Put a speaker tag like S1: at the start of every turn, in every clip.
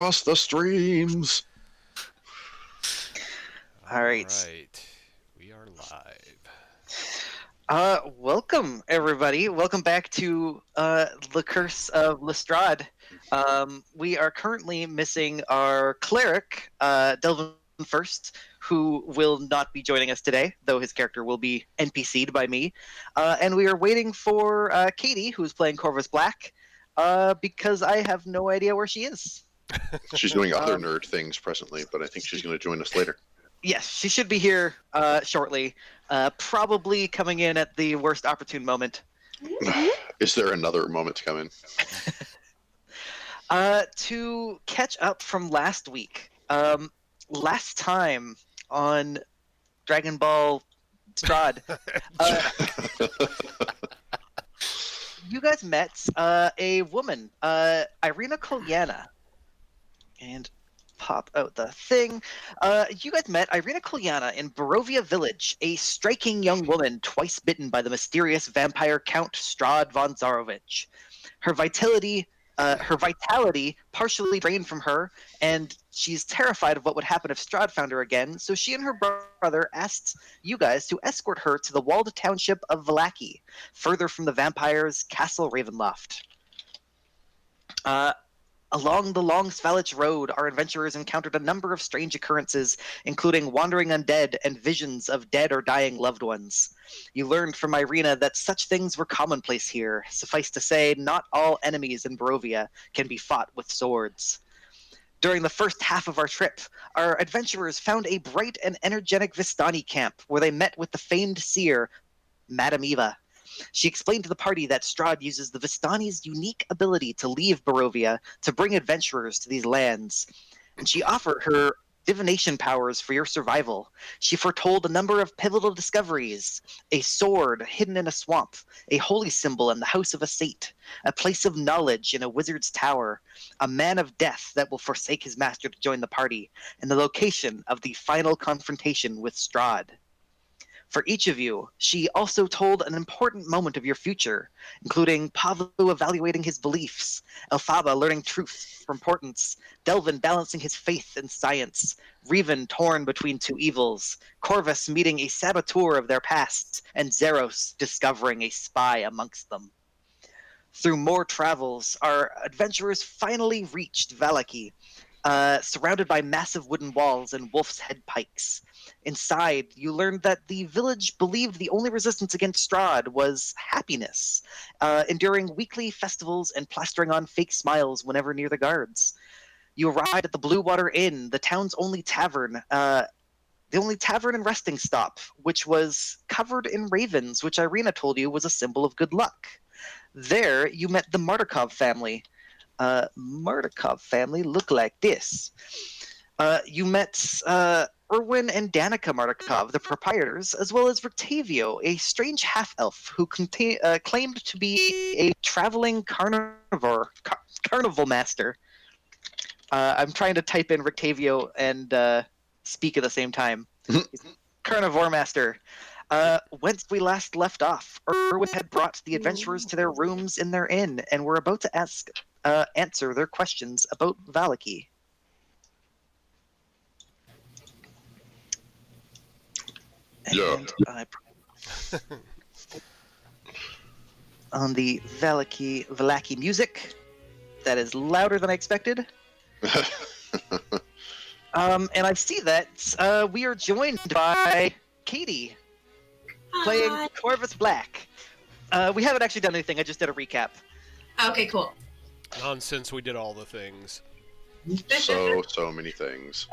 S1: across the streams.
S2: All right.
S3: We are live.
S2: Welcome everybody. Welcome back to The Curse of Lestrade. We are currently missing our cleric, Delvin First, who will not be joining us today, though his character will be NPC'd by me. And we are waiting for Katie, who's playing Corvus Black, because I have no idea where she is.
S1: She's doing other nerd things presently, but I think she's going to join us later.
S2: Yes, she should be here shortly. Probably coming in at the worst opportune moment.
S1: Is there another moment to come in?
S2: To catch up from last week. Last time on Dragon Ball Strahd, you guys met a woman, Ireena Kolyana. And pop out the thing. You guys met Ireena Kolyana in Barovia Village, a striking young woman twice bitten by the mysterious vampire Count Strahd von Zarovich. Her vitality partially drained from her, and she's terrified of what would happen if Strahd found her again, so she and her brother asked you guys to escort her to the walled township of Vallaki, further from the vampire's Castle Ravenloft. Along the long Svalich road, our adventurers encountered a number of strange occurrences, including wandering undead and visions of dead or dying loved ones. You learned from Ireena that such things were commonplace here. Suffice to say, not all enemies in Barovia can be fought with swords. During the first half of our trip, our adventurers found a bright and energetic Vistani camp where they met with the famed seer, Madame Eva. She explained to the party that Strahd uses the Vistani's unique ability to leave Barovia to bring adventurers to these lands, and she offered her divination powers for your survival. She foretold a number of pivotal discoveries: a sword hidden in a swamp, a holy symbol in the house of a saint, a place of knowledge in a wizard's tower, a man of death that will forsake his master to join the party, and the location of the final confrontation with Strahd. For each of you, she also told an important moment of your future, including Pavlo evaluating his beliefs, Elphaba learning truth from importance, Delvin balancing his faith in science, Revan torn between two evils, Corvus meeting a saboteur of their past, and Zeros discovering a spy amongst them. Through more travels, our adventurers finally reached Vallaki, surrounded by massive wooden walls and wolf's head pikes. Inside, you learned that the village believed the only resistance against Strahd was happiness, enduring weekly festivals and plastering on fake smiles whenever near the guards. You arrived at the Blue Water Inn, the town's only tavern, the only tavern and resting stop, which was covered in ravens, which Ireena told you was a symbol of good luck. There, you met the Martikov family. Martikov family look like this. You met Erwin and Danica Martikov, the proprietors, as well as Rictavio, a strange half-elf who claimed to be a traveling carnival master. I'm trying to type in Rictavio and speak at the same time. Carnivore master. Whence we last left off, Erwin had brought the adventurers to their rooms in their inn, and were about to answer their questions about Vallaki.
S1: Yeah.
S2: On the Vallaki music, that is louder than I expected. And I see that we are joined by Katie, playing Corvus Black. We haven't actually done anything, I just did a recap.
S4: Okay, cool.
S3: Nonsense, we did all the things.
S1: So many things.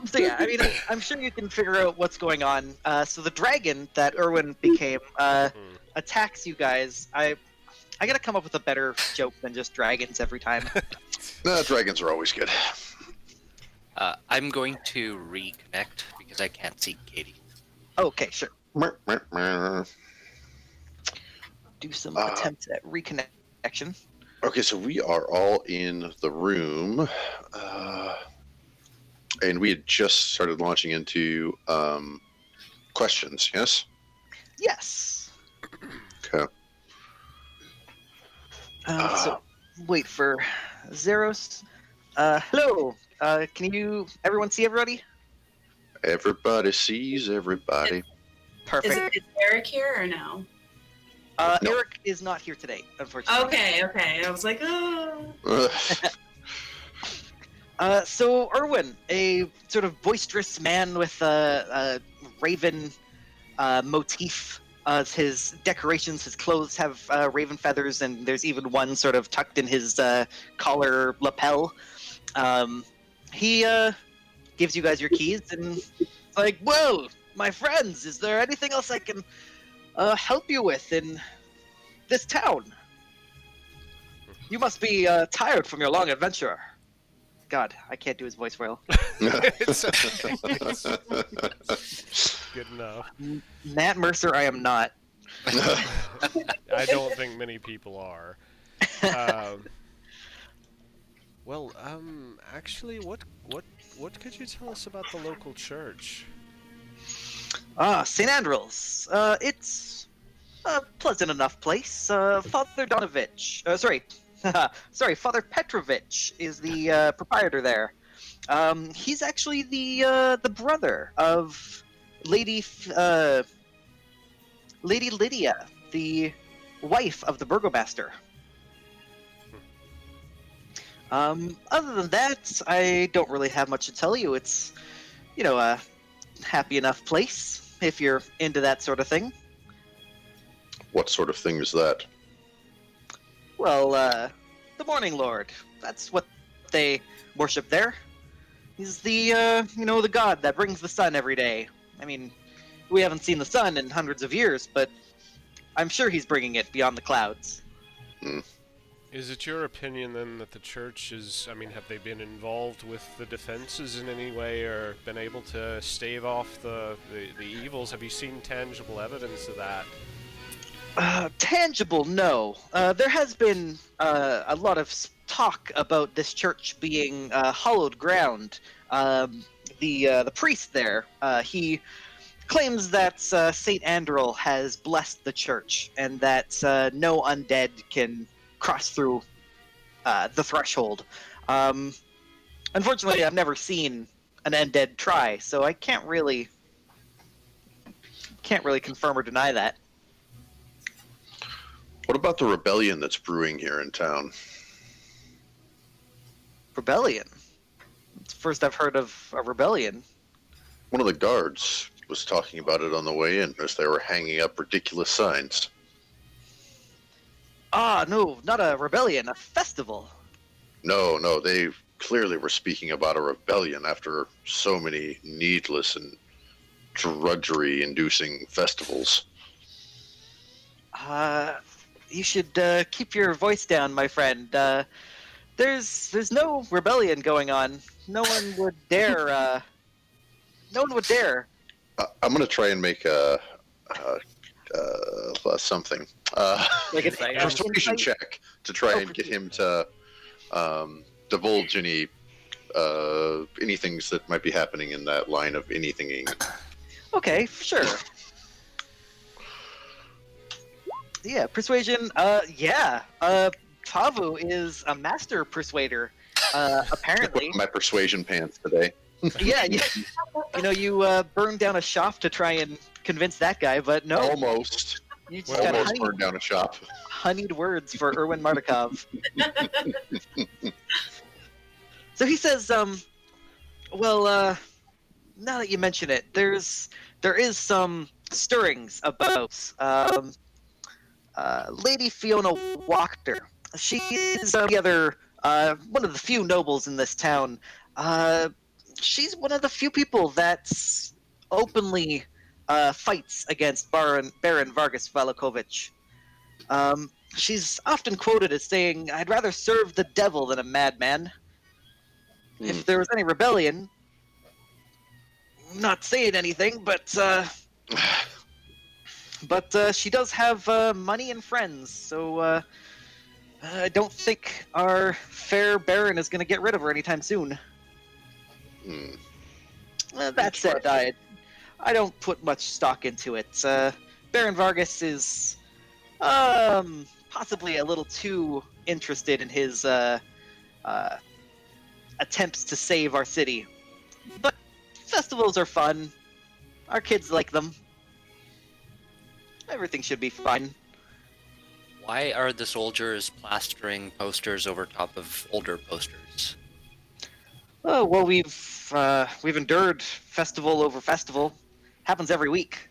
S2: So yeah, I mean, I'm sure you can figure out what's going on. So the dragon that Erwin became attacks you guys. I gotta come up with a better joke than just dragons every time.
S1: Dragons are always good.
S5: I'm going to reconnect because I can't see Katie.
S2: Okay, sure. Do some attempts at reconnection.
S1: Okay, so we are all in the room, and we had just started launching into questions, yes?
S2: Yes.
S1: Okay.
S2: So wait for Zeros. Hello. Can everyone see everybody?
S1: Everybody sees everybody.
S2: Perfect.
S4: Is Eric here or no?
S1: No.
S2: Eric is not here today, unfortunately.
S4: Okay. I was like, oh.
S2: So Erwin, a sort of boisterous man with a raven motif. His decorations, his clothes have raven feathers, and there's even one sort of tucked in his collar lapel. He gives you guys your keys, and it's like, well, my friends, is there anything else I can help you with in this town? You must be tired from your long adventure. God, I can't do his voice well.
S3: It's good enough.
S2: Matt Mercer, I am not.
S3: I don't think many people are. Actually, what could you tell us about the local church?
S2: St. Andrew's. It's a pleasant enough place. Father Donovich. Father Petrovich is the proprietor there. He's actually the brother of Lady Lydia, the wife of the burgomeister. Other than that, I don't really have much to tell you. It's, a happy enough place if you're into that sort of thing.
S1: What sort of thing is that?
S2: Well, the Morning Lord. That's what they worship there. He's the, the god that brings the sun every day. I mean, we haven't seen the sun in hundreds of years, but I'm sure he's bringing it beyond the clouds.
S3: Is it your opinion then that the church have they been involved with the defenses in any way or been able to stave off the evils? Have you seen tangible evidence of that?
S2: Tangible, no. There has been a lot of talk about this church being hallowed ground. The priest there, he claims that Saint Andrel has blessed the church and that no undead can cross through the threshold. Unfortunately, I've never seen an undead try, so I can't really confirm or deny that.
S1: What about the rebellion that's brewing here in town?
S2: Rebellion? It's the first I've heard of a rebellion.
S1: One of the guards was talking about it on the way in as they were hanging up ridiculous signs.
S2: Ah, no, not a rebellion, a festival.
S1: No, they clearly were speaking about a rebellion after so many needless and drudgery-inducing festivals.
S2: You should keep your voice down, my friend. There's no rebellion going on. No one would dare. No one would dare.
S1: I'm gonna try and make something.
S2: Like an
S1: Persuasion check to try and get him to divulge any things that might be happening in that line of anythinging.
S2: Okay, sure. Yeah, persuasion. Pavu is a master persuader. Apparently.
S1: My persuasion pants today.
S2: Yeah. You burned down a shop to try and convince that guy, but no.
S1: Almost.
S2: You just got
S1: Almost burned down a shop.
S2: honeyed words for Erwin Mardukov. So he says, now that you mention it, there is some stirrings about Lady Fiona Walker. She is one of the few nobles in this town. She's one of the few people that openly fights against Baron Vargas Valakovich. She's often quoted as saying, "I'd rather serve the devil than a madman." If there was any rebellion, I'm not saying anything, but she does have money and friends, so I don't think our fair Baron is going to get rid of her anytime soon. That said, I don't put much stock into it. Baron Vargas is possibly a little too interested in his attempts to save our city. But festivals are fun. Our kids like them. Everything should be fine.
S5: Why are the soldiers plastering posters over top of older posters?
S2: Oh well, we've endured festival over festival. Happens every week.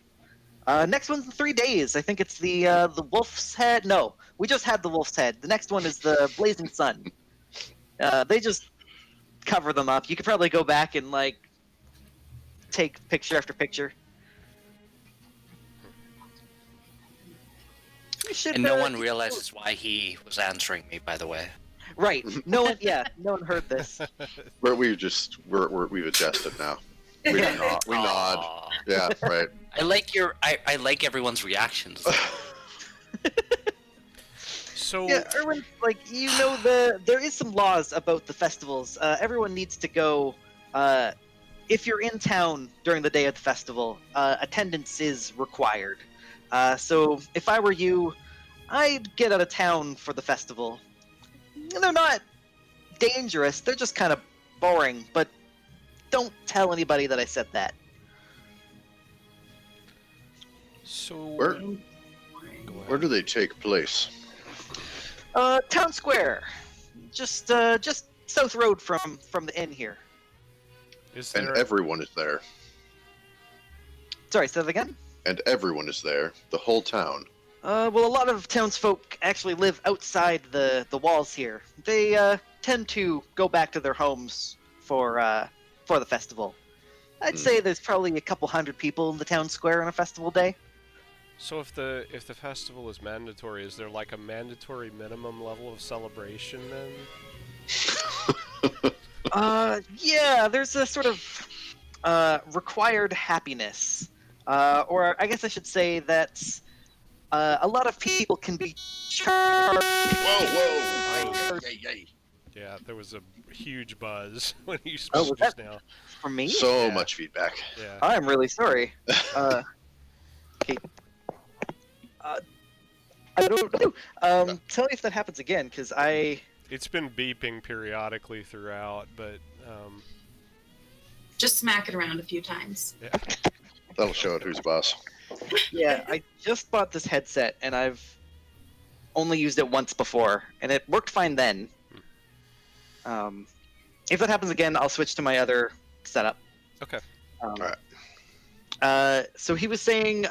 S2: Next one's in 3 days. I think it's the Wolf's Head. No, we just had the Wolf's Head. The next one is the Blazing Sun. They just cover them up. You could probably go back and take picture after picture.
S5: And no one realizes why he was answering me, by the way.
S2: Right. No one. Yeah. No one heard this.
S1: We've adjusted now. We nod.
S5: Aw.
S1: Yeah, right.
S5: I like everyone's reactions.
S3: So
S2: Yeah, Erwin, there is some laws about the festivals. Everyone needs to go. If you're in town during the day of the festival, attendance is required. So if I were you, I'd get out of town for the festival. They're not dangerous. They're just kind of boring. But don't tell anybody that I said that.
S3: So
S1: Where do they take place?
S2: Town Square, just south road from the inn here.
S3: is
S1: And
S3: there
S1: everyone is there.
S2: Sorry, say that again.
S1: And everyone is there. The whole town.
S2: Well, a lot of townsfolk actually live outside the walls here. They tend to go back to their homes for the festival. I'd say there's probably a couple hundred people in the town square on a festival day.
S3: So if the festival is mandatory, is there like a mandatory minimum level of celebration then?
S2: Yeah, there's a sort of required happiness. Or I guess I should say that a lot of people can be charged.
S1: Whoa!
S3: Yeah, there was a huge buzz when you
S2: Oh,
S3: spoke
S2: was
S3: just
S2: that-
S3: now.
S2: For me?
S1: So
S3: Yeah.
S1: much feedback.
S3: Yeah.
S2: I'm really sorry. Okay. I don't know. Tell me if that happens again, because
S3: It's been beeping periodically throughout, but
S4: Just smack it around a few times.
S3: yeah.
S1: That'll show it who's boss.
S2: Yeah, I just bought this headset, and I've only used it once before, and it worked fine then. If that happens again, I'll switch to my other setup.
S3: Okay.
S1: Alright.
S2: So he was saying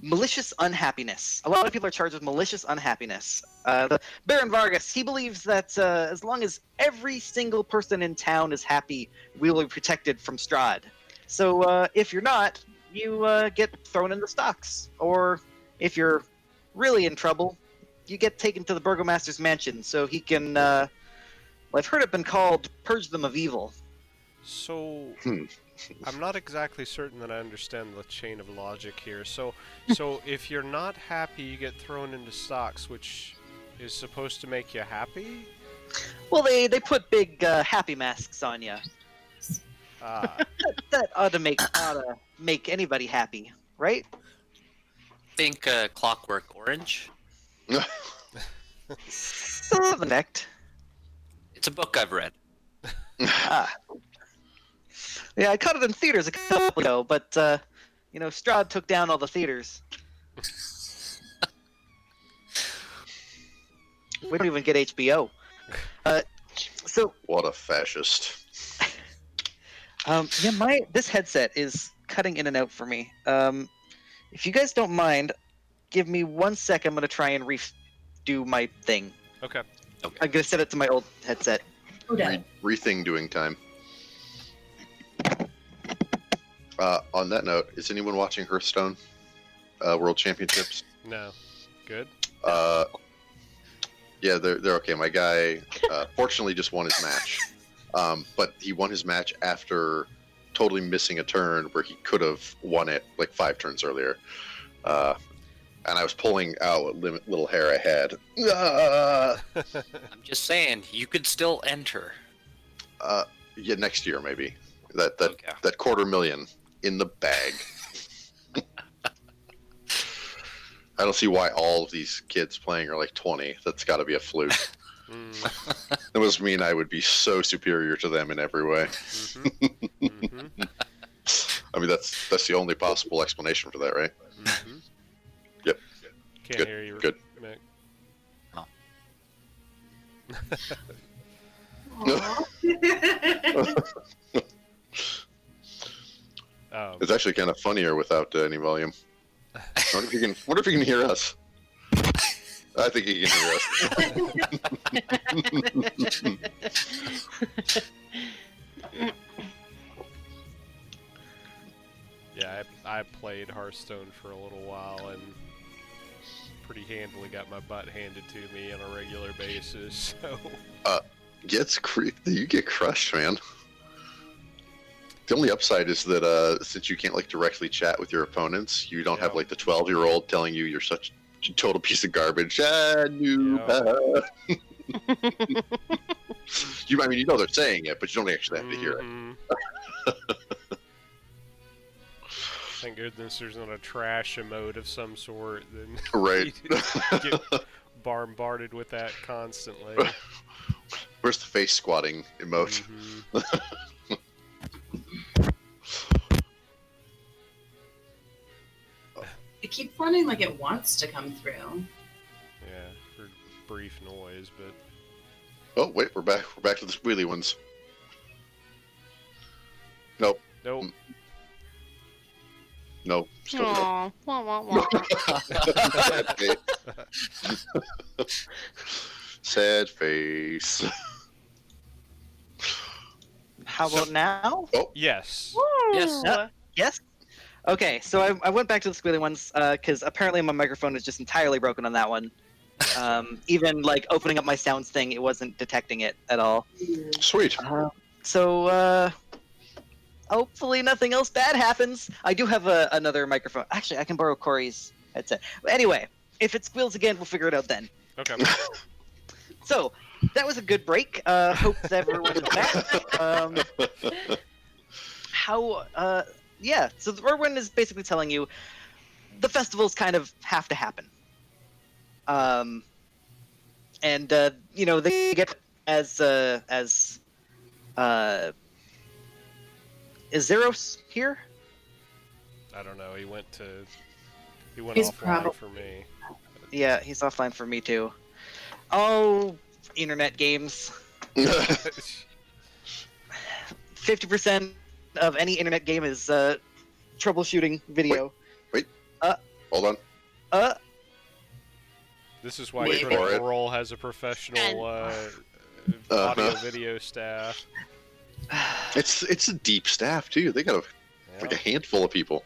S2: malicious unhappiness. A lot of people are charged with malicious unhappiness. The Baron Vargas, he believes that as long as every single person in town is happy, we will be protected from Strahd. So if you're not, you get thrown in the stocks. Or if you're really in trouble, you get taken to the burgomeister's mansion so he can, well, I've heard it been called purge them of evil.
S3: So I'm not exactly certain that I understand the chain of logic here. So if you're not happy, you get thrown into stocks, which is supposed to make you happy?
S2: Well, they put big happy masks on you.
S3: Ah,
S2: That ought to make anybody happy, right?
S5: Think Clockwork Orange.
S2: Some effect.
S5: It's a book I've read.
S2: Ah. Yeah, I caught it in theaters a couple ago, but Strahd took down all the theaters. We don't even get HBO. So
S1: What a fascist.
S2: this headset is cutting in and out for me. If you guys don't mind, give me 1 sec. I'm gonna try and redo my thing.
S3: okay.
S2: I'm gonna set it to my old headset.
S1: Rething doing time. On that note, is anyone watching Hearthstone World Championships?
S3: No. Good.
S1: Yeah, they're okay. My guy fortunately just won his match, but he won his match after totally missing a turn where he could have won it like 5 turns earlier. And I was pulling out what little hair I had.
S5: I'm just saying, you could still enter.
S1: Yeah, next year maybe. That
S5: Okay.
S1: that $250,000 in the bag. I don't see why all of these kids playing are like 20. That's got to be a fluke. That must mean I would be so superior to them in every way. I mean, that's the only possible explanation for that, right? Yep.
S3: Can't
S1: Good,
S3: hear you.
S1: good.
S3: Mick.
S1: It's actually kind of funnier without any volume. Wonder if you can hear us. I think you can hear us.
S3: Yeah, I played Hearthstone for a little while and pretty handily got my butt handed to me on a regular basis. So
S1: You get crushed, man. The only upside is that since you can't like directly chat with your opponents, you don't have like the 12-year-old telling you you're such a total piece of garbage. Noob. I mean, you know they're saying it, but you don't actually have to hear it.
S3: Thank goodness there's not a trash emote of some sort. Then
S1: Right.
S3: you get bombarded with that constantly.
S1: Where's the face squatting emote?
S4: It keeps sounding like it wants to come through.
S3: Yeah, for brief noise, but
S1: Oh wait, we're back. We're back to the squealy ones. Nope.
S3: nope.
S1: No. Still no.
S6: Aw, wah, wah, wah.
S1: Sad face. Sad face.
S2: How about now?
S3: Yes.
S5: Yes.
S2: Yes. Okay, so I went back to the squealy ones because apparently my microphone is just entirely broken on that one. Even like opening up my sounds thing, it wasn't detecting it at all.
S1: Sweet.
S2: So hopefully nothing else bad happens. I do have another microphone. Actually, I can borrow Corey's headset. But anyway, if it squeals again, we'll figure it out then.
S3: Okay.
S2: So that was a good break. Hope that everyone is back. Yeah. So the Irwin is basically telling you the festivals kind of have to happen. And they get as is Zeros here?
S3: I don't know. He went
S4: He's
S3: offline
S4: probably-
S3: for me.
S2: Yeah, he's offline for me too. Oh, internet games. 50% of any internet game is troubleshooting video.
S1: Hold on.
S3: This is why
S1: Wait for
S3: Critical
S1: it.
S3: Role has a professional
S1: Uh-huh.
S3: audio video staff.
S1: It's a deep staff too. They got like a handful of people.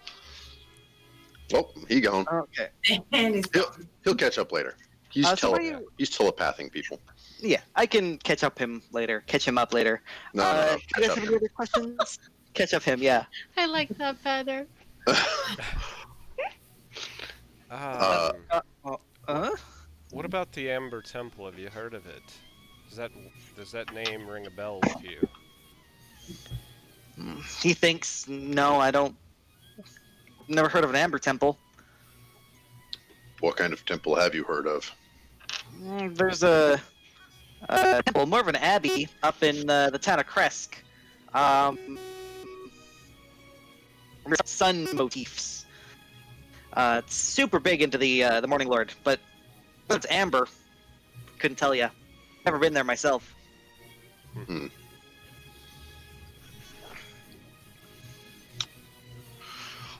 S1: Oh, he gone.
S2: Okay.
S4: And he's gone.
S1: He'll catch up later. He's
S2: So what do you-
S1: he's telepathing people.
S2: Yeah, I can catch him up later.
S1: No,
S2: Do you
S1: catch
S2: guys
S1: up
S2: have any other questions? Catch up him, yeah.
S6: I like that better.
S3: What about the Amber Temple? Have you heard of it? Does that name ring a bell with you?
S2: He thinks, no, I don't. Never heard of an Amber Temple.
S1: What kind of temple have you heard of?
S2: There's a temple, more of an abbey, up in the town of Kresk. Sun motifs. It's super big into the Morning Lord, but it's Amber. Couldn't tell ya. Never been there myself.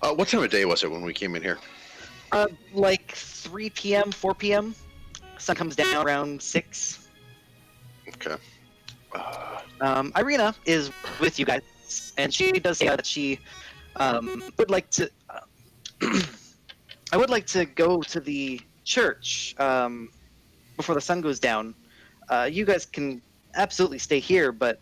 S1: What time of day was it when we came in here?
S2: Like 3 p.m., 4 p.m. Sun comes down around 6.
S1: Okay.
S2: Ireena is with you guys, and she does say that she would like to. I would like to go to the church before the sun goes down. You guys can absolutely stay here, but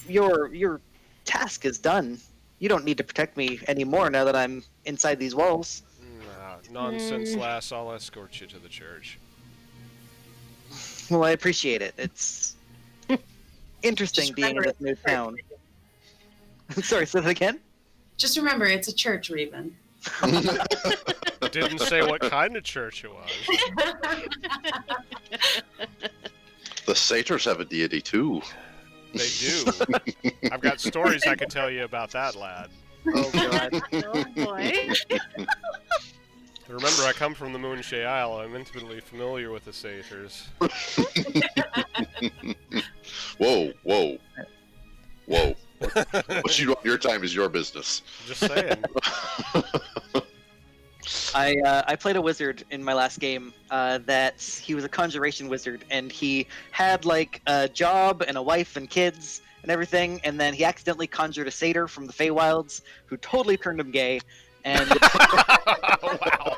S2: your task is done. You don't need to protect me anymore now that I'm inside these walls.
S3: Nah, nonsense, lass. I'll escort you to the church.
S2: Well, I appreciate it. It's interesting
S4: Just
S2: being in
S4: remember
S2: this new
S4: it's a church.
S2: town. Sorry, say that again?
S4: Just remember, it's a church, Raven.
S3: Didn't say what kind of church it was.
S1: The satyrs have a deity too.
S3: They do. I've got stories I could tell you about that, lad.
S2: Oh god.
S6: Oh boy.
S3: Remember, I come from the Moonshay Isle. I'm intimately familiar with the satyrs.
S1: Whoa. What you do on your time is your business.
S3: Just saying.
S2: I played a wizard in my last game that he was a conjuration wizard, and he had like a job and a wife and kids and everything, and then he accidentally conjured a satyr from the Feywilds who totally turned him gay, and
S3: Wow.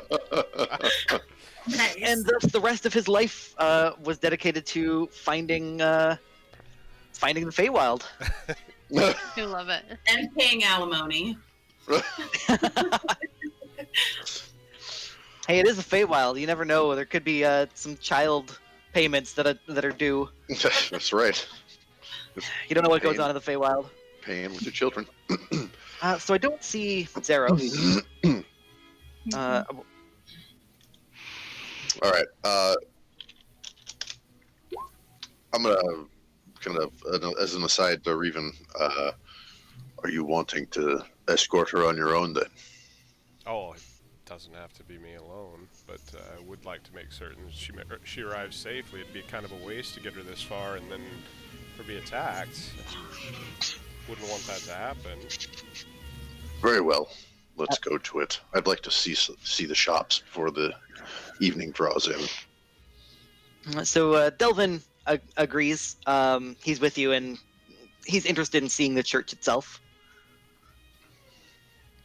S4: Nice.
S2: and the rest of his life was dedicated to finding the Feywild.
S6: I love it.
S4: And paying alimony.
S2: Hey, it is a Feywild. You never know. There could be some child payments that are due.
S1: That's right.
S2: You don't know what goes on in the Feywild.
S1: Paying with your children.
S2: So I don't see Zeros.
S1: All right. I'm gonna kind of, as an aside to Reven, are you wanting to escort her on your own then?
S3: Oh, it doesn't have to be me alone, but I would like to make certain she arrives safely. It'd be kind of a waste to get her this far and then her be attacked. Wouldn't want that to happen.
S1: Very well. Let's go to it. I'd like to see the shops before the evening draws in.
S2: So Delvin agrees. He's with you, and he's interested in seeing the church itself.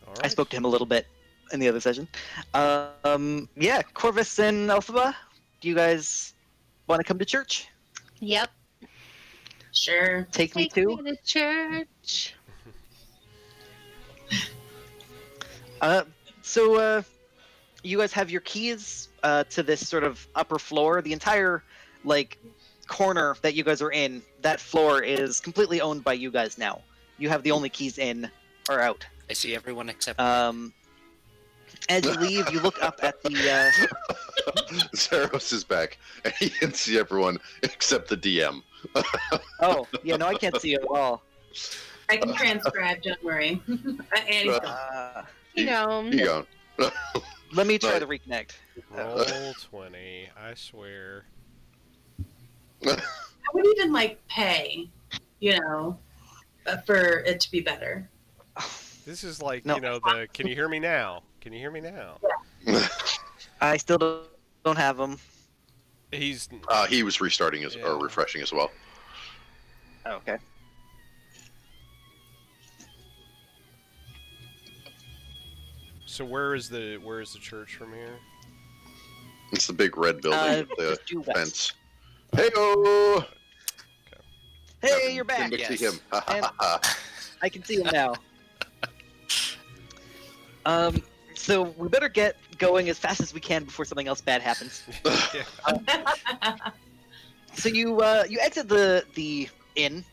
S3: All
S2: I
S3: right.
S2: spoke to him a little bit in the other session. Yeah, Corvus and Elphaba, do you guys want to come to church?
S6: Yep.
S4: Sure.
S2: Take me to?
S6: to church.
S2: So you guys have your keys to this sort of upper floor. The entire like corner that you guys are in, that floor is completely owned by you guys now. You have the only keys in or out.
S5: I see everyone except
S2: As you leave, you look up at the.
S1: Zeros is back, and he can see everyone except the DM.
S2: Oh, yeah, no, I can't see you at all.
S4: I can transcribe, don't worry. And
S6: You know.
S1: You go.
S2: Let me try
S1: Right.
S2: to reconnect.
S3: Roll 20, I swear.
S4: I would even like pay, for it to be better.
S3: This is like,
S2: No.
S3: can you hear me now? Can you hear me now?
S2: I still don't have them.
S3: He's...
S1: He was restarting or
S3: Yeah.
S1: refreshing as well.
S2: Oh, okay.
S3: So where is the church from here?
S1: It's the big red building with the
S2: just due west.
S1: fence. Hey-o!
S2: Hey, you're back.
S1: Didn't see
S5: Yes.
S1: him. Ha, ha, ha, ha.
S2: I can see him now. So we better get going as fast as we can before something else bad happens. So you exit the inn.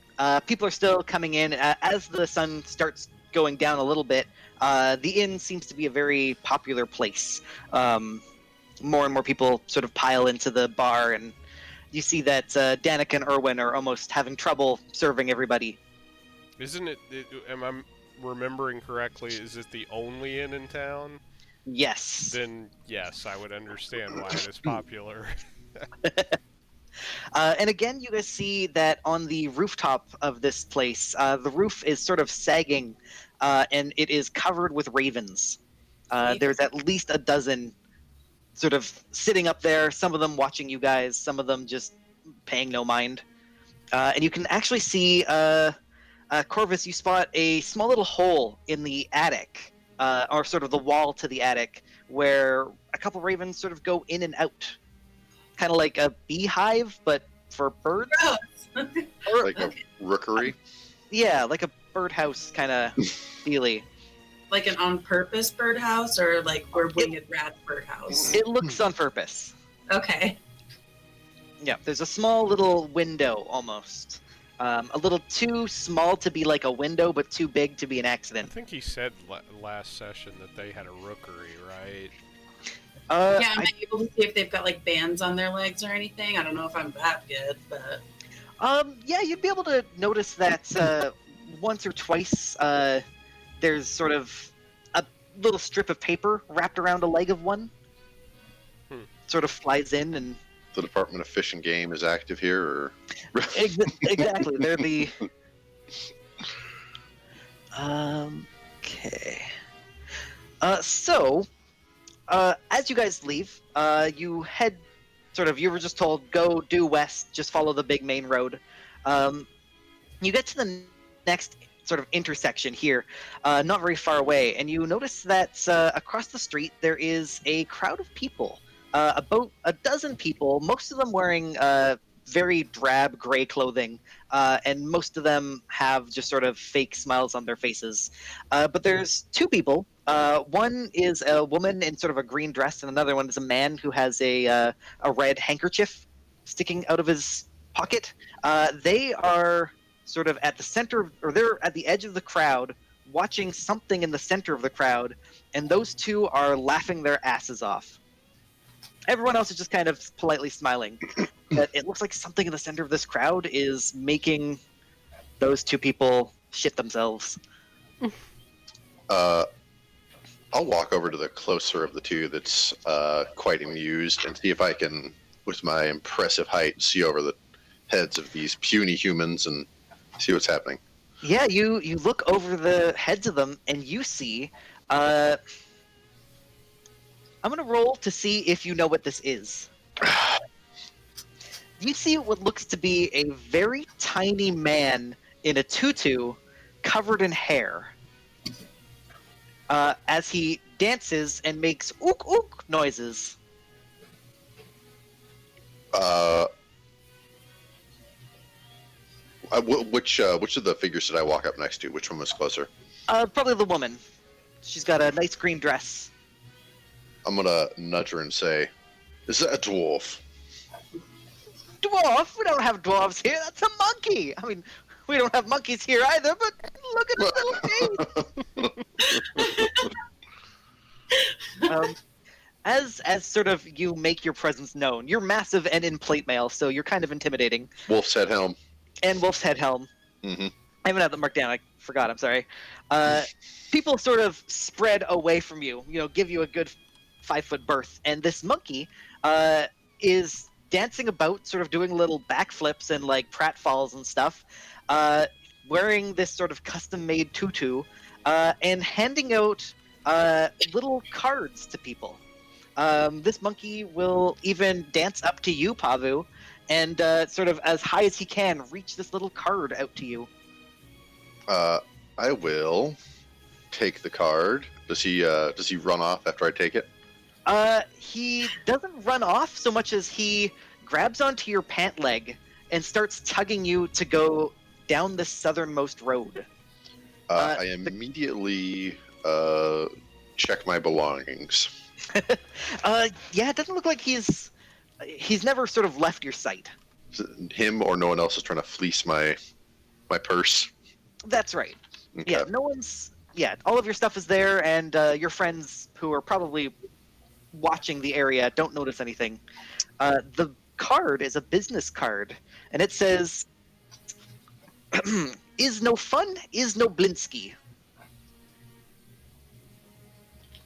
S2: People are still coming in as the sun starts going down a little bit. The inn seems to be a very popular place. More and more people sort of pile into the bar, and you see that Danica and Erwin are almost having trouble serving everybody.
S3: Isn't it, am I remembering correctly, is it the only inn in town?
S2: Yes.
S3: Then, yes, I would understand why it is popular.
S2: And again, you guys see that on the rooftop of this place, the roof is sort of sagging, and it is covered with ravens. There's at least a dozen sort of sitting up there, some of them watching you guys, some of them just paying no mind. And you can actually see, Corvus, you spot a small little hole in the attic, or sort of the wall to the attic, where a couple ravens sort of go in and out. Kind of like a beehive, but for birds.
S4: Gross.
S2: Or,
S1: Like a rookery.
S2: yeah, like a birdhouse kind of feely.
S4: Like an on-purpose birdhouse, or like we're winged rat birdhouse?
S2: It looks on purpose.
S4: Okay.
S2: Yeah, there's a small little window almost A little too small to be like a window, but too big to be an
S3: I
S2: accident.
S3: think he said last session that they had a rookery, right?
S4: Yeah, am I able to see if they've got like bands on their legs or anything? I don't know if I'm that good, but
S2: Yeah, you'd be able to notice that once or twice there's sort of a little strip of paper wrapped around a leg of one. Sort of flies in and...
S1: The Department of Fish and Game is active here, or...
S2: Exactly, they're the... Okay. So, as you guys leave, you head... you were just told, go due west, just follow the big main road. You get to the next sort of intersection here, not very far away, and you notice that across the street there is a crowd of people. About a dozen people, most of them wearing very drab gray clothing, and most of them have just sort of fake smiles on their faces. But there's two people. One is a woman in sort of a green dress, and another one is a man who has a red handkerchief sticking out of his pocket. They are sort of at the center, or they're at the edge of the crowd, watching something in the center of the crowd, and those two are laughing their asses off. Everyone else is just kind of politely smiling. But it looks like something in the center of this crowd is making those two people shit themselves.
S1: I'll walk over to the closer of the two that's quite amused and see if I can, with my impressive height, see over the heads of these puny humans and see what's happening.
S2: Yeah, you look over the heads of them and you see... I'm going to roll to see if you know what this is. You see what looks to be a very tiny man in a tutu covered in hair. As he dances and makes ook ook noises.
S1: Which of the figures did I walk up next to? Which one was closer?
S2: Probably the woman. She's got a nice green dress.
S1: I'm gonna nudge her and say, "Is that a dwarf?"
S2: Dwarf? We don't have dwarves here. That's a monkey. I mean, we don't have monkeys here either. But look at his little face. As sort of you make your presence known, you're massive and in plate mail, so you're kind of intimidating.
S1: Wolf's head helm.
S2: And Wolf's head helm.
S1: Mm-hmm.
S2: I haven't had that marked down. I forgot. I'm sorry. People sort of spread away from you. Give you a good 5-foot berth, and this monkey is dancing about, sort of doing little backflips and like pratfalls and stuff, wearing this sort of custom-made tutu, and handing out little cards to people. This monkey will even dance up to you, Pavu, and sort of as high as he can reach this little card out to you.
S1: I will take the card. Does he run off after I take it?
S2: He doesn't run off so much as he grabs onto your pant leg and starts tugging you to go down the southernmost road.
S1: I immediately check my belongings.
S2: Yeah, it doesn't look like he's never sort of left your sight.
S1: Him or no one else is trying to fleece my purse.
S2: That's right.
S1: Okay.
S2: Yeah, no one's... Yeah, all of your stuff is there, and your friends who are probably watching the area don't notice anything. The card is a business card, and it says, "Is no fun, is no Blinsky."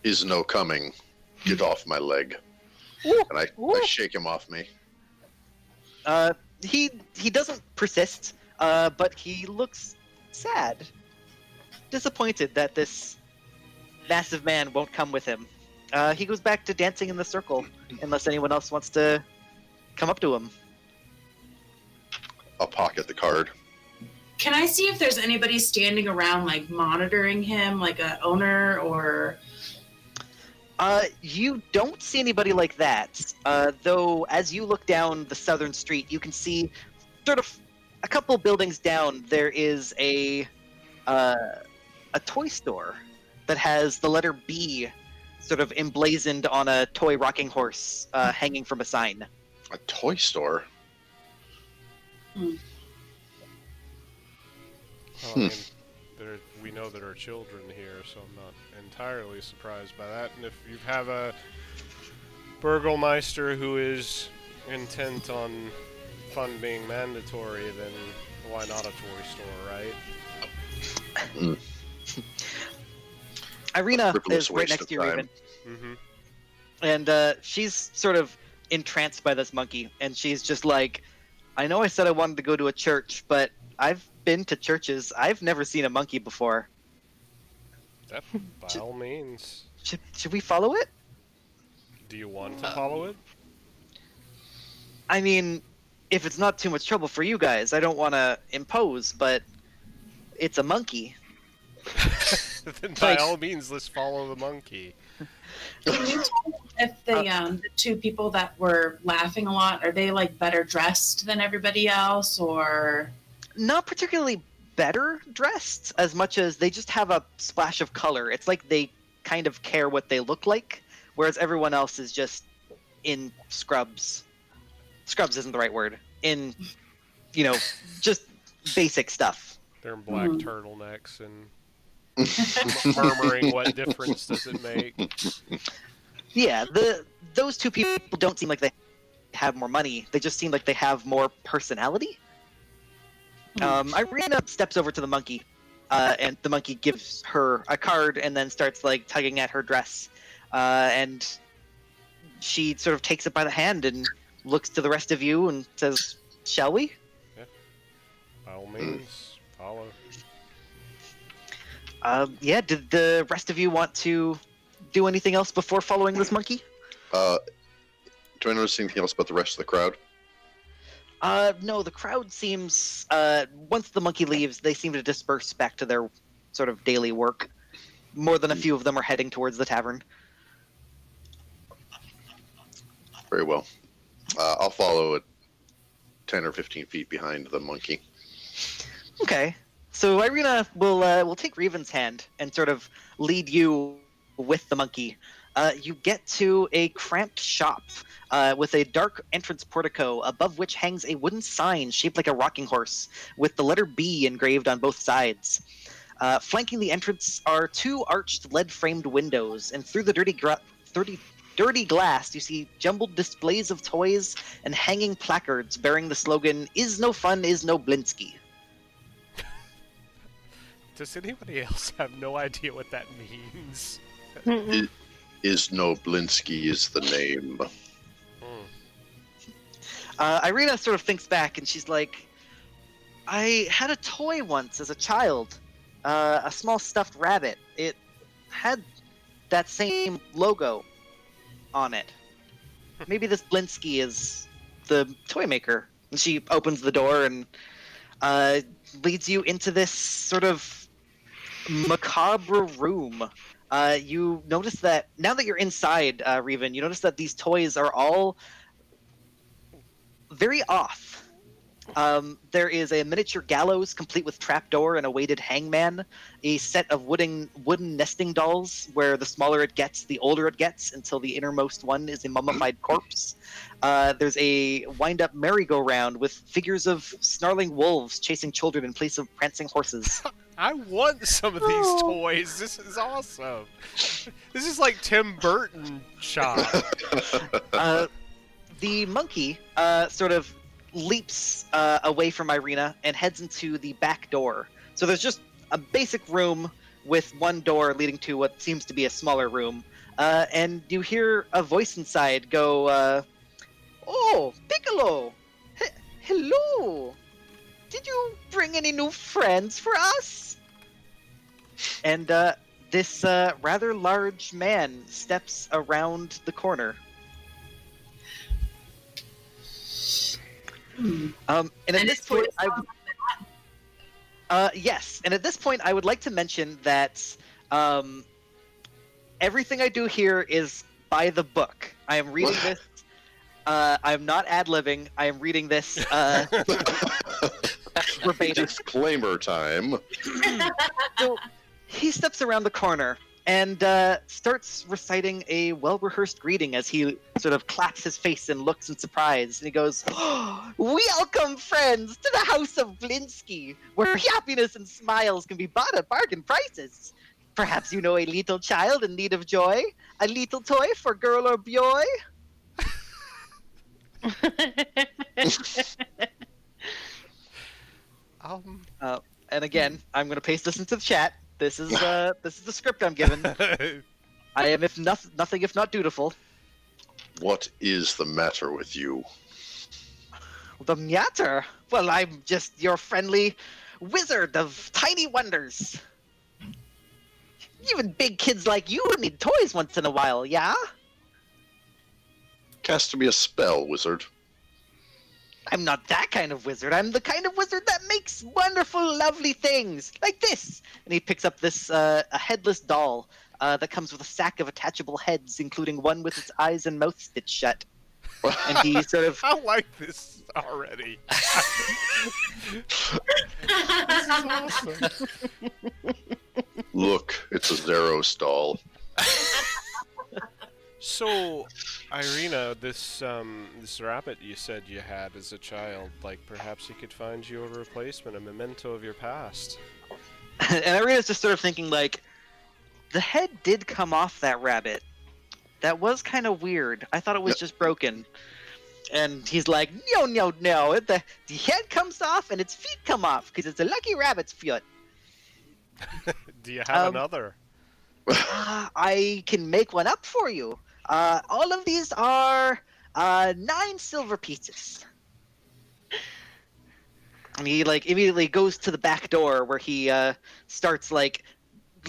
S1: Is no coming. Get off my leg.
S2: Ooh,
S1: And I
S2: ooh.
S1: shake him off me.
S2: He doesn't persist, but he looks sad. Disappointed that this massive man won't come with him. He goes back to dancing in the circle, unless anyone else wants to come up to him.
S1: I'll pocket the card.
S4: can I see if there's anybody standing around like monitoring him, like a owner or?
S2: You don't see anybody like that. Though, as you look down the southern street, you can see sort of a couple buildings down. There is a toy store that has the letter B sort of emblazoned on a toy rocking horse hanging from a sign.
S1: A toy store?
S3: Well, I mean, we know there are children here, so I'm not entirely surprised by that. And if you have a burgomeister who is intent on fun being mandatory, then why not a toy store, right?
S2: Ireena
S1: Frivolous
S2: is right
S1: waste
S2: next
S1: of
S2: to you,
S1: time.
S2: Raven.
S3: Mm-hmm.
S2: And she's sort of entranced by this monkey, and she's just like, I know I said I wanted to go to a church, but I've been to churches. I've never seen a monkey before.
S3: That, by all means.
S2: Should we follow it?
S3: Do you want to follow it?
S2: I mean, if it's not too much trouble for you guys, I don't want to impose, but it's a monkey.
S3: Then by all means, let's follow the monkey.
S4: Can you tell if the two people that were laughing a lot, are they like better dressed than everybody else, or?
S2: Not particularly better dressed as much as they just have a splash of color. It's like they kind of care what they look like, whereas everyone else is just in scrubs. Scrubs isn't the right word. In, just basic stuff.
S3: They're in black turtlenecks and murmuring, what difference does it make?
S2: Yeah, those two people don't seem like they have more money. They just seem like they have more personality. Ireena steps over to the monkey, and the monkey gives her a card and then starts like tugging at her dress. And she sort of takes it by the hand and looks to the rest of you and says, "Shall we?"
S3: Yeah. By all means, follow.
S2: Yeah, did the rest of you want to do anything else before following this monkey?
S1: Do I notice anything else about the rest of the crowd?
S2: No, the crowd seems, once the monkey leaves, they seem to disperse back to their sort of daily work. More than a few of them are heading towards the tavern.
S1: Very well. I'll follow it 10 or 15 feet behind the monkey.
S2: Okay. So Ireena will take Reven's hand and sort of lead you with the monkey. You get to a cramped shop with a dark entrance portico, above which hangs a wooden sign shaped like a rocking horse with the letter B engraved on both sides. Flanking the entrance are two arched lead-framed windows, and through the dirty glass you see jumbled displays of toys and hanging placards bearing the slogan, "Is no fun, is no Blinsky."
S3: Does anybody else have no idea what that means?
S1: Is no Blinsky is the name.
S2: Ireena sort of thinks back and she's like, I had a toy once as a child, a small stuffed rabbit. It had that same logo on it. Maybe this Blinsky is the toy maker. And she opens the door and leads you into this sort of macabre room. You notice that now that you're inside, Reven, you notice that these toys are all very off. There is a miniature gallows complete with trapdoor and a weighted hangman, a set of wooden nesting dolls where the smaller it gets, the older it gets, until the innermost one is a mummified corpse. There's a wind-up merry-go-round with figures of snarling wolves chasing children in place of prancing horses.
S3: I want some of these toys. This is awesome. This is like Tim Burton shop.
S2: The monkey sort of leaps away from Ireena and heads into the back door. So there's just a basic room with one door leading to what seems to be a smaller room. And you hear a voice inside go, "Oh, Piccolo! Hello! Did you bring any new friends for us?" And this rather large man steps around the corner. And at this point, yes. And at this point, I would like to mention that everything I do here is by the book. I am reading this. I'm not ad-libbing. I am reading this verbatim.
S1: Disclaimer time.
S2: So he steps around the corner, and starts reciting a well-rehearsed greeting as he sort of claps his face and looks in surprise. And he goes, oh, "Welcome, friends, to the House of Blinsky, where happiness and smiles can be bought at bargain prices. Perhaps you know a little child in need of joy, a little toy for girl or boy." And again, I'm going to paste this into the chat. This is the script I'm given. I am nothing if not dutiful.
S1: What is the matter with you?
S2: The matter? Well, I'm just your friendly wizard of tiny wonders. Even big kids like you need toys once in a while, yeah?
S1: Cast me a spell, wizard.
S2: I'm not that kind of wizard. I'm the kind of wizard that makes wonderful, lovely things, like this. And he picks up this a headless doll that comes with a sack of attachable heads, including one with its eyes and mouth stitched shut. And he sort of...
S3: I like this already. This is awesome.
S1: Look, it's a Zeros doll.
S3: So, Ireena, this rabbit you said you had as a child, like perhaps he could find you a replacement, a memento of your past.
S2: And Ireena's just sort of thinking, like, the head did come off that rabbit. That was kind of weird. I thought it was just broken. And he's like, no. The head comes off and its feet come off because it's a lucky rabbit's foot.
S3: Do you have another?
S2: I can make one up for you. All of these are 9 silver pieces. And he like immediately goes to the back door where he starts like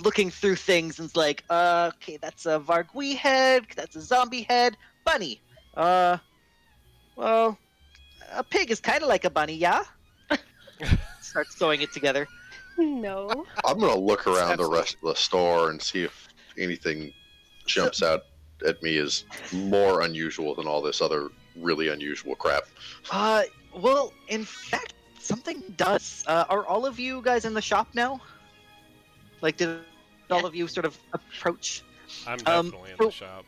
S2: looking through things and's like, okay, that's a Vargui head, that's a zombie head, bunny. Well, a pig is kind of like a bunny, yeah? Starts sewing it together.
S6: No.
S1: I'm gonna look around the rest of the store and see if anything jumps out at me as more unusual than all this other really unusual crap.
S2: Well, in fact, something does. Are all of you guys in the shop now? Like, did all of you sort of approach?
S3: I'm definitely in the shop.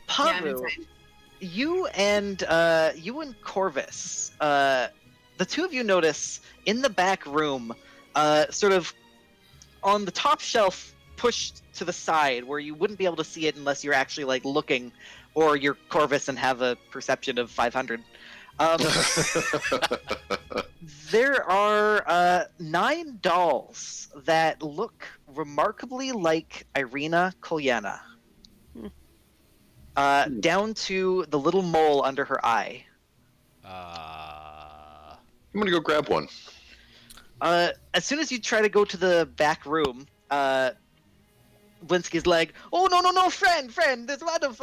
S2: Paru, you and Corvus, the two of you notice in the back room, sort of on the top shelf, pushed to the side where you wouldn't be able to see it unless you're actually like looking, or you're Corvus and have a perception of 500. There are 9 dolls that look remarkably like Ireena Kolyana. Down to the little mole under her eye.
S1: I'm gonna go grab one.
S2: As soon as you try to go to the back room, Blinsky's like, "Oh no, friend! There's a lot of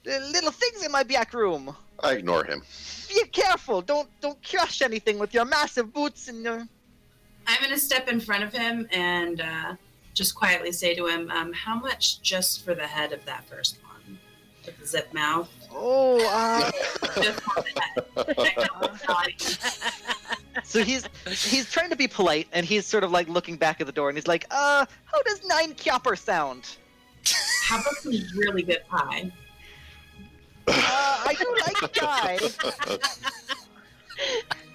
S2: little things in my back room.
S1: I ignore him.
S2: Be careful! Don't crush anything with your massive boots and your."
S4: I'm gonna step in front of him and just quietly say to him, "How much just for the head of that first one with the zip mouth?"
S2: Oh,
S4: Just for the head.
S2: So he's trying to be polite, and he's sort of like looking back at the door, and he's like, how does 9 kyopper sound?
S4: How about some really good pie?
S2: I do like pie.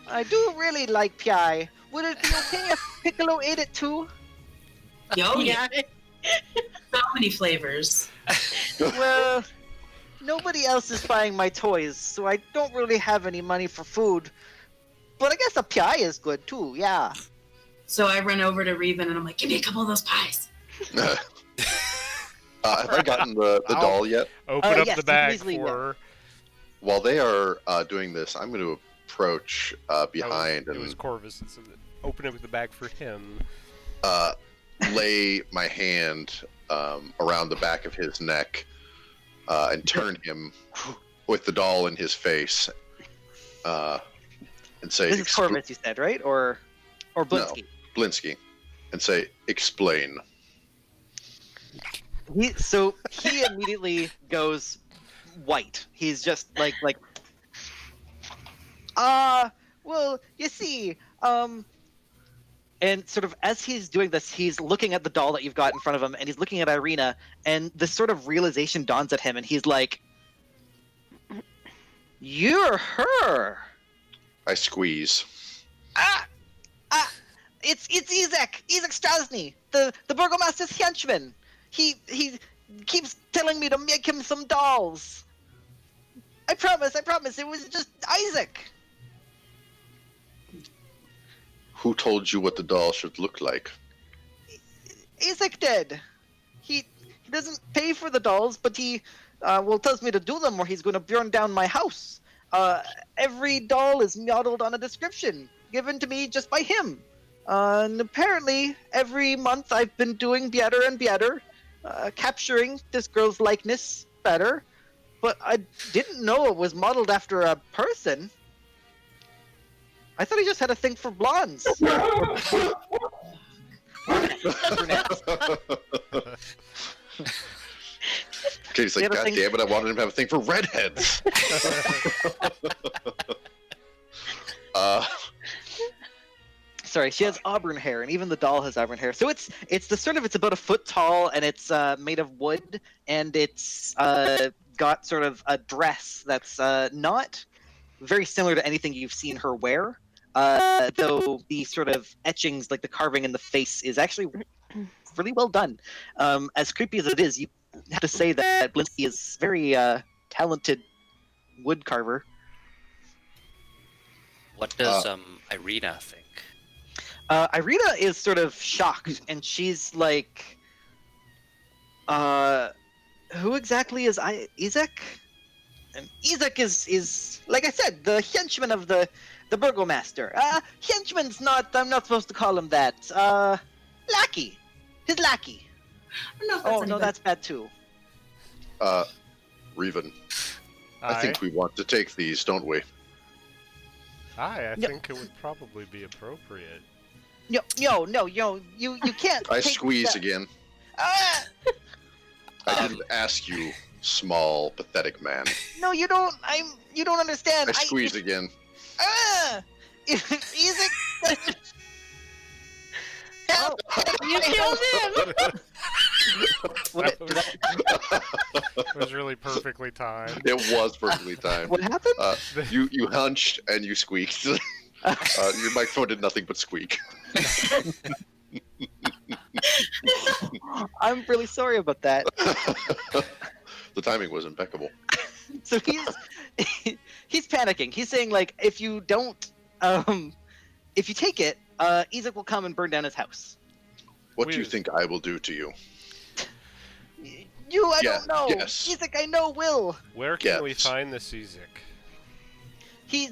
S2: I do really like pie. Would it be okay if Piccolo ate it too?
S4: Yo, yeah. So many flavors.
S2: Well, nobody else is buying my toys, so I don't really have any money for food. But I guess a pie is good too, yeah.
S4: So I run over to Reven and I'm like, "Give me a couple of those pies."
S1: Have I gotten the doll yet?
S3: Open up
S2: yes,
S3: the bag
S2: easily,
S3: for her.
S1: While they are doing this, I'm going to approach behind
S3: It was
S1: and
S3: Corvus that said that. Open up the bag for him.
S1: lay my hand around the back of his neck and turn him with the doll in his face and say,
S2: This is Corvus, you said, right? Or Blinsky?
S1: No, Blinsky. And say, explain.
S2: He immediately goes white. He's just like, well, you see, And sort of as he's doing this, he's looking at the doll that you've got in front of him, and he's looking at Ireena, and this sort of realization dawns at him, and he's like, "You're her."
S1: I squeeze.
S2: It's Izek Strasny, the burgomaster's henchman. He keeps telling me to make him some dolls. I promise, it was just Isaac.
S1: Who told you what the doll should look like?
S2: Isaac did. He doesn't pay for the dolls, but he tells me to do them or he's going to burn down my house. Every doll is modeled on a description given to me just by him. And apparently, every month I've been doing better and better, capturing this girl's likeness better, but I didn't know it was modeled after a person. I thought he just had a thing for blondes.
S1: Katie's like, God damn it, I wanted him to have a thing for redheads.
S2: Sorry, she has auburn hair, and even the doll has auburn hair. So it's about a foot tall, and it's made of wood, and it's got sort of a dress that's not very similar to anything you've seen her wear. Though the sort of etchings, like the carving in the face, is actually really well done. As creepy as it is, you have to say that Blinsky is very talented wood carver.
S5: What does Ireena think?
S2: Ireena is sort of shocked, and she's like, who exactly is Isaac? And Isaac is, like I said, the henchman of the burgomaster. Henchman's not, I'm not supposed to call him that. Lackey. His lackey. No, that's bad too.
S1: Revan, I think we want to take these, don't we?
S3: I think it would probably be appropriate.
S2: No, you can't.
S1: I
S2: take
S1: squeeze
S2: that.
S1: again.
S2: Ah!
S1: I didn't ask you, small, pathetic man.
S2: No, you don't. You don't understand.
S1: I squeezed again.
S2: Isaac. Help!
S6: You killed him!
S2: What,
S3: It was really perfectly timed.
S1: It was perfectly timed.
S2: what happened?
S1: You hunched and you squeaked. Your microphone did nothing but squeak.
S2: I'm really sorry about that.
S1: The timing was impeccable.
S2: So he's panicking. He's saying like, if you don't, if you take it, Isaac will come and burn down his house.
S1: What do you think I will do to you?
S2: I don't know.
S1: Yes.
S2: Isaac, I know will.
S3: Where can we find this Isaac?
S2: He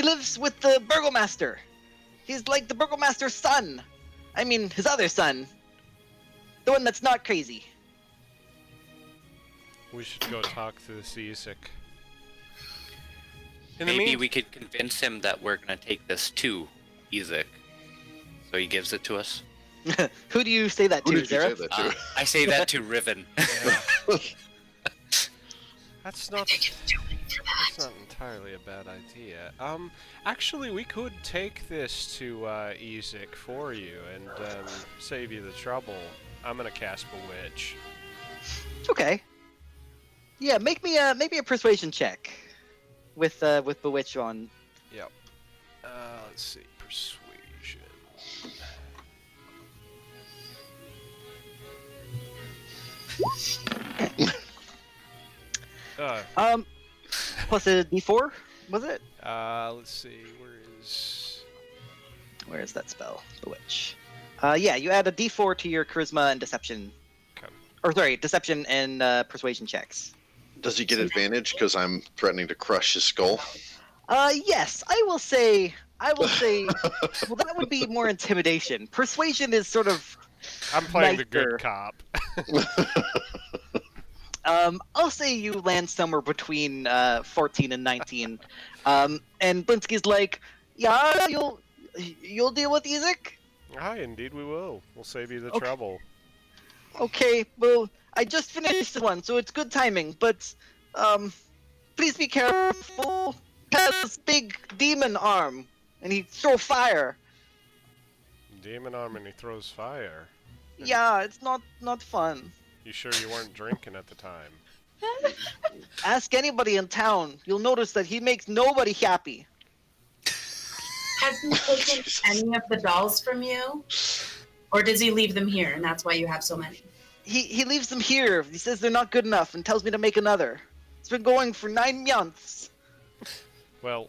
S2: lives with the burgomaster. He's like the burgomaster's son. I mean, his other son. The one that's not crazy.
S3: We should go talk to this Isaac.
S5: Maybe we could convince him that we're going to take this to Isaac. So he gives it to us.
S2: Who do you say that
S1: Who
S2: to,
S1: did you say
S2: Zara?
S1: that to?
S5: I say that to Riven.
S3: That's not entirely a bad idea. Actually, we could take this to Isaac for you and save you the trouble. I'm gonna cast Bewitch.
S2: Okay. Yeah, make me a persuasion check with Bewitch on.
S3: Yep. Let's see, persuasion.
S2: Plus a D4, was it?
S3: Let's see,
S2: Where is that spell? Bewitch. Yeah, you add a D4 to your charisma and deception.
S3: Okay.
S2: Or sorry, deception and persuasion checks.
S1: Does he get advantage because I'm threatening to crush his skull?
S2: Yes, I will say. Well, that would be more intimidation. Persuasion is sort of.
S3: I'm playing the
S2: nicer.
S3: good cop.
S2: I'll say you land somewhere between 14 and 19. And Blinsky's like, yeah, you'll deal with Isaac?
S3: Aye, indeed we will. We'll save you the
S2: Okay.
S3: trouble.
S2: Okay, well, I just finished one, so it's good timing, but, please be careful. He has this big demon arm, and he throw fire.
S3: demon arm and he throws fire.
S2: Yeah, it's not fun.
S3: You sure you weren't drinking at the time?
S2: Ask anybody in town. You'll notice that he makes nobody happy.
S4: Has he taken any of the dolls from you? Or does he leave them here and that's why you have so many?
S2: He leaves them here. He says they're not good enough and tells me to make another. It's been going for 9 months.
S3: Well,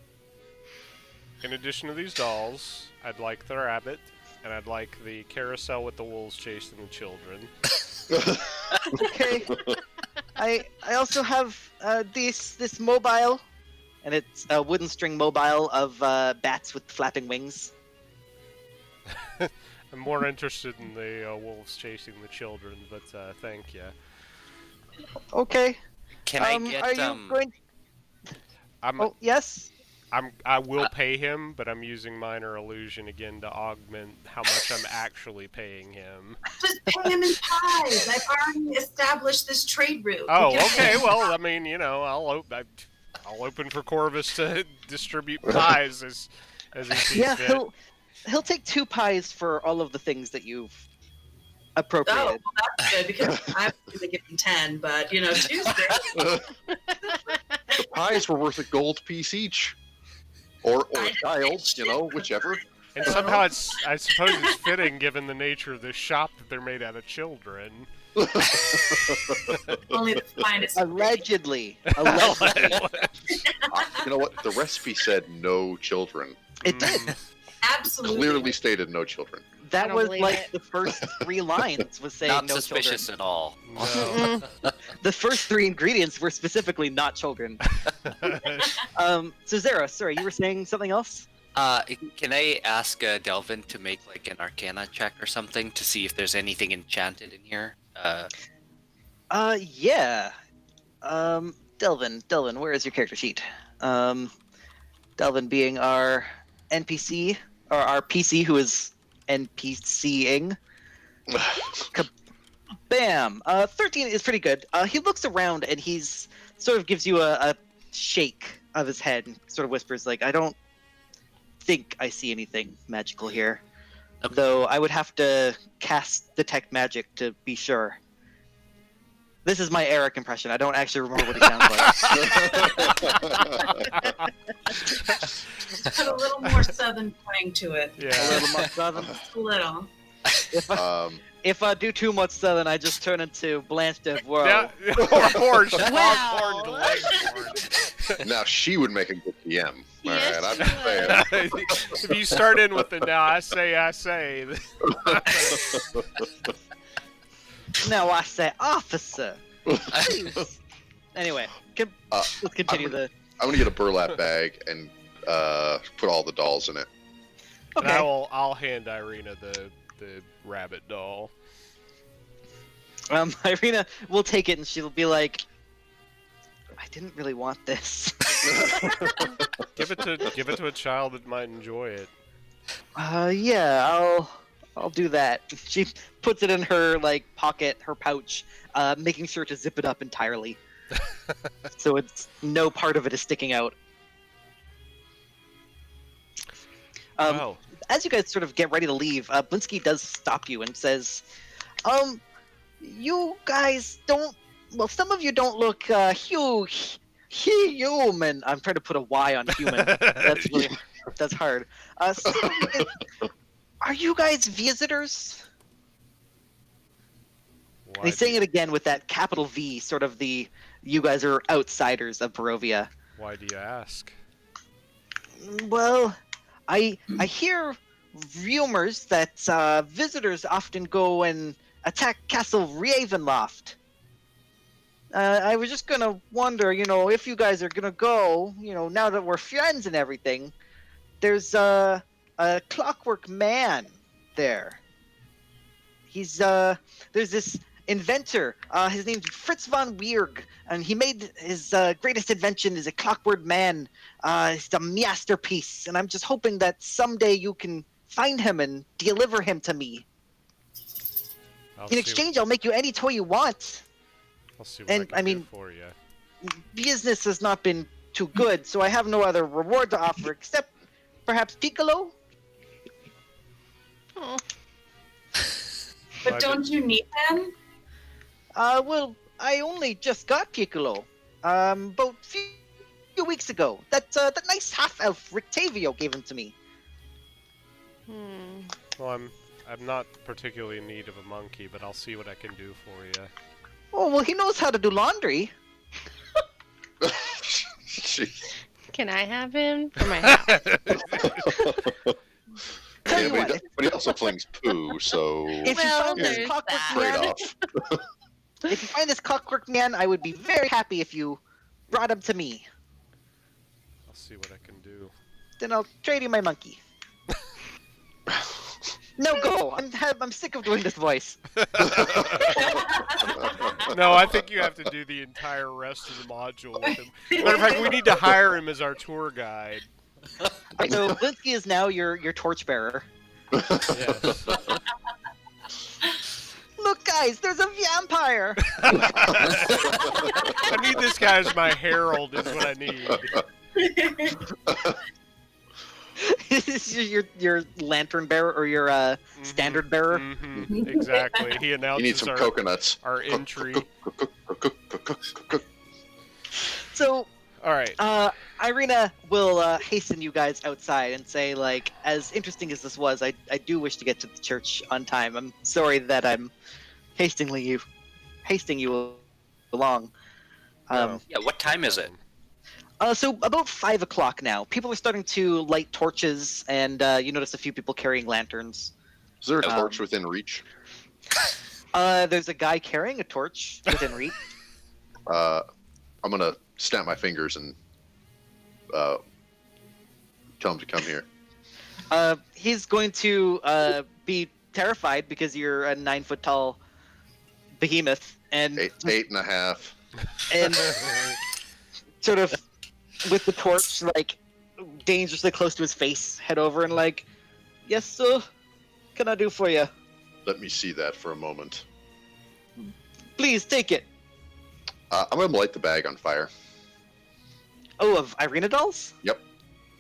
S3: in addition to these dolls, I'd like the rabbit, and I'd like the carousel with the wolves chasing the children.
S2: Okay. I also have this mobile, and it's a wooden string mobile of bats with flapping wings.
S3: I'm more interested in the wolves chasing the children, but thank you.
S2: Okay.
S5: Can I get
S2: Are you going? Oh yes.
S3: I will pay him, but I'm using minor illusion again to augment how much I'm actually paying him.
S4: Just pay him in pies. I've already established this trade route.
S3: Oh, okay. Well, I mean, you know, I'll open for Corvus to distribute pies as he sees
S2: Yeah,
S3: fit.
S2: he'll take 2 pies for all of the things that you've appropriated.
S4: Oh, well, that's good because I'm going to give him 10, but 2's great.
S1: The pies were worth a gold piece each. Or a child, whichever.
S3: And somehow I suppose it's fitting given the nature of this shop that they're made out of children.
S4: Only the finest.
S2: Allegedly.
S1: You know what? The recipe said no children.
S2: It did.
S4: Absolutely.
S1: Clearly stated no children.
S2: That
S6: don't
S2: was
S6: believe
S2: like
S6: it.
S2: the first 3 lines was saying
S5: Not
S2: no
S5: suspicious
S2: children.
S5: at all.
S3: No.
S2: The first 3 ingredients were specifically not children. So Zara, sorry, you were saying something else?
S5: Can I ask Delvin to make like an Arcana check or something to see if there's anything enchanted in here?
S2: Yeah. Delvin, where is your character sheet? Delvin being our NPC, or our PC who is NPCing. Bam! 13 is pretty good. He looks around and he's sort of gives you a shake of his head and sort of whispers like, I don't think I see anything magical here.
S5: Okay.
S2: Though I would have to cast Detect Magic to be sure. This is my Eric impression. I don't actually remember what he sounds like.
S4: Put a little more southern twang to it.
S2: A
S3: Yeah.
S2: little more southern.
S4: Just a little.
S2: If I do too much southern, I just turn into Blanche DeVoe.
S3: Yeah. or Foghorn to
S6: Wow.
S3: Leghorn.
S1: Now she would make a good DM.
S6: Yes,
S1: All right,
S6: she
S1: I'm saying.
S3: If you start in with the now I say.
S2: Now I say officer. Please. Anyway, let's continue the.
S1: I'm gonna get a burlap bag and put all the dolls in it.
S3: And
S2: Okay.
S3: I'll hand Ireena the rabbit doll.
S2: Ireena will take it and she'll be like, I didn't really want this.
S3: Give it to a child that might enjoy it.
S2: Yeah, I'll do that. She puts it in her pocket, her pouch, making sure to zip it up entirely, so it's no part of it is sticking out.
S3: Wow.
S2: As you guys sort of get ready to leave, Blinsky does stop you and says, you guys don't. Well, some of you don't look human. I'm trying to put a Y on human. That's really that's hard. Some of you guys, are you guys visitors? And he's saying it again with that capital V, sort of the you guys are outsiders of Barovia.
S3: Why do you ask?
S2: Well, I hear rumors that visitors often go and attack Castle Ravenloft. I was just gonna wonder, if you guys are gonna go, now that we're friends and everything, there's a clockwork man there. He's there's this inventor. His name's Fritz von Weirg, and he made his greatest invention is a clockwork man. It's a masterpiece, and I'm just hoping that someday you can find him and deliver him to me. In exchange, I'll make you any toy you want.
S3: I'll see what
S2: and,
S3: I can
S2: I
S3: do
S2: mean-
S3: for you.
S2: Business has not been too good, so I have no other reward to offer except perhaps Piccolo.
S4: But don't you need them?
S2: Well, I only just got Piccolo. About few weeks ago. That nice half-elf Rictavio gave him to me.
S3: Well, I'm not particularly in need of a monkey, but I'll see what I can do for you.
S2: Oh, well, he knows how to do laundry.
S1: Jeez.
S6: Can I have him for my house?
S2: Tell
S1: Yeah,
S2: you
S1: but,
S2: what,
S1: but he also flings poo, so
S2: if you
S6: Well,
S2: found this
S6: there's
S2: clockwork
S6: that.
S2: man,
S1: trade-off.
S2: if you find this clockwork man, I would be very happy if you brought him to me.
S3: I'll see what I can do.
S2: Then I'll trade you my monkey. No, go. I'm sick of doing this voice.
S3: No, I think you have to do the entire rest of the module with him. Matter of fact, we need to hire him as our tour guide.
S2: So Blinsky is now your torchbearer.
S3: Yes.
S2: Look, guys, there's a vampire.
S3: I need this guy as my herald, is what I need.
S2: This is your lantern bearer or your standard bearer.
S3: Mhm, exactly. He
S1: You need
S3: announces
S1: some
S3: our,
S1: coconuts.
S3: our entry.
S2: So
S3: Alright.
S2: Ireena will hasten you guys outside and say, like, as interesting as this was, I do wish to get to the church on time. I'm sorry that I'm hasting you along.
S3: No.
S5: Yeah, what time is it?
S2: So about 5 o'clock now. People are starting to light torches, and you notice a few people carrying lanterns.
S1: Is there a torch within reach?
S2: There's a guy carrying a torch within reach.
S1: I'm gonna snap my fingers and tell him to come here.
S2: He's going to be terrified because you're a 9-foot tall behemoth, and
S1: 8.5.
S2: and sort of with the torch like dangerously close to his face, head over and like, yes, sir. Can I do for you?
S1: Let me see that for a moment.
S2: Please take it.
S1: I'm gonna light the bag on fire.
S2: Oh, of Ireena dolls?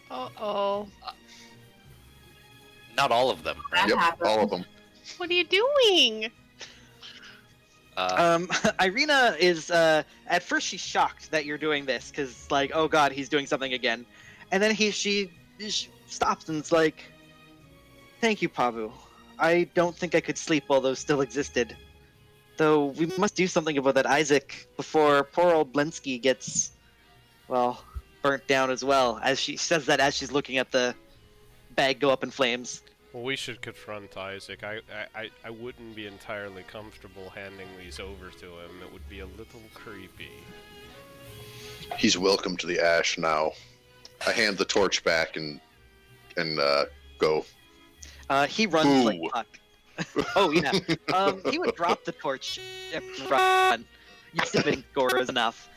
S6: Uh-oh.
S5: Not all of them, right?
S4: That
S1: Yep,
S4: happens.
S1: all of them.
S6: What are you doing?
S2: Ireena is at first she's shocked that you're doing this because like, oh god, he's doing something again, and then she stops and is like, thank you, Pavu. I don't think I could sleep while those still existed. Though we must do something about that Isaac before poor old Blinsky gets, well, burnt down as well. As she says that as she's looking at the bag go up in flames.
S3: Well, we should confront Isaac. I wouldn't be entirely comfortable handing these over to him. It would be a little creepy.
S1: He's welcome to the ash now. I hand the torch back and go.
S2: He runs like
S1: Ooh.
S2: fuck. Oh yeah. He would drop the torch and run. You're sipping gore is enough.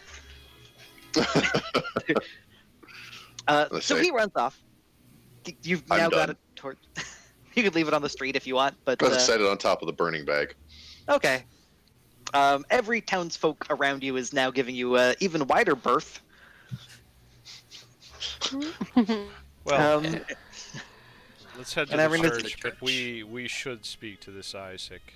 S1: Let's
S2: So
S1: see.
S2: he runs off. You've
S1: I'm
S2: now got
S1: done.
S2: a torch. You could leave it on the street if you want, but
S1: Let's set it on top of the burning bag.
S2: okay. Every townsfolk around you is now giving you an even wider berth.
S3: Well,
S2: Um,
S3: let's head to
S2: and
S3: the
S2: Ireena's-
S3: church, but we should speak to this Isaac.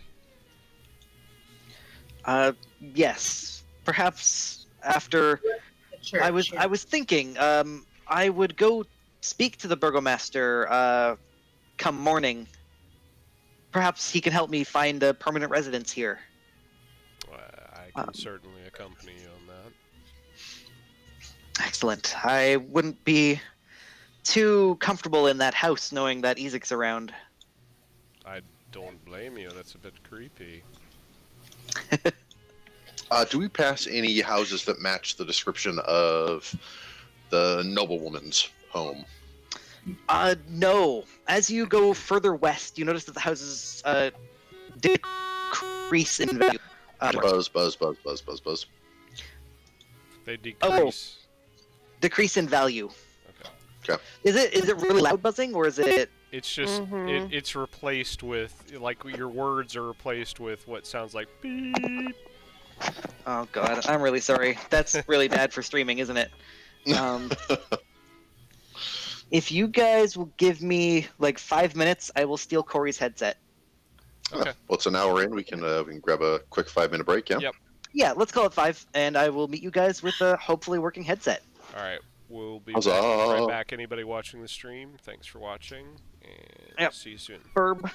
S2: yes, perhaps after.
S4: The church,
S2: I was thinking, I would go speak to the burgomaster come morning. Perhaps he can help me find a permanent residence here.
S3: I can certainly accompany you on that.
S2: Excellent. I wouldn't be too comfortable in that house knowing that Isaac's around.
S3: I don't blame you. That's a bit creepy.
S1: Do we pass any houses that match the description of the noblewoman's home?
S2: No. As you go further west, you notice that the houses decrease in value.
S1: Buzz.
S3: They decrease.
S2: Decrease in value.
S3: Okay.
S2: Is it really loud buzzing or is it?
S3: It's just
S6: Mhm.
S3: it's replaced with like your words are replaced with what sounds like beep.
S2: Oh god, I'm really sorry. That's really bad for streaming, isn't it? If you guys will give me like 5 minutes, I will steal Corey's headset.
S3: Okay.
S1: Well, it's an hour in. We can grab a quick 5-minute break. Yeah.
S3: Yep.
S2: Yeah, let's call it 5, and I will meet you guys with a hopefully working headset.
S3: All right. We'll be
S1: Huzzah.
S3: right back. Anybody watching the stream, thanks for watching, and
S2: Yep.
S3: see you soon.
S2: Burb.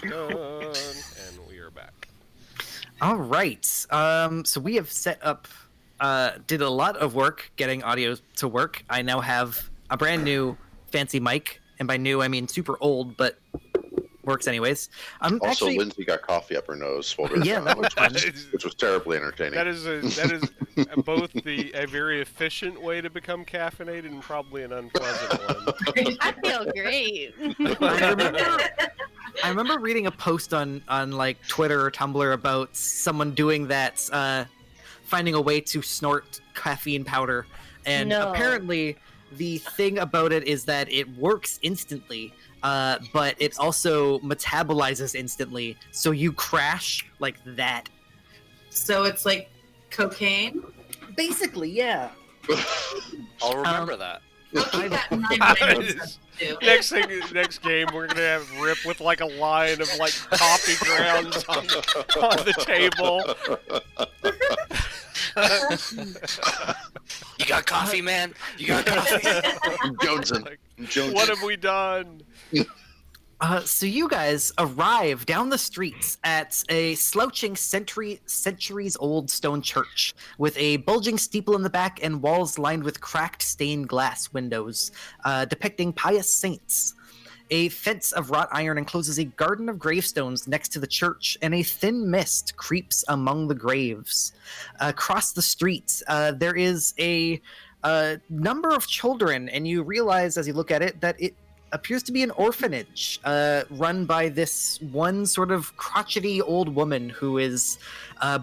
S3: And we are back.
S2: All right. So we have set up, did a lot of work getting audio to work. I now have a brand new fancy mic, and by new I mean super old, but works anyways.
S1: Also,
S2: Actually,
S1: Lindsay got coffee up her nose while we were
S2: yeah, that was fun.
S1: which was terribly entertaining.
S3: That is both a very efficient way to become caffeinated and probably an unpleasant one.
S6: I feel great.
S2: I remember reading a post on like Twitter or Tumblr about someone doing that, finding a way to snort caffeine powder, and
S6: No.
S2: apparently the thing about it is that it works instantly, but it also metabolizes instantly, so you crash like that.
S4: So it's like cocaine.
S2: Basically, yeah.
S5: I'll remember that.
S4: I'll keep that in mind when I go to too.
S3: Next game, we're gonna have Rip with like a line of like coffee grounds on the table.
S5: You got coffee, man? You got coffee?
S1: Jonesing.
S3: What have we done?
S2: So you guys arrive down the streets at a slouching centuries-old stone church with a bulging steeple in the back and walls lined with cracked stained glass windows, depicting pious saints. A fence of wrought iron encloses a garden of gravestones next to the church, and a thin mist creeps among the graves. Across the street, there is a number of children, and you realize as you look at it that it appears to be an orphanage run by this one sort of crotchety old woman who is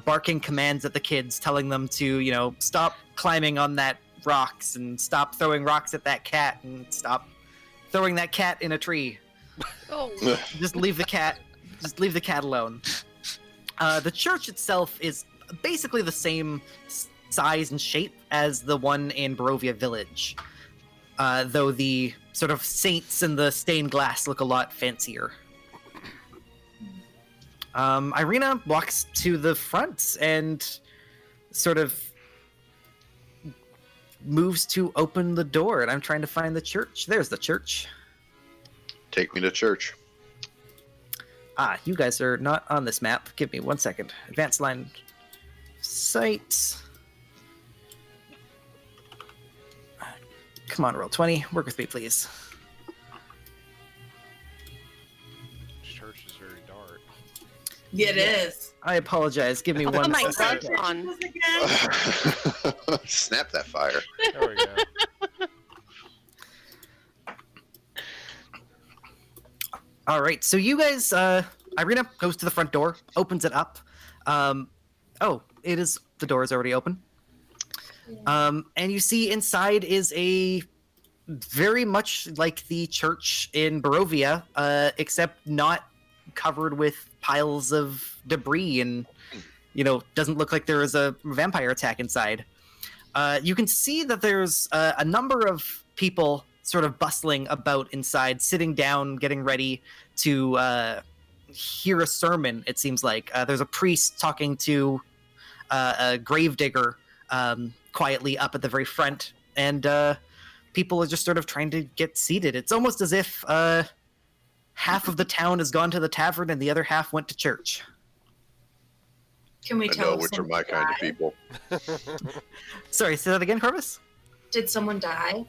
S2: barking commands at the kids, telling them to, stop climbing on that rocks and stop throwing rocks at that cat and stop throwing that cat in a tree.
S6: Oh.
S2: Just leave the cat alone. The church itself is basically the same size and shape as the one in Barovia Village, though the sort of saints and the stained glass look a lot fancier. Ireena walks to the front and sort of moves to open the door, and I'm trying to find the church. There's the church.
S1: Take me to church.
S2: You guys are not on this map. Give me 1 second. Advanced line sight. Come on, roll 20. Work with me, please.
S3: Church is very dark.
S4: Yeah, it is.
S2: I apologize. Give me
S6: Oh
S2: 1
S6: my
S2: second.
S6: God, on.
S1: Snap that fire.
S3: There we go.
S2: All right, so you guys, Ireena goes to the front door, opens it up. The door is already open. And you see inside is a very much like the church in Barovia, except not covered with piles of debris and, doesn't look like there is a vampire attack inside. You can see that there's a number of people sort of bustling about inside, sitting down, getting ready to hear a sermon, it seems like. There's a priest talking to a gravedigger quietly up at the very front, and people are just sort of trying to get seated. It's almost as if half of the town has gone to the tavern and the other half went to church.
S4: Can we
S1: I
S4: tell
S1: know
S4: if
S1: which are
S4: someone
S1: my kind of
S4: died?
S1: people.
S2: Sorry, say that again, Corvus?
S4: Did someone die?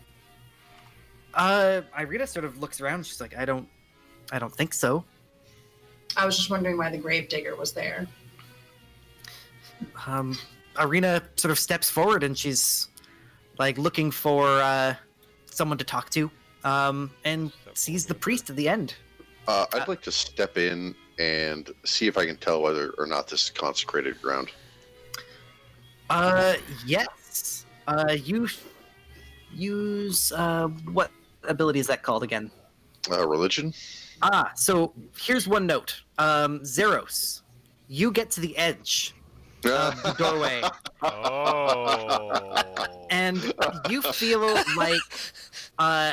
S2: Ireena sort of looks around. She's like, I don't think so.
S4: I was just wondering why the gravedigger was there.
S2: Ireena sort of steps forward and she's like looking for someone to talk to, and sees the priest at the end.
S1: I'd like to step in and see if I can tell whether or not this is consecrated ground.
S2: Yes. You use what ability is that called again?
S1: Religion?
S2: So here's one note. Zeros, you get to the edge of the doorway,
S3: Oh.
S2: and you feel like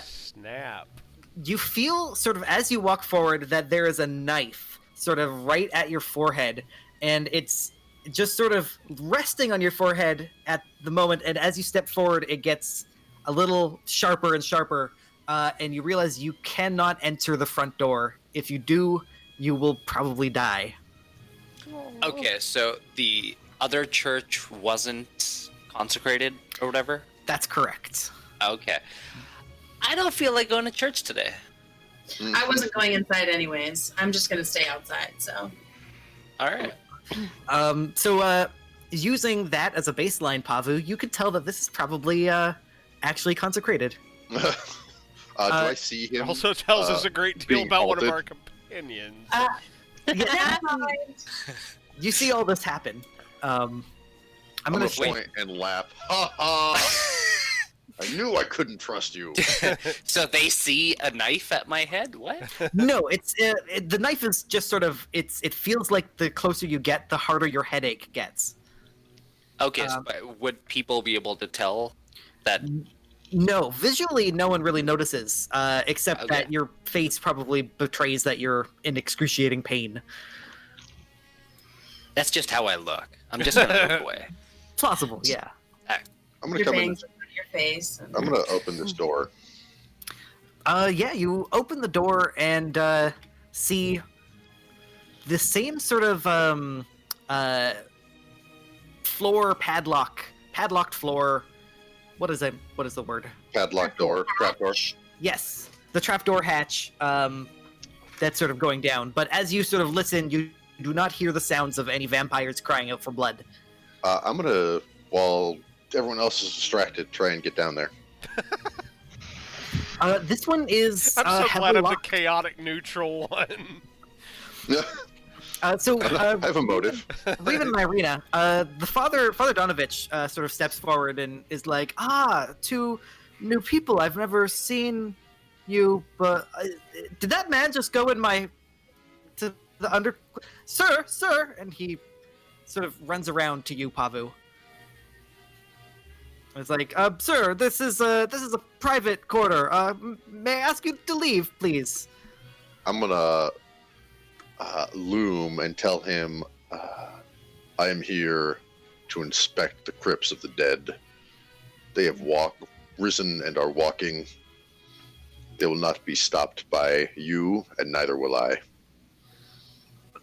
S3: Snap.
S2: you feel sort of as you walk forward that there is a knife sort of right at your forehead, and it's just sort of resting on your forehead at the moment, and as you step forward it gets a little sharper and sharper, and you realize you cannot enter the front door. If you do, you will probably die.
S5: Okay, so the other church wasn't consecrated or whatever?
S2: That's correct.
S5: Okay. I don't feel like going to church today.
S4: I wasn't going inside anyways. I'm just gonna stay outside. So.
S5: All right.
S2: So using that as a baseline, Pavu, you could tell that this is probably actually consecrated.
S1: Do I see him?
S3: It also tells us a great deal
S1: being
S3: about one of
S1: halted?
S3: our companions.
S2: Yeah, you see all this happen. I'm
S1: I'm
S2: gonna
S1: gonna point and laugh. Ha ha! I knew I couldn't trust you.
S5: So they see a knife at my head? What?
S2: No, it's the knife is just sort of it feels like the closer you get, the harder your headache gets.
S5: Okay, so would people be able to tell that?
S2: No, visually, no one really notices, except
S5: Okay.
S2: that your face probably betrays that you're in excruciating pain.
S5: That's just how I look. I'm just gonna look away.
S2: It's possible, yeah.
S1: I'm gonna
S4: Your
S1: come in.
S4: bangs on your face. And...
S1: I'm gonna open this door.
S2: Yeah, you open the door and see the same sort of floor padlocked floor. What is it? What is the word?
S1: Padlock door, trap door.
S2: Yes, the trapdoor hatch. That's sort of going down. But as you sort of listen, you do not hear the sounds of any vampires crying out for blood.
S1: I'm gonna, while everyone else is distracted, try and get down there.
S2: This one is
S3: I'm so
S2: heavily
S3: glad I'm the
S2: locked.
S3: chaotic neutral one.
S2: So
S1: I have a motive.
S2: Raven and Ireena, the Father Donovich sort of steps forward and is like, two new people. I've never seen you, but did that man just go in to the under... Sir! And he sort of runs around to you, Pavu. It's like, sir, this is a private quarter. May I ask you to leave, please?
S1: I'm gonna loom and tell him I am here to inspect the crypts of the dead. They have risen and are walking. They will not be stopped by you, and neither will I.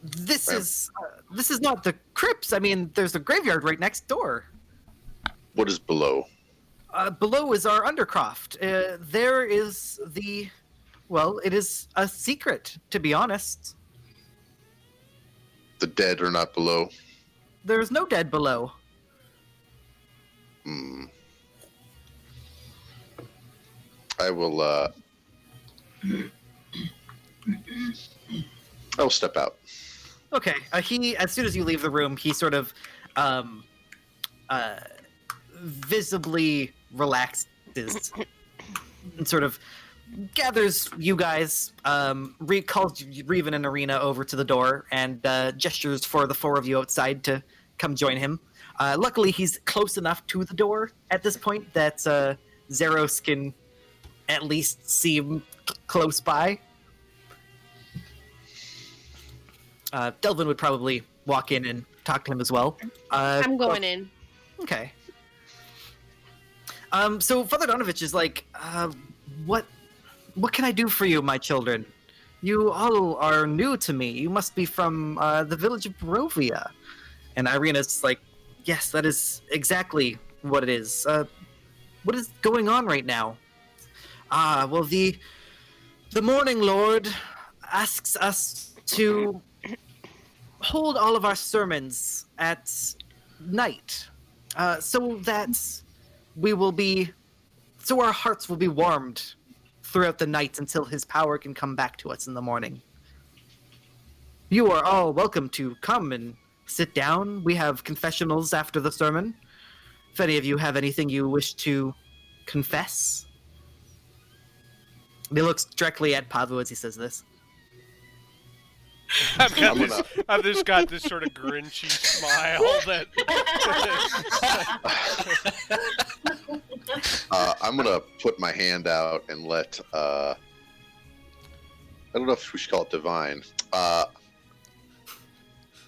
S2: This is not the crypts. I mean, there's a graveyard right next door.
S1: What is below?
S2: Below is our undercroft. There is it is a secret, to be honest.
S1: The dead are not below.
S2: There's no dead below.
S1: I will step out.
S2: Okay. He, as soon as you leave the room, he sort of visibly relaxes and sort of gathers you guys, calls Raven and Ireena over to the door and gestures for the four of you outside to come join him. Luckily, he's close enough to the door at this point that Zeros can at least see him close by. Delvin would probably walk in and talk to him as well.
S6: I'm going in.
S2: Okay. So Father Donovich is like, what can I do for you, my children? You all are new to me. You must be from the village of Barovia. And Ireena's like, yes, that is exactly what it is. What is going on right now? Well, the Morning Lord asks us to hold all of our sermons at night, so that our hearts will be warmed throughout the night until his power can come back to us in the morning. You are all welcome to come and sit down. We have confessionals after the sermon. If any of you have anything you wish to confess. He looks directly at Pavu as he says this.
S3: I've just got this sort of grinchy smile that.
S1: I'm gonna put my hand out and let I don't know if we should call it divine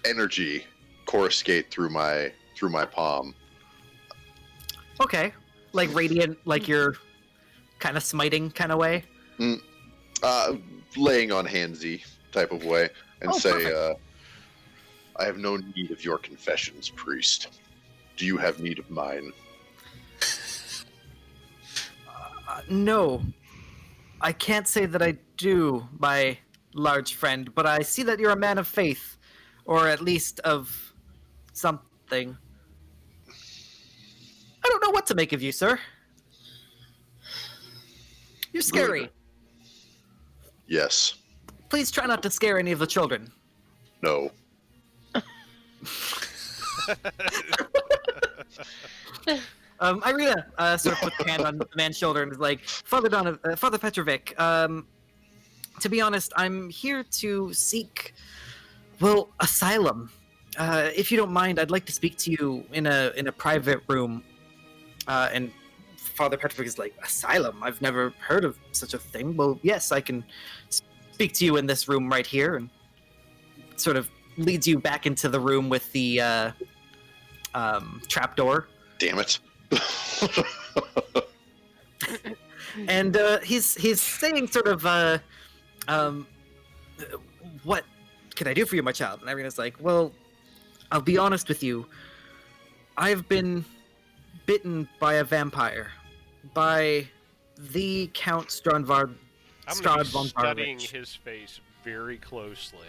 S1: energy coruscate through my palm.
S2: Okay. Like radiant, like you're kind of smiting kind of way?
S1: Laying on handsy type of way. and
S7: Oh,
S1: say,
S7: perfect.
S1: I have no need of your confessions, priest. Do you have need of mine?
S7: No, I can't say that I do, my large friend, but I see that you're a man of faith, or at least of something. I don't know what to make of you, sir. You're scary.
S1: Good. Yes.
S7: Please try not to scare any of the children.
S1: No.
S7: Ireena sort of puts her hand on the man's shoulder and is like, Father Petrovic, to be honest, I'm here to seek, well, asylum. If you don't mind, I'd like to speak to you in a private room. And Father Petrovic is like, asylum? I've never heard of such a thing. Well, yes, I can speak to you in this room right here, and sort of leads you back into the room with the trapdoor.
S1: Damn it.
S7: And he's saying sort of, what can I do for you, my child? And Ireena's like, well, I'll be honest with you. I've been bitten by a vampire, by the Count
S3: I'm going to
S7: Strahd
S3: be
S7: von
S3: studying
S7: Barwich.
S3: his face very closely.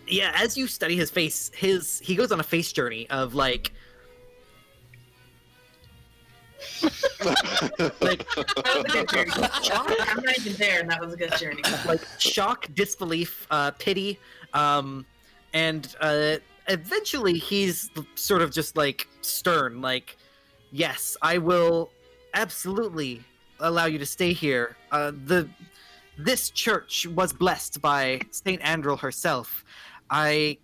S7: Yeah, as you study his face, he goes on a face journey of like
S4: That was a good journey. I'm not even there, and that was a good journey.
S7: like shock, disbelief, pity, and eventually he's sort of just like stern, like, yes, I will absolutely allow you to stay here. This church was blessed by Saint Andrel herself. I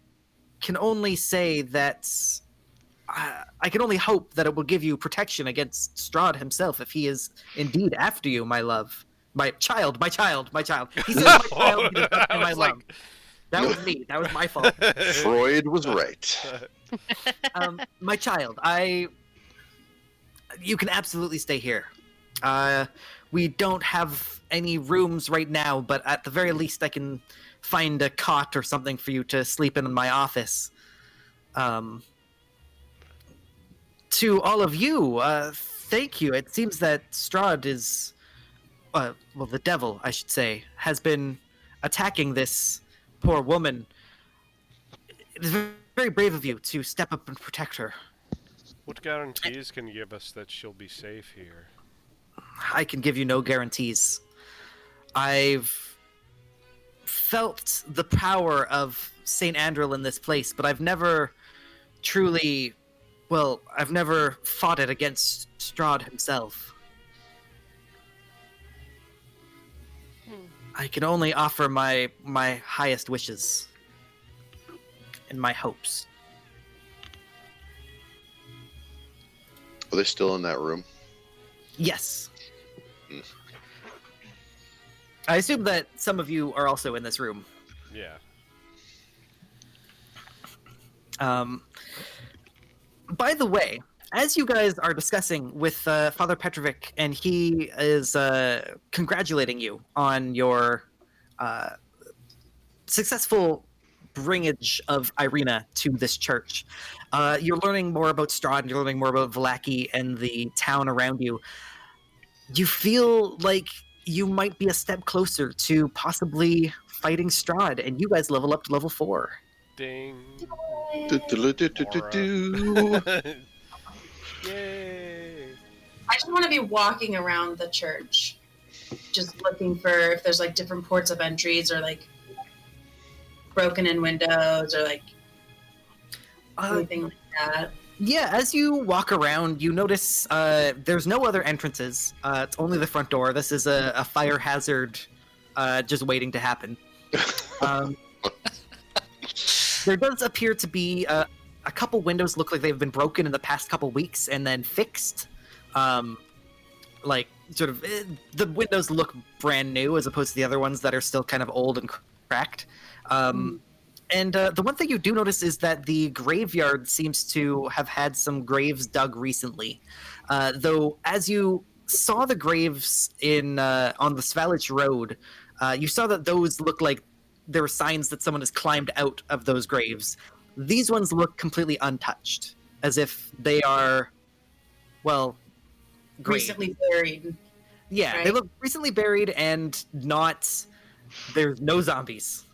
S7: can only say that I can only hope that it will give you protection against Strahd himself if he is indeed after you, my love. My child. He says my child, he does not say
S3: I
S7: my
S3: was
S7: love.
S3: like-
S7: That was me. That was my fault.
S1: Freud was right.
S7: My child, you can absolutely stay here. We don't have any rooms right now, but at the very least I can find a cot or something for you to sleep in my office. To all of you, thank you. It seems that Strahd is, well, the devil, I should say, has been attacking this poor woman. It is very brave of you to step up and protect her.
S3: What guarantees can you give us that she'll be safe here?
S7: I can give you no guarantees. I've felt the power of Saint Andrel in this place, but I've never truly, well, I've never fought it against Strahd himself. I can only offer my highest wishes and my hopes.
S1: Are they still in that room?
S7: Yes.
S1: Mm.
S7: I assume that some of you are also in this room.
S3: Yeah.
S7: By the way, as you guys are discussing with Father Petrovic, and he is congratulating you on your successful bringage of Ireena to this church, you're learning more about Strahd, and you're learning more about Vallaki and the town around you. You feel like you might be a step closer to possibly fighting Strahd, and you guys level up to level 4.
S3: Ding.
S1: Do-do-do-do-do-do.
S3: Yay.
S4: I just want to be walking around the church, just looking for if there's like different ports of entries or like broken in windows or like anything like that.
S7: Yeah, as you walk around, you notice there's no other entrances. It's only the front door. This is a fire hazard just waiting to happen. There does appear to be a couple windows look like they've been broken in the past couple weeks and then fixed. Like, sort of, the windows look brand new as opposed to the other ones that are still kind of old and cracked. And the one thing you do notice is that the graveyard seems to have had some graves dug recently. Though, as you saw the graves in on the Svalich Road, you saw that those look like there are signs that someone has climbed out of those graves. These ones look completely untouched, as if they are, well, graves.
S4: Recently buried.
S7: Yeah, they
S4: right?
S7: look recently buried and not. There's no zombies.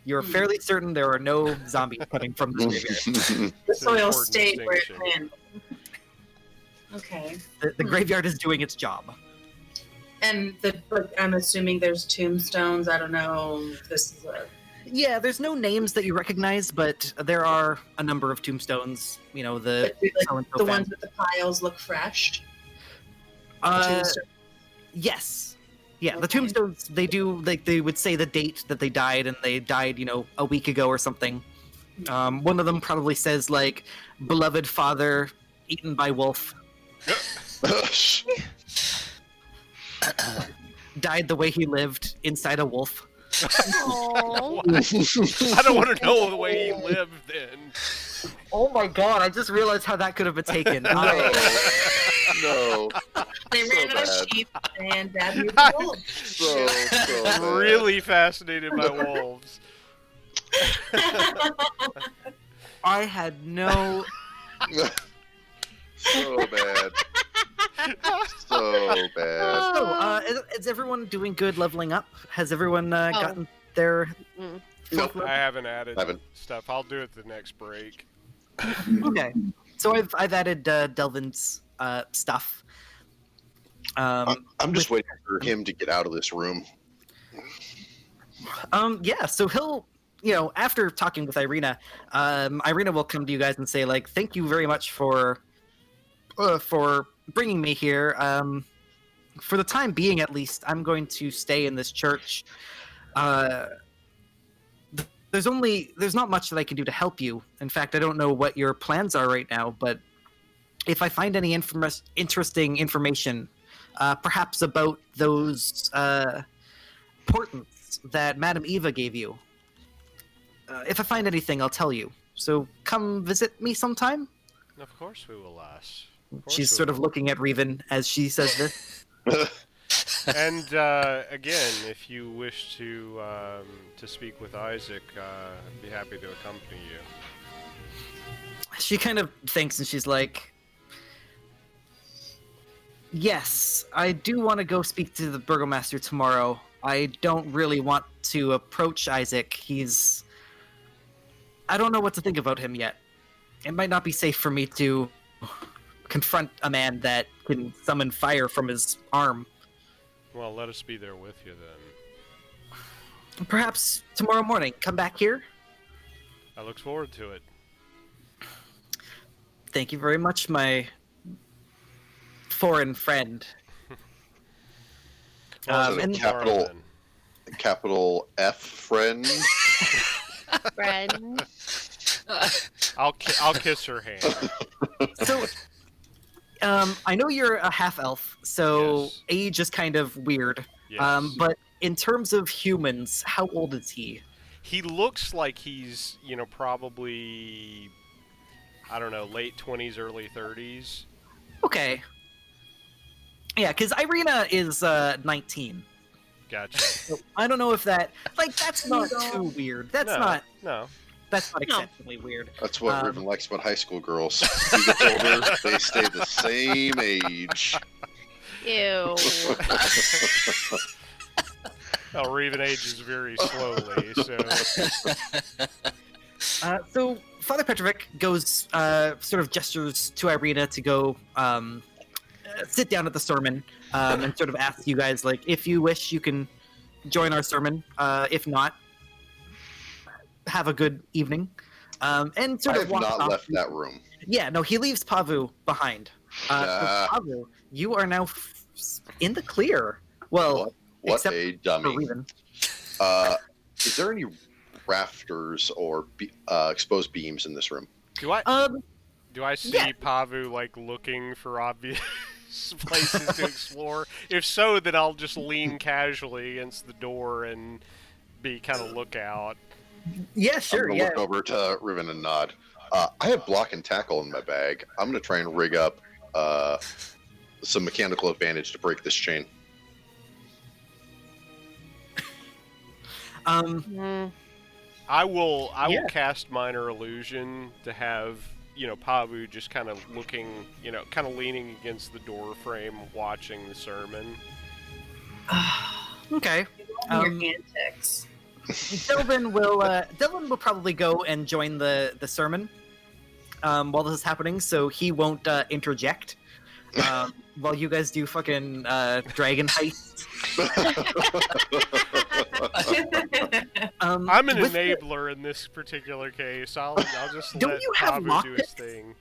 S7: You're fairly certain there are no zombies coming from this graveyard.
S4: The
S3: It's an
S4: soil
S3: important
S4: stayed where it
S3: distinction.
S4: landed. Okay.
S7: The graveyard is doing its job.
S4: And I'm assuming there's tombstones. I don't know if this is a.
S7: Yeah, there's no names that you recognize, but there are a number of tombstones. You know, the
S4: But do,
S7: so-and-so
S4: the ones with the piles look fresh. Tombstones.
S7: Yes. Yeah, the
S4: Okay.
S7: tombstones, they do, like, they would say the date that they died, and they died, a week ago or something. One of them probably says, like, beloved father, eaten by wolf, died the way he lived, inside a wolf.
S6: Oh.
S3: I don't want to know the way he lived then.
S7: Oh my god, I just realized how that could have been taken.
S1: No. No.
S4: They
S1: So
S4: ran out of
S1: bad.
S4: sheep and Dad moved the wolves.
S1: So bad.
S3: Really fascinated by wolves.
S7: I had no...
S1: So bad. So bad.
S7: So, is everyone doing good leveling up? Has everyone gotten their...
S6: Mm.
S1: Nope.
S3: I haven't added
S1: Haven't.
S3: stuff. I'll do it the next break.
S7: Okay. So I've added Delvin's stuff.
S1: I'm just waiting for him to get out of this room.
S7: Yeah, so he'll, after talking with Ireena, Ireena will come to you guys and say, like, thank you very much for bringing me here. For the time being, at least, I'm going to stay in this church. There's not much that I can do to help you. In fact, I don't know what your plans are right now, but if I find any interesting information, perhaps about those portents that Madame Eva gave you, if I find anything, I'll tell you. So come visit me sometime.
S3: Of course we will ask.
S7: She's sort of looking at Reven as she says this.
S3: And again, if you wish to speak with Isaac, I'd be happy to accompany you.
S7: She kind of thinks and she's like, yes, I do want to go speak to the burgomeister tomorrow. I don't really want to approach Isaac. I don't know what to think about him yet. It might not be safe for me to confront a man that can summon fire from his arm.
S3: Well, let us be there with you then.
S7: Perhaps tomorrow morning, come back here.
S3: I look forward to it.
S7: Thank you very much, my foreign friend.
S3: Well,
S7: and-
S3: tomorrow, then.
S1: Capital F friend.
S6: Friend.
S3: I'll kiss her hand.
S7: So, I know you're a half-elf, so
S3: Yes.
S7: age is kind of weird.
S3: Yes.
S7: But in terms of humans, how old is he?
S3: He looks like he's, probably, I don't know, late 20s, early 30s.
S7: Okay. Yeah, because Ireena is 19.
S3: Gotcha.
S7: So I don't know if that's not too weird. That's
S3: No,
S7: not
S3: No.
S7: exceptionally weird.
S1: That's what
S7: Um,
S1: Riven likes about high school girls. As you get older, they stay the same age.
S6: Ew.
S3: Well, Raven ages very slowly, so...
S7: So Father Petrovic goes, sort of gestures to Ireena to go sit down at the sermon and sort of asks you guys, like, if you wish, you can join our sermon. If not, have a good evening. And sort
S1: I
S7: of
S1: have
S7: walks
S1: not
S7: off.
S1: left that room.
S7: Yeah, no, he leaves Pavu behind. So Pavu, you are now in the clear. Well,
S1: What
S7: except
S1: a
S7: for
S1: dummy.
S7: Reven.
S1: Is there any rafters or exposed beams in this room?
S3: Do I see
S7: yeah.
S3: Pavu, looking for obvious places to explore? If so, then I'll just lean casually against the door and be kind of lookout.
S7: Yeah, sure,
S1: I'm
S7: yeah.
S1: gonna look over to Riven and nod. I have block and tackle in my bag. I'm gonna try and rig up some mechanical advantage to break this chain.
S6: Mm.
S3: I will
S7: Yeah.
S3: cast minor illusion to have Pabu just kind of looking, kind of leaning against the door frame, watching the sermon.
S7: Okay.
S4: Your antics.
S7: Delvin will probably go and join the sermon while this is happening, so he won't interject while you guys do fucking dragon heists.
S3: I'm an
S7: with the-
S3: enabler in this particular case. I'll just
S7: Don't
S3: let
S7: you have
S3: Pabu do his
S7: lockpicks?
S3: thing.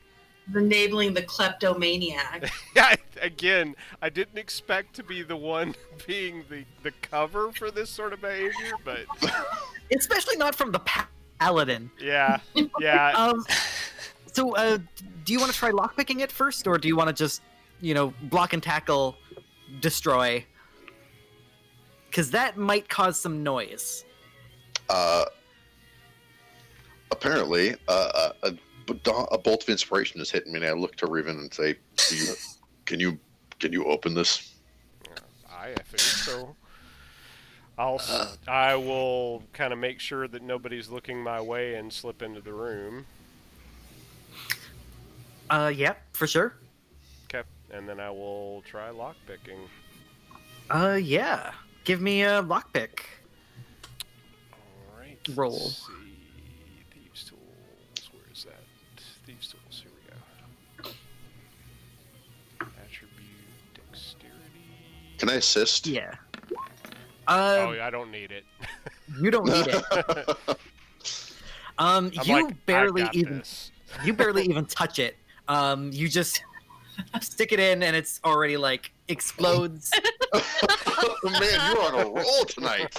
S4: Enabling the kleptomaniac.
S3: Yeah, again, I didn't expect to be the one being the cover for this sort of behavior, but
S7: Especially not from the paladin.
S3: yeah.
S7: So, do you want to try lockpicking it first, or do you want to just, block and tackle, destroy? Because that might cause some noise.
S1: Apparently, a bolt of inspiration is hitting me, and I look to Riven and say, "Can you open this?"
S3: I think so. I will kind of make sure that nobody's looking my way and slip into the room.
S7: Yeah, for sure.
S3: Okay, and then I will try lockpicking.
S7: Yeah. Give me a lockpick.
S3: All right.
S7: Roll.
S3: Let's see. Thieves tools. Where is that? Thieves tools. Here we go. Attribute dexterity.
S1: Can I assist?
S7: Yeah.
S3: Oh, I don't need it.
S7: You don't need it.
S3: I'm
S7: You
S3: like,
S7: barely
S3: I got
S7: even
S3: this.
S7: you barely even touch it. You just stick it in, and it's already like explodes.
S1: Man, you're on a roll tonight.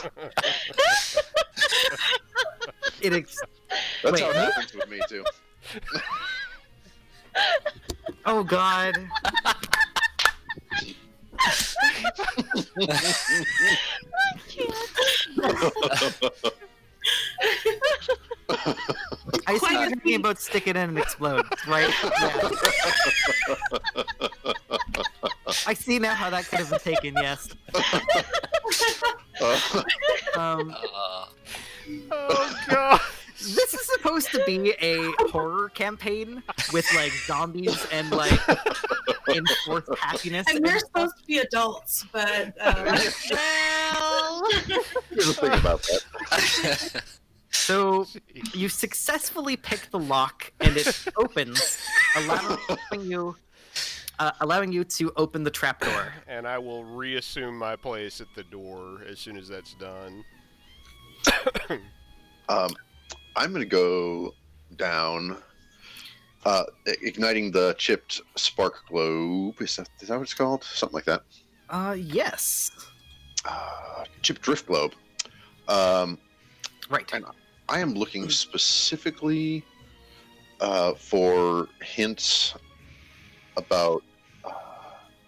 S7: That's
S1: That's how it happens with me too.
S7: Oh God. I see you're thinking about stick it in and explode, right? Yeah. I see now how that could have been taken. Yes. Um,
S3: Oh god.
S7: this is supposed to be a horror campaign with like zombies and like enforced happiness.
S4: And we're supposed to be adults, but
S6: Well,
S1: Here's the thing about that.
S7: So you successfully pick the lock, and it opens, allowing you to open the trapdoor.
S3: And I will reassume my place at the door as soon as that's done.
S1: I'm gonna go down, igniting the chipped spark globe. Is that what it's called? Something like that.
S7: Yes.
S1: Chipped drift globe.
S7: Right.
S1: And I am looking specifically for hints about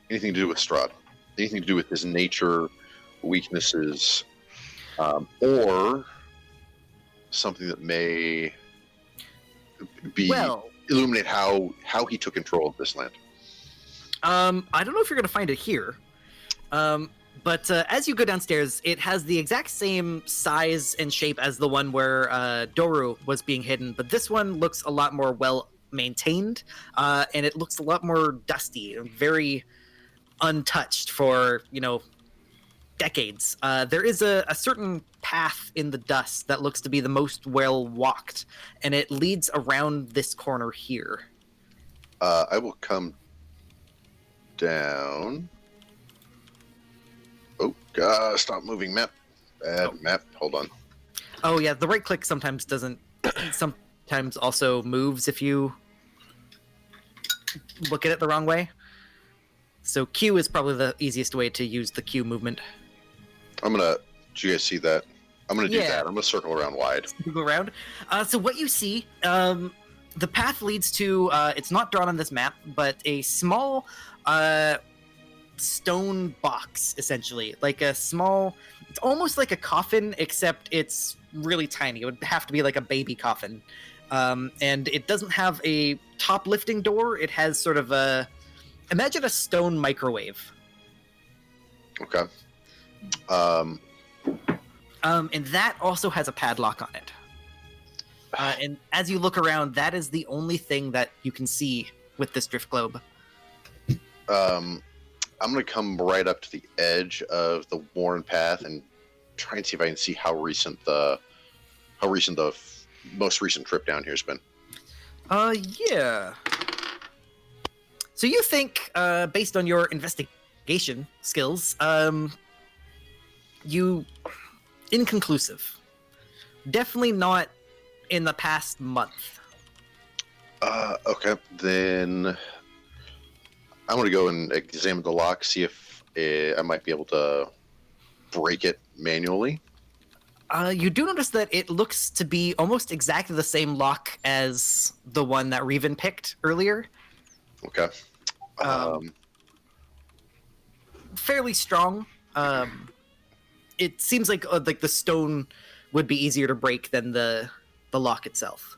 S1: anything to do with Strahd, anything to do with his nature, weaknesses, or something that may be illuminate how he took control of this land.
S7: I don't know if you're going to find it here, but as you go downstairs, it has the exact same size and shape as the one where Doru was being hidden, but this one looks a lot more well maintained, and it looks a lot more dusty, very untouched for decades. There is a certain path in the dust that looks to be the most well walked, and it leads around this corner here.
S1: I will come down. Oh, God, stop moving, map. Bad map. Hold on.
S7: Oh yeah, the right click sometimes doesn't. Sometimes also moves if you look at it the wrong way. So Q is probably the easiest way to use the Q movement.
S1: Do you guys see that? I'm gonna do
S7: Yeah.
S1: that. I'm gonna circle around wide.
S7: Go around. So what you see, the path leads to. It's not drawn on this map, but a small stone box, essentially, like a small. It's almost like a coffin, except it's really tiny. It would have to be like a baby coffin, and it doesn't have a top lifting door. It has sort of a. Imagine a stone microwave.
S1: Okay.
S7: And that also has a padlock on it. And as you look around, that is the only thing that you can see with this drift globe.
S1: I'm gonna come right up to the edge of the worn path and try and see if I can see how recent the most recent trip down here's been.
S7: Yeah. So you think, based on your investigation skills, you inconclusive. Definitely not in the past month.
S1: Okay, then I'm gonna go and examine the lock, see if I might be able to break it manually.
S7: You do notice that it looks to be almost exactly the same lock as the one that Reven picked earlier.
S1: Okay.
S7: Fairly strong. It seems like the stone would be easier to break than the lock itself.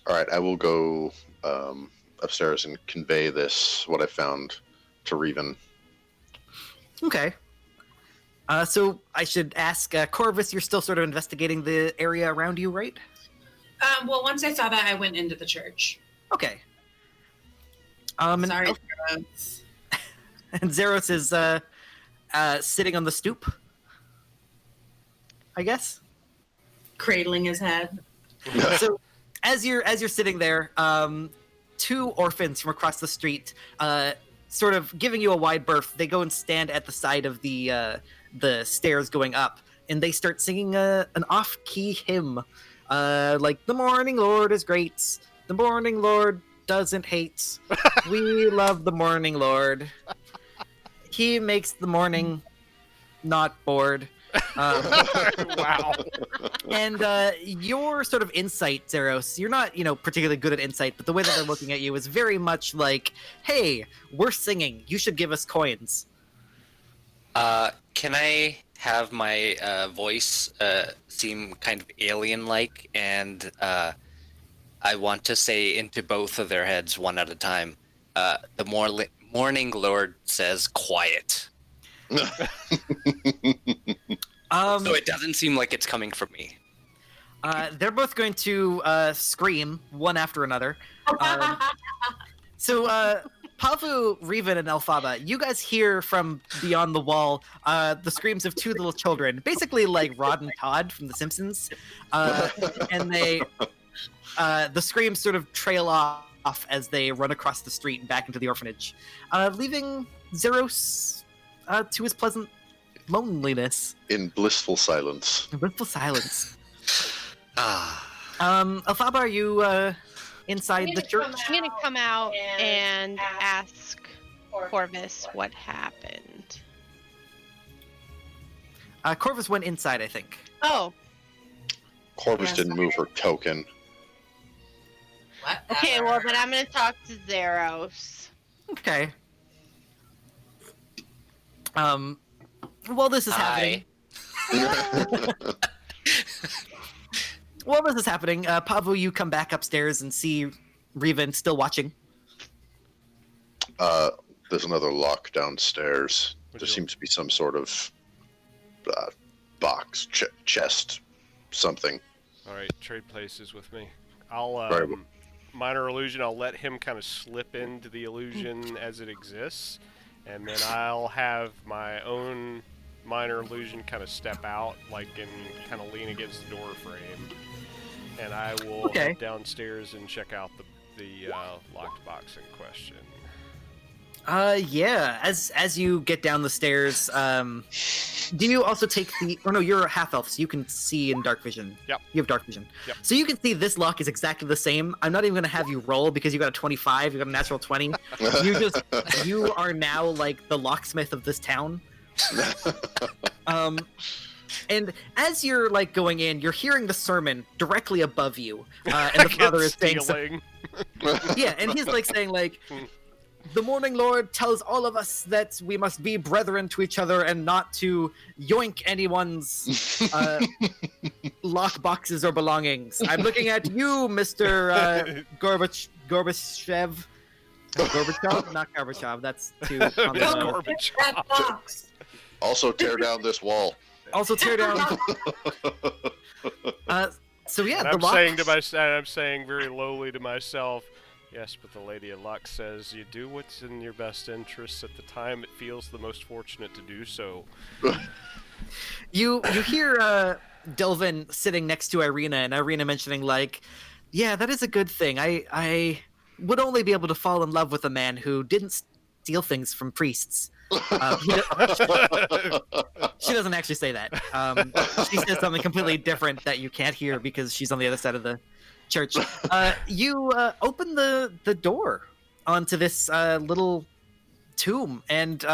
S1: All right, I will go upstairs and convey what I found to Reven.
S7: Okay. So I should ask Corvus, you're still sort of investigating the area around you, right?
S4: Well, once I saw that, I went into the church.
S7: Okay.
S4: Sorry,
S7: and Zeros is sitting on the stoop, I guess.
S4: cradling his head.
S7: So as you're sitting there, two orphans from across the street, sort of giving you a wide berth, they go and stand at the side of the stairs going up, and they start singing an off-key hymn, like "The morning Lord is great, the morning Lord doesn't hate, we love the morning Lord, he makes the morning not bored."
S3: Wow.
S7: And your sort of insight, Zeros, you're not, particularly good at insight, but the way that they're looking at you is very much like, hey, we're singing, you should give us coins.
S5: Can I have my voice seem kind of alien-like, and I want to say into both of their heads one at a time, the morning Lord says quiet. So it doesn't seem like it's coming from me.
S7: They're both going to scream one after another. So Pavu, Reven, and Elphaba, you guys hear from beyond the wall the screams of two little children, basically like Rod and Todd from The Simpsons, and the screams sort of trail off as they run across the street and back into the orphanage, leaving Zeros to his pleasant loneliness.
S1: In blissful silence.
S7: Blissful silence. Elphaba, are you inside the church?
S6: I'm gonna come out and ask Corvus what happened.
S7: Corvus went inside, I think.
S6: Oh,
S1: Corvus didn't move her token.
S6: okay. Well, then I'm gonna talk to Zeros.
S7: Okay. While this is happening, Pavu, you come back upstairs and see Reven still watching.
S1: There's another lock downstairs. There seems to be some sort of box, chest, something.
S3: All right, trade places with me. I'll
S1: Right.
S3: minor illusion. I'll let him kind of slip into the illusion as it exists, and then I'll have my own minor illusion kind of step out, like, and kind of lean against the door frame, and I will head downstairs and check out the locked box in question.
S7: Yeah. As you get down the stairs, do you also take the? Or no, you're a half elf, so you can see in dark vision.
S3: Yep.
S7: You have dark vision.
S3: Yep.
S7: So you can see this lock is exactly the same. I'm not even gonna have you roll because you got a 25. You got a natural 20. You are now like the locksmith of this town. And as you're like going in, you're hearing the sermon directly above you, and the father is saying, yeah, and he's like saying like, the morning Lord tells all of us that we must be brethren to each other and not to yoink anyone's lock boxes or belongings. I'm looking at you, Mr. Gorbachev. Gorbachev? Not Gorbachev. That's too on the
S3: Gorbachev.
S4: That box.
S1: Also tear down this wall.
S7: Also tear down. So yeah,
S3: And
S7: the
S3: I'm
S7: lock.
S3: I'm saying very lowly to myself, yes, but the Lady of Luck says you do what's in your best interests at the time it feels the most fortunate to do so.
S7: You hear Delvin sitting next to Ireena, and Ireena mentioning like, "Yeah, that is a good thing. I would only be able to fall in love with a man who didn't steal things from priests." She doesn't actually say that. She says something completely different that you can't hear because she's on the other side of the church. You open the door onto this little tomb, and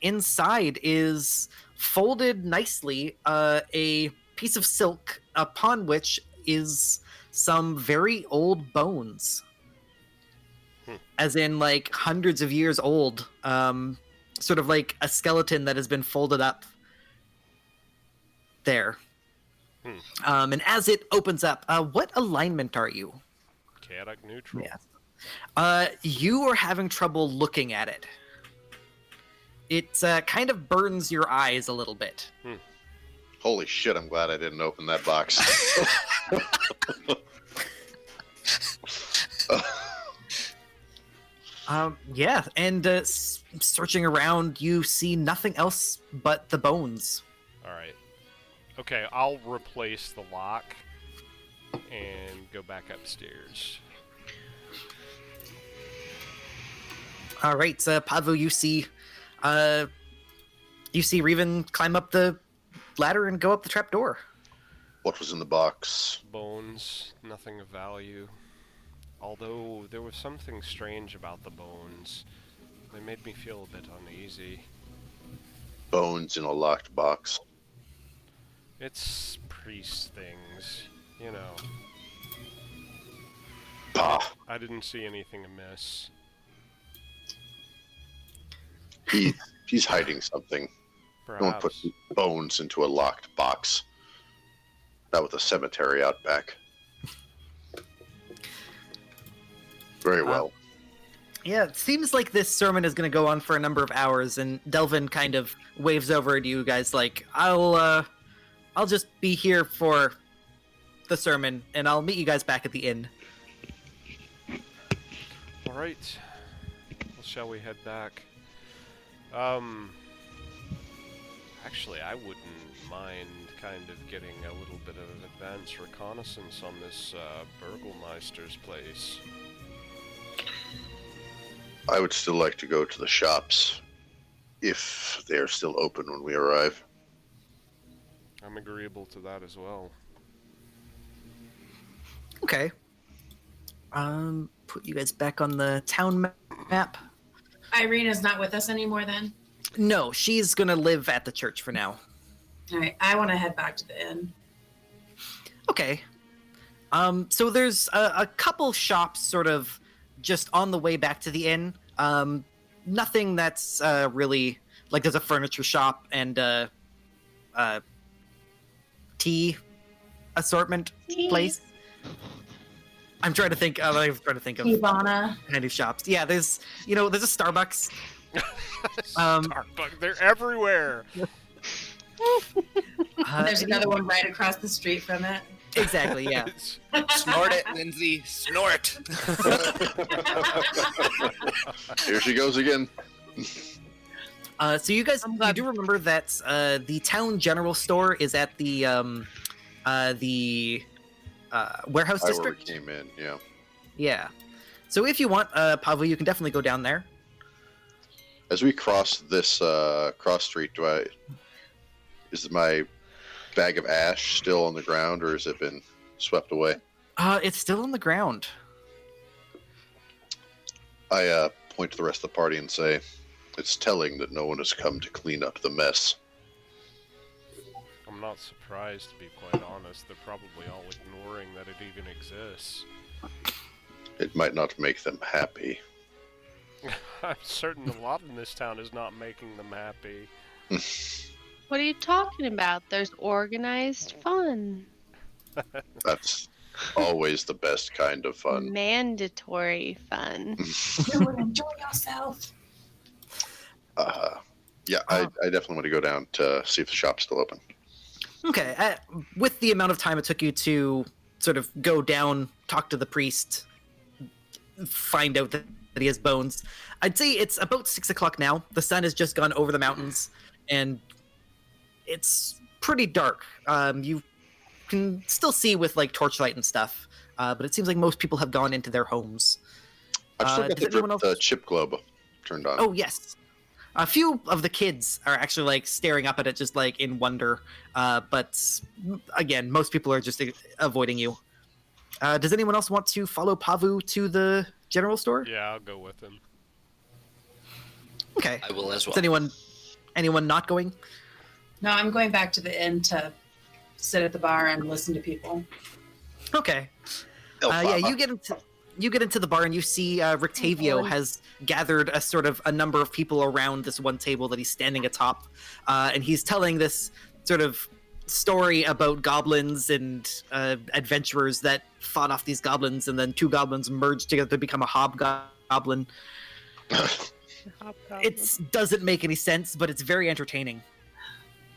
S7: inside is folded nicely a piece of silk upon which is some very old bones. As in, like, hundreds of years old. Sort of like a skeleton that has been folded up there. And as it opens up, what alignment are you?
S3: Chaotic neutral.
S7: Yeah. You are having trouble looking at it. It kind of burns your eyes a little bit.
S1: Holy shit, I'm glad I didn't open that box.
S7: Yeah, and searching around, you see nothing else but the bones.
S3: Alright. Okay, I'll replace the lock and go back upstairs.
S7: All right, Pavo, you see Reven climb up the ladder and go up the trapdoor.
S1: What was in the box?
S3: Bones, nothing of value. Although there was something strange about the bones. They made me feel a bit uneasy.
S1: Bones in a locked box.
S3: It's priest things, you know.
S1: Bah.
S3: I didn't see anything amiss.
S1: He's hiding something. Don't put
S3: Perhaps.
S1: bones into a locked box. Not with a cemetery out back. Very well.
S7: Yeah, it seems like this sermon is going to go on for a number of hours, and Delvin kind of waves over to you guys like, I'll just be here for the sermon, and I'll meet you guys back at the inn.
S3: Alright. Well, shall we head back? Actually, I wouldn't mind kind of getting a little bit of an advance reconnaissance on this burgomeister's place.
S1: I would still like to go to the shops if they are still open when we arrive.
S3: I'm agreeable to that as well.
S7: Okay. Put you guys back on the town map.
S4: Ireena's not with us anymore then?
S7: No, she's gonna live at the church for now.
S4: All right, I want to head back to the inn.
S7: Okay. So there's a couple shops sort of just on the way back to the inn. Nothing that's really like there's a furniture shop and tea assortment place. I'm trying to think. I'm trying to think of
S4: Ivana.
S7: kind of shops. Yeah, there's a Starbucks.
S3: Starbucks, they're everywhere!
S4: There's another one right across the street from it.
S7: Exactly. Yeah.
S5: Snort it, Lindsay. Snort.
S1: Here she goes again.
S7: So you guys,
S6: I'm
S7: you
S6: glad-
S7: do remember that the town general store is at the warehouse
S1: I where we
S7: district.
S1: came in, yeah.
S7: Yeah. So if you want, Pavo, you can definitely go down there.
S1: As we cross this cross street, is my bag of ash still on the ground, or has it been swept away?
S7: It's still on the ground.
S1: I point to the rest of the party and say, it's telling that no one has come to clean up the mess.
S3: I'm not surprised, to be quite honest. They're probably all ignoring that it even exists.
S1: It might not make them happy.
S3: I'm certain a lot in this town is not making them happy.
S6: What are you talking about? There's organized fun.
S1: That's always the best kind of fun.
S6: Mandatory fun.
S4: You would enjoy yourself.
S1: Yeah, I definitely want to go down to see if the shop's still open.
S7: Okay. With the amount of time it took you to sort of go down, talk to the priest, find out that he has bones. I'd say it's about 6 o'clock now. The sun has just gone over the mountains, and it's pretty dark. You can still see with like torchlight and stuff, but it seems like most people have gone into their homes.
S1: I've still
S7: does anyone
S1: got
S7: else-
S1: the chip globe turned on.
S7: Oh yes, a few of the kids are actually like staring up at it, just like in wonder. But again, most people are just avoiding you. Does anyone else want to follow Pavu to the general store?
S3: Yeah, I'll go with him.
S7: Okay.
S5: I will as well.
S7: Is anyone not going?
S4: No, I'm going back to the inn to sit at the bar and listen to people.
S7: Okay. Yeah, you get into the bar and you see Rictavio has gathered a number of people around this one table that he's standing atop, and he's telling this sort of story about goblins and adventurers that fought off these goblins, and then two goblins merged together to become a hobgoblin. It doesn't make any sense, but it's very entertaining.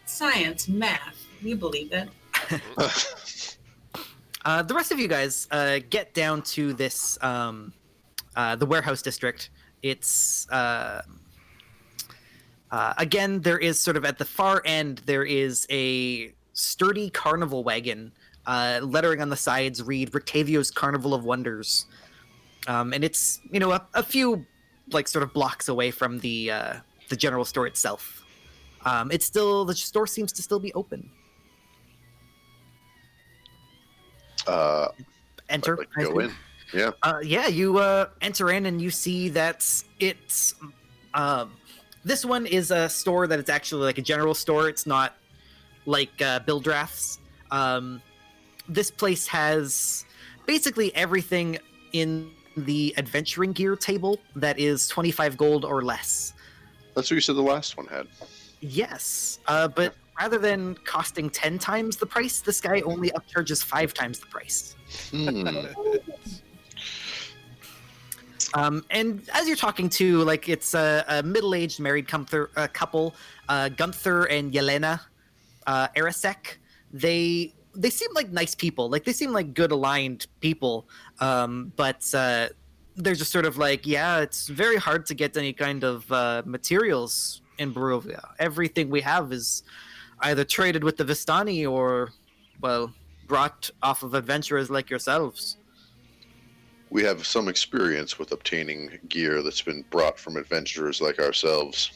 S4: Science, math, we believe it.
S7: The rest of you guys get down to this, the warehouse district. It's, again, there is sort of at the far end, there is a sturdy carnival wagon. Lettering on the sides read Rictavio's Carnival of Wonders. And it's, a few, like, sort of blocks away from the general store itself. The store seems to still be open. Enter.
S1: I'd like to go in. Yeah.
S7: You enter in and you see that it's this one is a store that it's actually like a general store. It's not like Bill Drafts. This place has basically everything in the adventuring gear table that is 25 gold or less.
S1: That's what you said the last one had.
S7: Yes, but rather than costing 10 times the price, this guy only upcharges 5 times the price. And as you're talking to, like, it's a middle-aged married couple, Gunther and Yelena Arasek. They seem like nice people. Like, they seem like good aligned people. But they're just sort of like, yeah, it's very hard to get any kind of materials in Barovia. Everything we have is either traded with the Vistani or, well, brought off of adventurers like yourselves.
S1: We have some experience with obtaining gear that's been brought from adventurers like ourselves.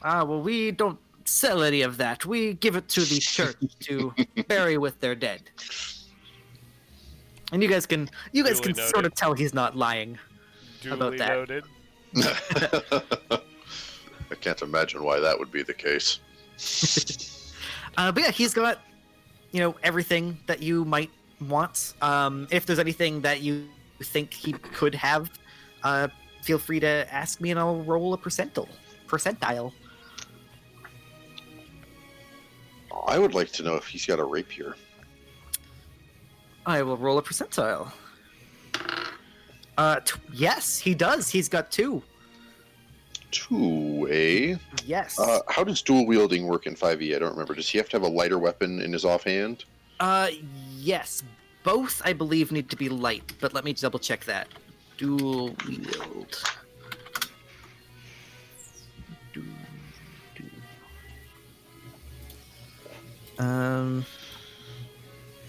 S7: Well, we don't sell any of that. We give it to the church to bury with their dead. And you guys can
S3: Duly
S7: sort of tell he's not lying about
S3: Duly
S7: that.
S3: noted.
S1: I can't imagine why that would be the case.
S7: But yeah, he's got, everything that you might want. If there's anything that you think he could have, feel free to ask me and I'll roll a percentile.
S1: I would like to know if he's got a rapier.
S7: I will roll a percentile. Yes, he does. He's got 2.
S1: 2, eh?
S7: Yes.
S1: How does dual wielding work in 5e? I don't remember. Does he have to have a lighter weapon in his offhand?
S7: Yes. Both, I believe, need to be light, but let me double check that. Dual wield.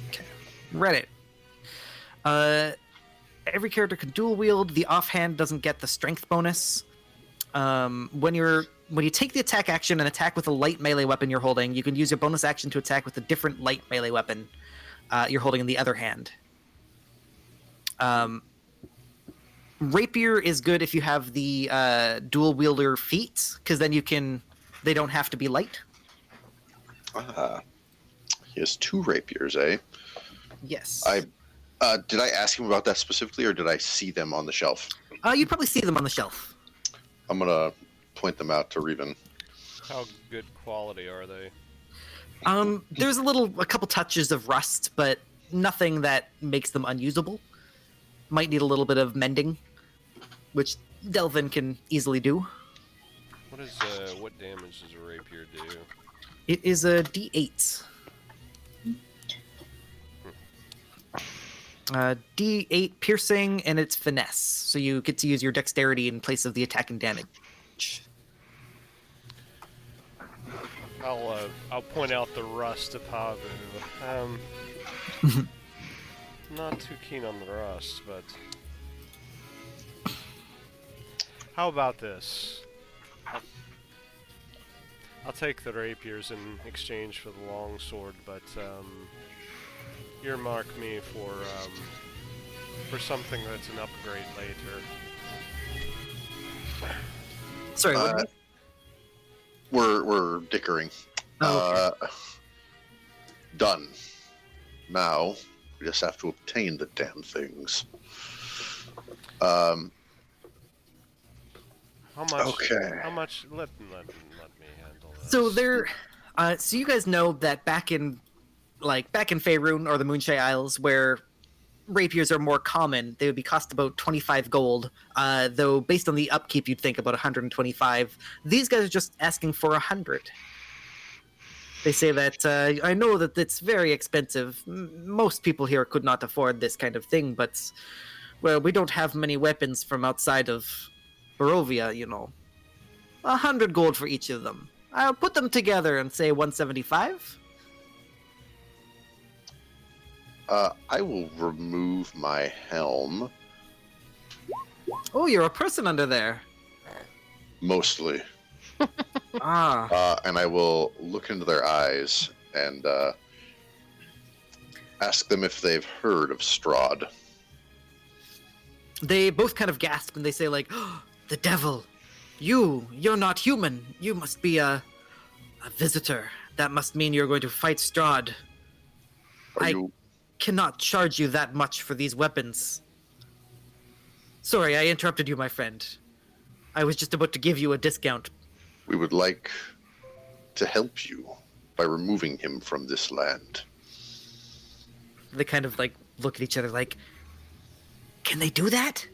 S7: Okay. Reddit. Every character can dual wield. The offhand doesn't get the strength bonus. When you take the attack action and attack with a light melee weapon you're holding, you can use your bonus action to attack with a different light melee weapon you're holding in the other hand. Rapier is good if you have the dual wielder feat, because then they don't have to be light.
S1: He has 2 rapiers, eh?
S7: Yes.
S1: Did I ask him about that specifically, or did I see them on the shelf?
S7: You'd probably see them on the shelf.
S1: I'm gonna point them out to Reven.
S3: How good quality are they?
S7: There's a couple touches of rust, but nothing that makes them unusable. Might need a little bit of mending, which Delvin can easily do.
S3: What damage does a rapier do?
S7: It is a D8. D8 piercing, and it's finesse. So you get to use your dexterity in place of the attacking damage.
S3: I'll point out the rust to Pavu. Not too keen on the rust, but how about this? I'll take the rapiers in exchange for the longsword, but earmark me for something that's an upgrade later.
S7: Sorry, what?
S1: We're dickering.
S7: Oh,
S1: Done. Now we just have to obtain the damn things.
S3: How much?
S1: Okay.
S3: How much? Let me handle this.
S7: So there, so you guys know that back in Faerun or the Moonshine Isles, where rapiers are more common, they would be cost about 25 gold. Though based on the upkeep, you'd think about 125. These guys are just asking for 100. They say that I know that it's very expensive. Most people here could not afford this kind of thing, but well, we don't have many weapons from outside of Barovia, 100 gold for each of them. I'll put them together and say 175.
S1: I will remove my helm,
S7: Oh, you're a person under there.
S1: mostly,
S7: Ah.
S1: and I will look into their eyes and ask them if they've heard of Strahd.
S7: They both kind of gasp and they say like, oh, the devil. You're not human. You must be a visitor. That must mean you're going to fight Strahd.
S1: Are you?
S7: Cannot charge you that much for these weapons. Sorry, I interrupted you, my friend. I was just about to give you a discount.
S1: We would like to help you by removing him from this land.
S7: They kind of like look at each other like, can they do that?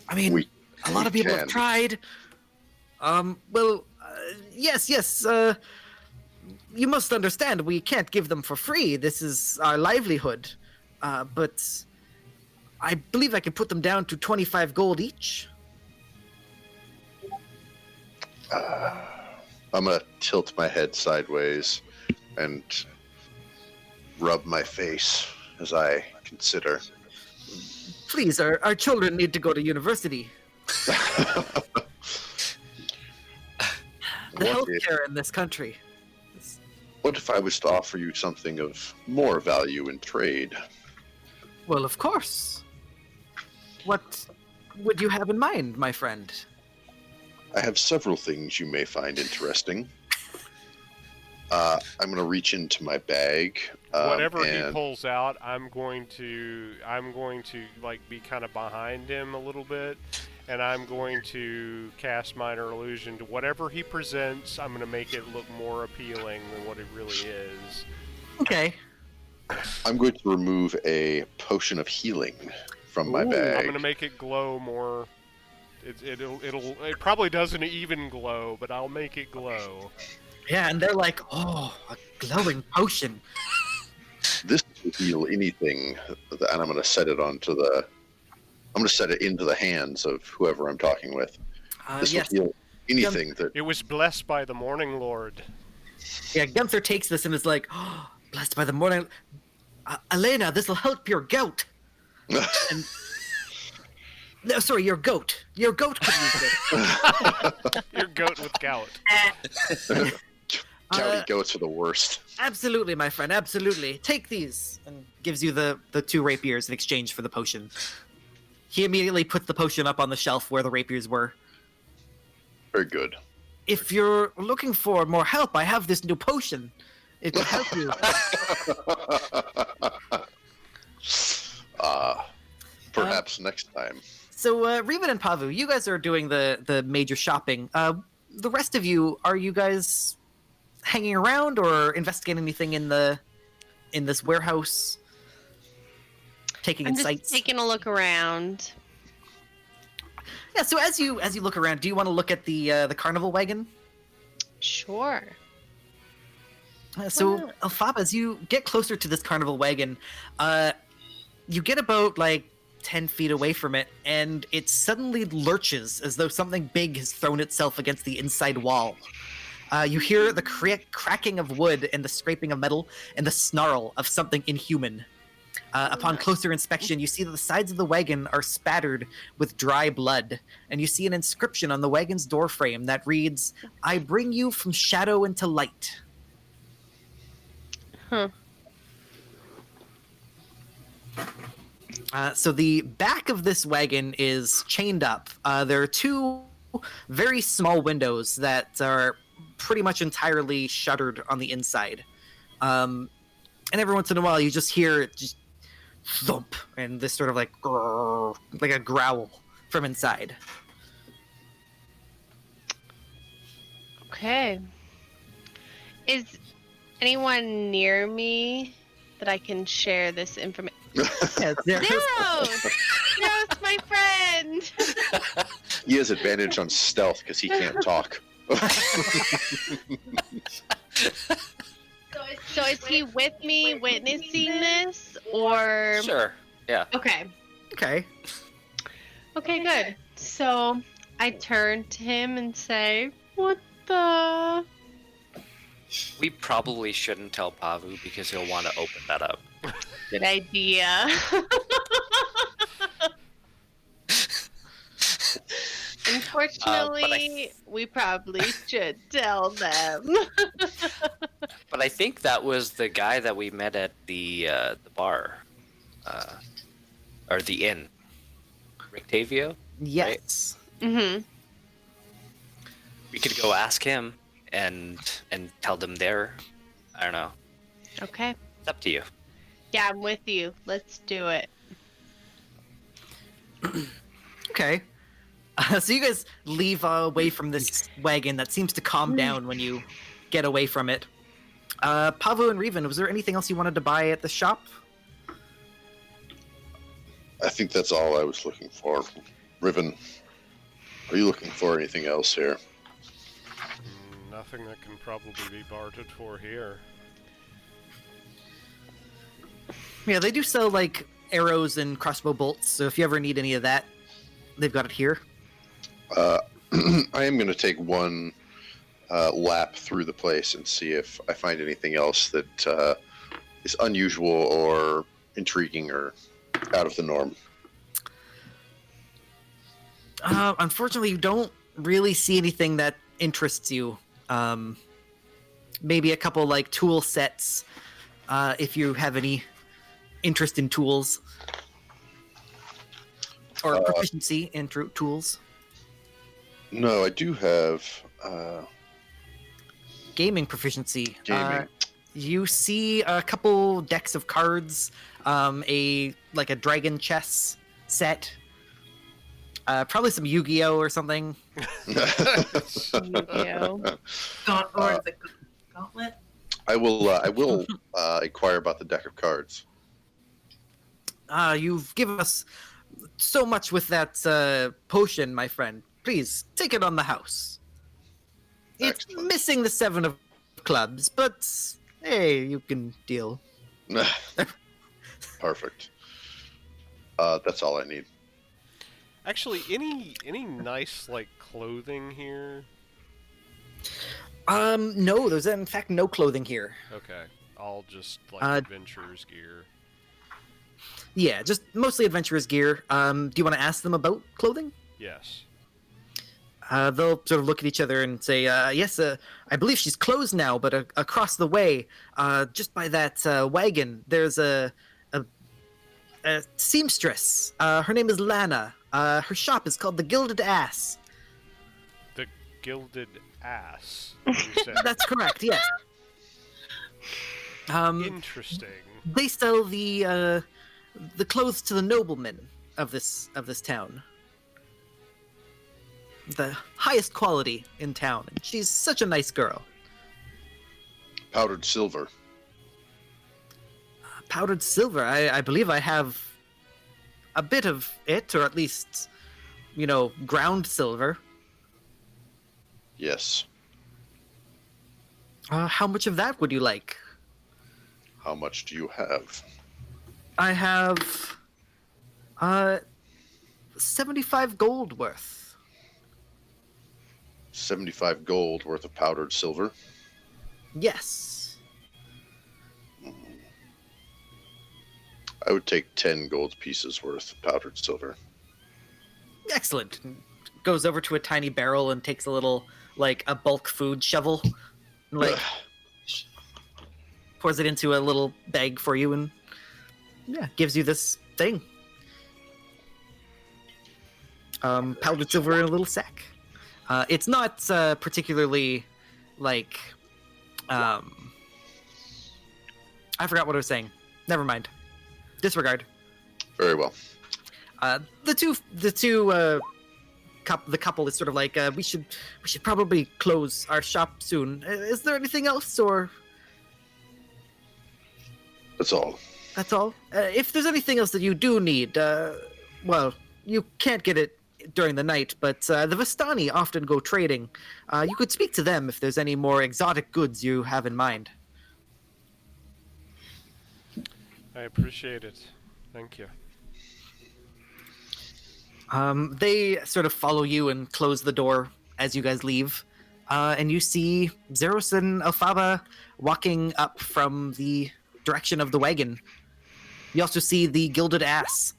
S7: I mean, a lot of people have tried. Yes. You must understand, we can't give them for free. This is our livelihood. But I believe I could put them down to 25 gold each.
S1: I'm gonna tilt my head sideways and rub my face as I consider.
S7: Please, our children need to go to university. The healthcare in this country.
S1: What if I was to offer you something of more value in trade?
S7: Well, of course. What would you have in mind, my friend?
S1: I have several things you may find interesting. I'm going to reach into my bag.
S3: Whatever
S1: and
S3: he pulls out, I'm going to like be kind of behind him a little bit, and I'm going to cast minor illusion to whatever he presents. I'm going to make it look more appealing than what it really is.
S7: Okay.
S1: I'm going to remove a potion of healing from my bag.
S3: I'm going to make it glow more. It probably doesn't even glow, but I'll make it glow.
S7: Yeah, and they're like, oh, a glowing potion.
S1: This will heal anything, and I'm going to set it onto the. I'm going to set it into the hands of whoever I'm talking with. This
S7: Yes.
S1: will heal anything that.
S3: It was blessed by the Morning Lord.
S7: Yeah, Gunther takes this and is like, oh, blessed by the morning. Ireena, this will help your gout. And... No, sorry, your goat. Your goat could use it.
S3: Your goat with gout.
S1: Gouty goats are the worst.
S7: Absolutely, my friend, absolutely. Take these. And gives you the 2 rapiers in exchange for the potion. He immediately puts the potion up on the shelf where the rapiers were.
S1: Very good.
S7: If you're looking for more help, I have this new potion. It will help you.
S1: Perhaps next time.
S7: So, Revan and Pavu, you guys are doing the major shopping. The rest of you, are you guys hanging around or investigating anything in this warehouse? Taking
S6: I'm
S7: in
S6: just
S7: sights?
S6: taking a look around.
S7: Yeah. So as you look around, do you want to look at the carnival wagon?
S6: Sure.
S7: So, Elphaba, as you get closer to this carnival wagon, you get about like 10 feet away from it, and it suddenly lurches as though something big has thrown itself against the inside wall. You hear the cracking of wood and the scraping of metal and the snarl of something inhuman. Upon closer inspection, you see that the sides of the wagon are spattered with dry blood, and you see an inscription on the wagon's doorframe that reads, "I bring you from shadow into light."
S6: Huh.
S7: So the back of this wagon is chained up. There are two very small windows that are pretty much entirely shuttered on the inside. And every once in a while, you just hear just thump and this sort of like grrr, like a growl from inside.
S6: Okay. Is anyone near me that I can share this information?
S7: Yes, there's-
S6: Zeros, my friend.
S1: He has advantage on stealth because he can't talk.
S6: So is he with me witnessing this, or?
S5: Sure. Yeah.
S6: Okay.
S7: Okay.
S6: Okay, good. So I turn to him and say, "What the?"
S5: We probably shouldn't tell Pavu because he'll want to open that up.
S6: Good idea. Unfortunately, we probably should tell them.
S5: But I think that was the guy that we met at the bar, or the inn. Rictavio?
S7: Yes.
S6: Mm-hmm.
S5: We could go ask him and tell them there. I don't know.
S6: Okay.
S5: It's up to you.
S6: Yeah, I'm with you. Let's do it.
S7: Okay. So you guys leave away from this wagon that seems to calm down when you get away from it. Pavu and Revan, was there anything else you wanted to buy at the shop?
S1: I think that's all I was looking for. Riven, are you looking for anything else here?
S3: Nothing that can probably be bartered for here.
S7: Yeah, they do sell like arrows and crossbow bolts, so if you ever need any of that, they've got it here.
S1: I am going to take one lap through the place and see if I find anything else that is unusual or intriguing or out of the norm.
S7: Unfortunately, you don't really see anything that interests you. Maybe a couple like tool sets, if you have any interest in tools or proficiency in tools.
S1: No, I do have
S7: Gaming proficiency.
S1: gaming.
S7: You see a couple decks of cards, a dragon chess set, probably some Yu-Gi-Oh or something.
S6: Yu-Gi-Oh.
S4: Or the gauntlet.
S1: I will inquire about the deck of cards.
S7: You've given us so much with that potion, my friend. Please take it on the house. It's
S1: Excellent.
S7: missing the 7 of clubs, but hey, you can deal.
S1: Perfect. That's all I need.
S3: Actually, any nice like clothing here?
S7: No, there's in fact no clothing here.
S3: Okay, all just like adventurer's gear.
S7: Yeah, just mostly adventurer's gear. Do you want to ask them about clothing?
S3: Yes.
S7: They'll sort of look at each other and say, yes, I believe she's closed now, but across the way, just by that wagon, there's a seamstress. Her name is Lana. Her shop is called the Gilded Ass.
S3: The Gilded Ass. You said.
S7: That's correct, yes.
S3: Interesting.
S7: They sell the clothes to the noblemen of this town. The highest quality in town, and she's such a nice girl.
S1: Powdered silver.
S7: Powdered silver. I believe I have a bit of it, or at least, ground silver.
S1: Yes.
S7: How much of that would you like?
S1: How much do you have?
S7: I have Uh, 75 gold worth.
S1: 75 gold worth of powdered silver.
S7: Yes.
S1: I would take 10 gold pieces worth of powdered silver.
S7: Excellent. Goes over to a tiny barrel and takes a little, like, a bulk food shovel. And, like, pours it into a little bag for you and, yeah, gives you this thing. Powdered silver in a little sack. It's not particularly, like, I forgot what I was saying. Never mind. Disregard.
S1: Very well.
S7: The couple is sort of like, we should probably close our shop soon. Is there anything else, or
S1: That's all.
S7: that's all? If there's anything else that you do need, well, you can't get it during the night, but the Vistani often go trading. You could speak to them if there's any more exotic goods you have in mind.
S3: I appreciate it. Thank you.
S7: They sort of follow you and close the door as you guys leave. And you see Zeros and Alfaba walking up from the direction of the wagon. You also see the Gilded Ass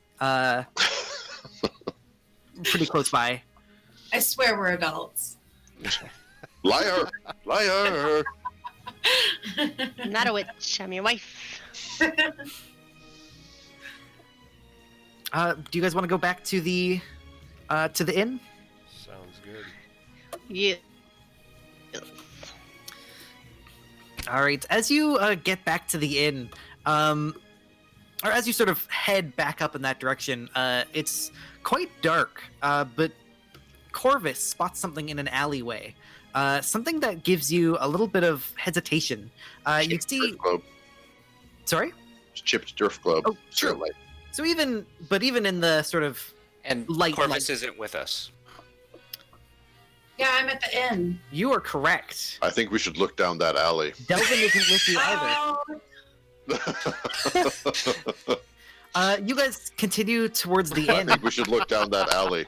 S7: pretty close by.
S4: I swear we're adults.
S1: Liar! Liar!
S6: I'm not a witch. I'm your wife.
S7: Do you guys want to go back to the inn?
S3: Sounds good.
S6: Yeah.
S7: All right. As you get back to the inn, or as you sort of head back up in that direction, it's quite dark. But Corvus spots something in an alleyway. Something that gives you a little bit of hesitation. You
S1: Chipped
S7: see.
S1: Drift Globe.
S7: Sorry.
S1: Chipped Drift Globe.
S7: Oh, true.
S1: Certainly.
S7: So even in the sort of
S5: And
S7: Light.
S5: Corvus isn't with us.
S4: Yeah, I'm at the inn.
S7: you are correct.
S1: I think we should look down that alley.
S7: Delvin isn't with you either.
S4: Oh,
S7: You guys continue towards the
S1: I
S7: inn.
S1: think we should look down that alley.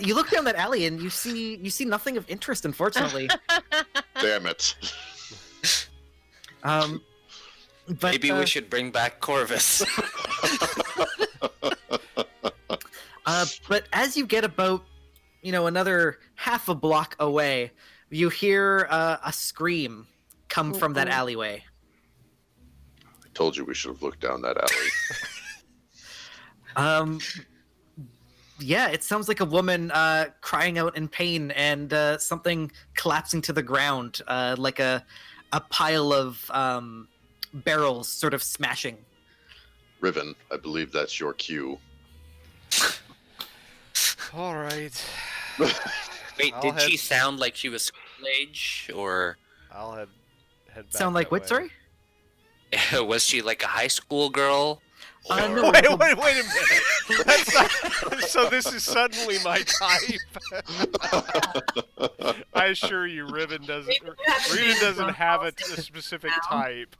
S7: You look down that alley and you see nothing of interest, unfortunately.
S1: Damn it.
S7: But
S5: Maybe we should bring back Corvus.
S7: But as you get about, another half a block away, you hear a scream come from that alleyway.
S1: I told you we should have looked down that alley.
S7: Yeah, it sounds like a woman crying out in pain and something collapsing to the ground, like a pile of barrels sort of smashing.
S1: Riven, I believe that's your cue.
S3: All right.
S5: Wait,
S3: I'll
S5: did she
S3: head-
S5: sound like she was school age, or
S3: I'll head back.
S7: Sound like
S3: that
S7: what?
S3: way.
S7: Sorry.
S5: was she like a high school girl?
S7: No,
S3: Wait a minute. That's not, so this is suddenly my type. I assure you, Riven doesn't.
S4: Maybe you have to
S3: Riven
S4: do
S3: doesn't
S4: some
S3: have a
S4: policy
S3: specific
S4: now.
S3: type.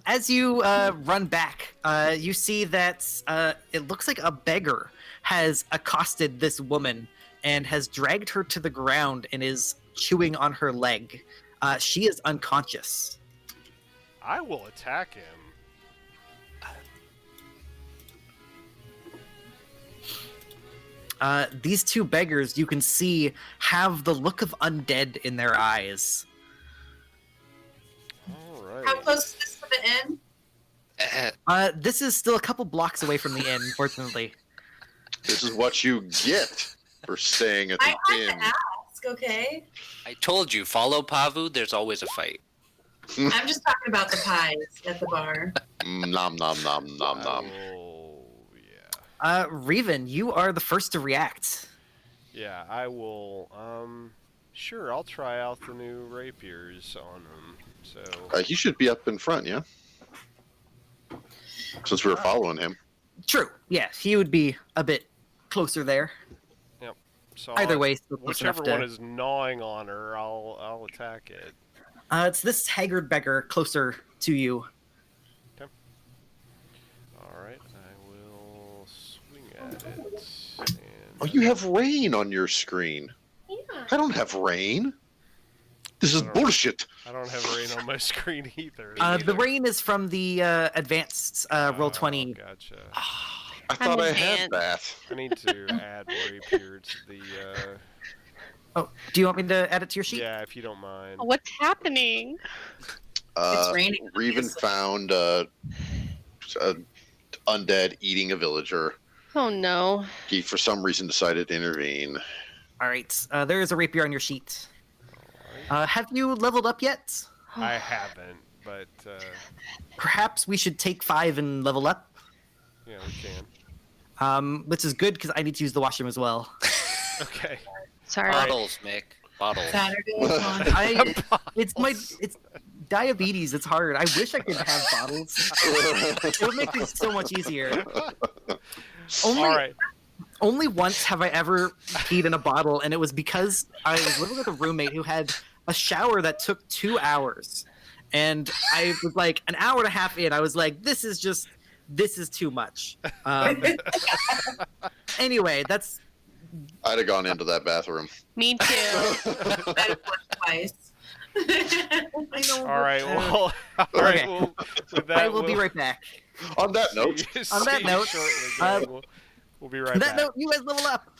S7: As you run back, you see that it looks like a beggar has accosted this woman and has dragged her to the ground and is chewing on her leg. She is unconscious.
S3: I will attack him.
S7: These two beggars, you can see, have the look of undead in their eyes.
S3: All right.
S4: how close is this to the inn?
S7: This is still a couple blocks away from the inn, unfortunately.
S1: This is what you get for staying at the
S4: I had
S1: inn.
S4: to ask, okay?
S5: I told you, follow Pavu. There's always a fight.
S4: I'm just talking about the pies at the bar.
S1: Nom nom nom nom nom.
S3: Oh, yeah.
S7: Reven, you are the first to react.
S3: Yeah, I will. Sure, I'll try out the new rapiers on him. So.
S1: He should be up in front, yeah? Since we were following him.
S7: True. Yeah, he would be a bit closer there.
S3: So
S7: Either
S3: I'll-
S7: way, still close enough
S3: whichever one
S7: to...
S3: is gnawing on her, I'll attack it.
S7: It's this haggard beggar closer to you.
S3: Alright, I will swing at it. And,
S1: Oh, you have rain on your screen.
S6: Yeah.
S1: I don't have rain. This is
S3: I don't-
S1: bullshit.
S3: I don't have rain on my screen either.
S7: The rain is from the advanced roll 20.
S3: Gotcha.
S1: I thought I had
S6: advanced.
S1: that.
S3: I need to add rapier to the.
S7: Oh, do you want me to add it to your sheet?
S3: Yeah, if you don't mind.
S6: What's happening?
S4: It's raining,
S1: Reven
S4: obviously.
S1: found a undead eating a villager.
S6: Oh no.
S1: He, for some reason, decided to intervene.
S7: All right. There is a rapier on your sheet. Have you leveled up yet?
S3: I haven't, but
S7: Perhaps we should take 5 and level up.
S3: yeah, we can.
S7: Which is good because I need to use the washroom as well.
S3: Okay.
S6: Sorry.
S5: Bottles, Mick. Bottles.
S4: Saturday.
S7: It's diabetes. It's hard. I wish I could have bottles. It would make things so much easier. Only,
S3: All right.
S7: only once have I ever peed in a bottle, and it was because I was living with a roommate who had a shower that took 2 hours. And I was like an hour and a half in, I was like, this is too much. Anyway, that's
S1: I'd have gone into that bathroom.
S6: Me too.
S4: I'd have flushed twice.
S7: I know.
S3: All right. Well. All right.
S7: Okay.
S3: Well, with that,
S7: I will be right back.
S1: On that note,
S7: On that
S3: see you
S7: note,
S3: shortly, gang. We'll be right
S7: On
S3: back.
S7: that note, you guys level up.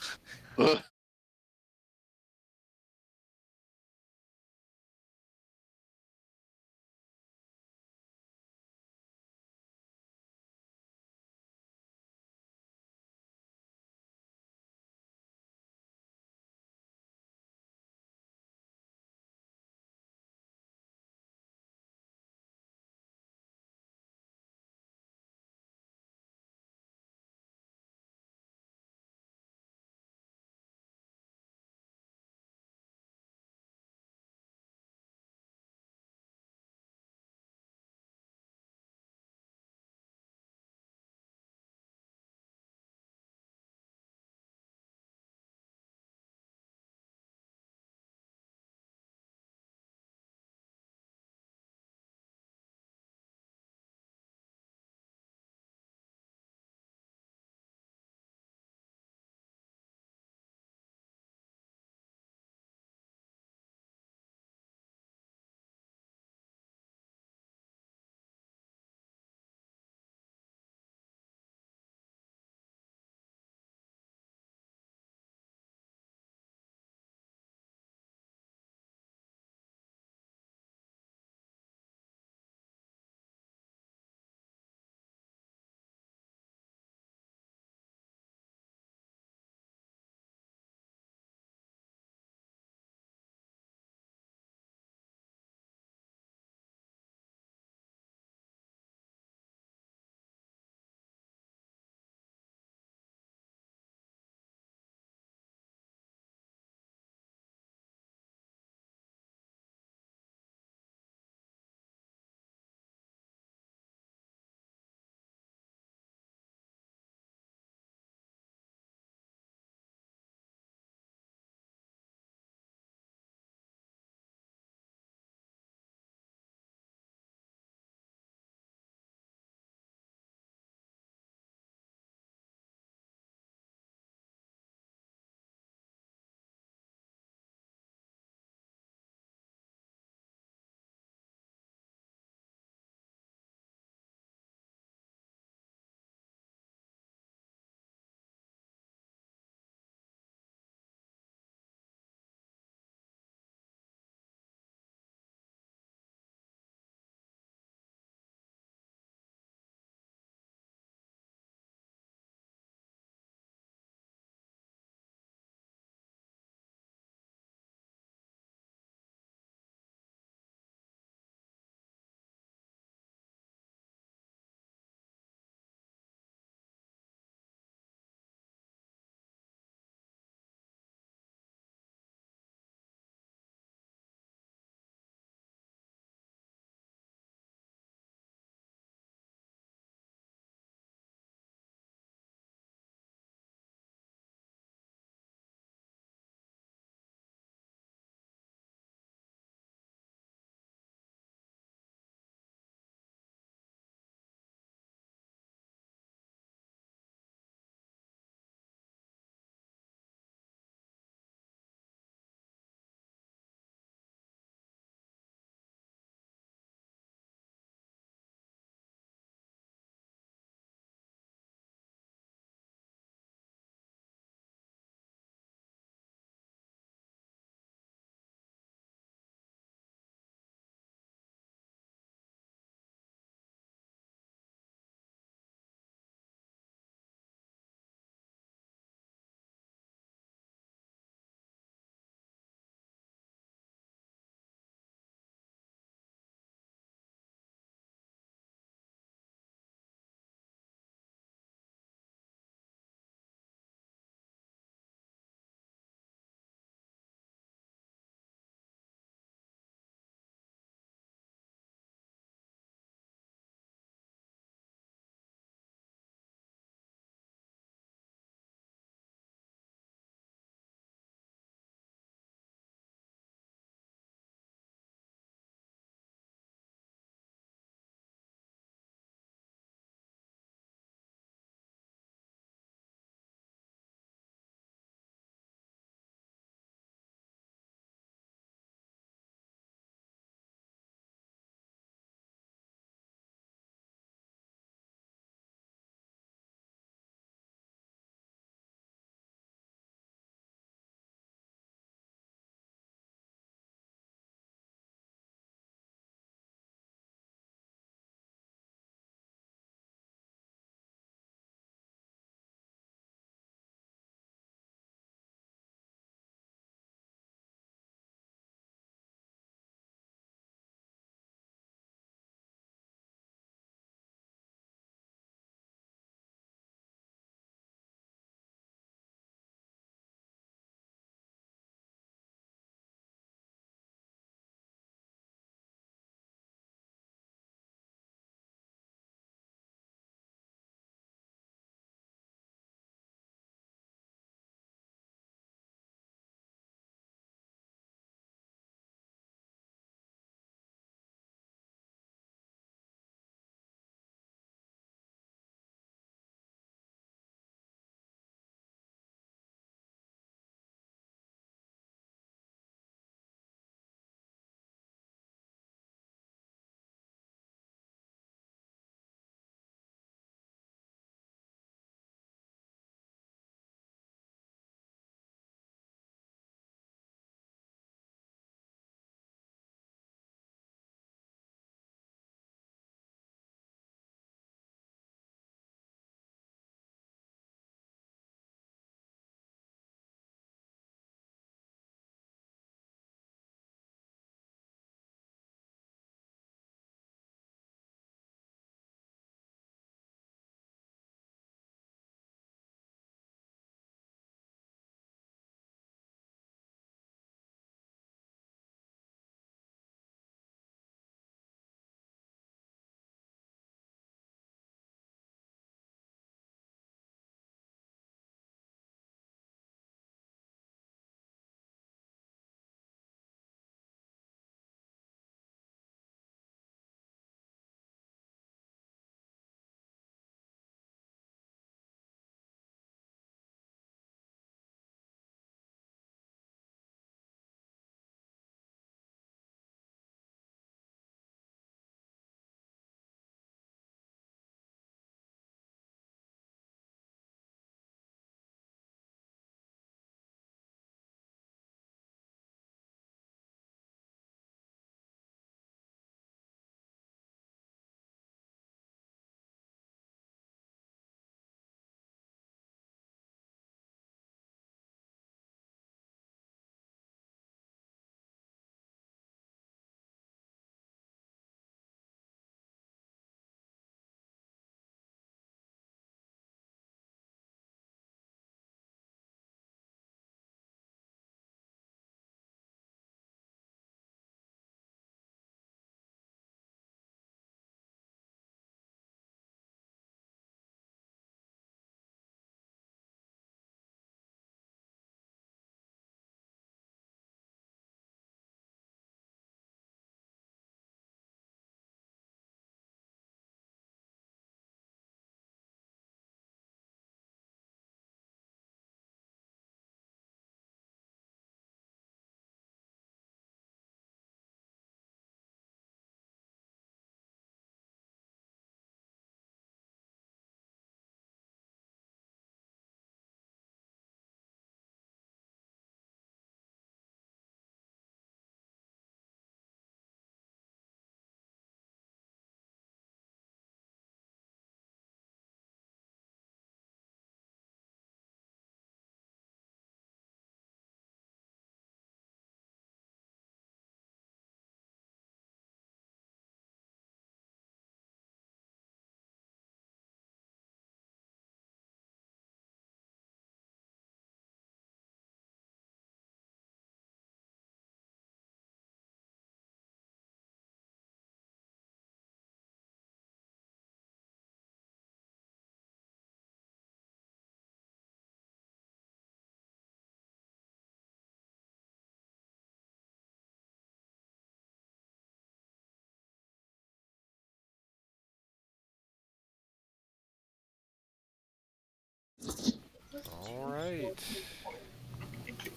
S3: All right.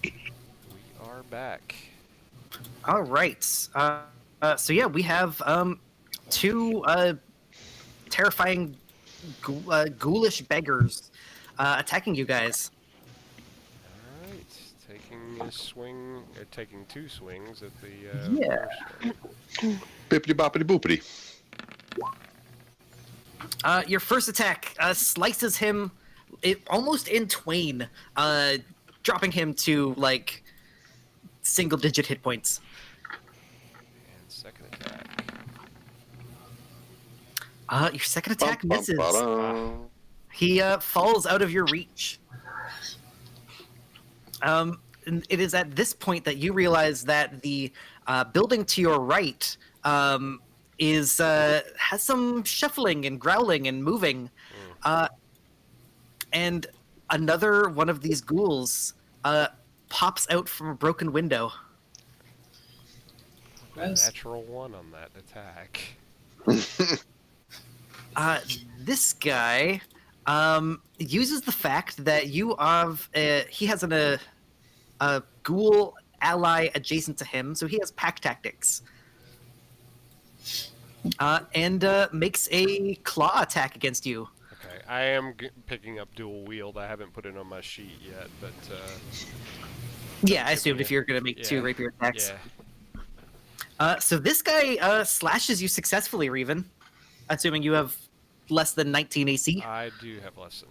S3: We are back.
S7: All right. So yeah, we have two terrifying, ghoulish beggars attacking you guys.
S3: All right. Taking two swings at the
S7: Yeah.
S3: first one.
S1: Bippity boppity boopity.
S7: Your first attack slices him almost in twain, dropping him to like single-digit hit points.
S3: And second attack.
S7: Your second attack
S1: Bum, bum,
S7: misses.
S1: ba-dum.
S7: He falls out of your reach. And it is at this point that you realize that the building to your right has some shuffling and growling and moving, and another one of these ghouls pops out from a broken window.
S4: Gross.
S3: Natural 1 on that attack.
S7: This guy uses the fact that he has a ghoul ally adjacent to him, so he has pack tactics. And makes a claw attack against you.
S3: Okay, I am picking up dual wield. I haven't put it on my sheet yet, but
S7: Yeah, I assumed if you're going to make two rapier attacks.
S3: yeah.
S7: So this guy slashes you successfully, Reven. Assuming you have less than 19 AC.
S3: I do have less than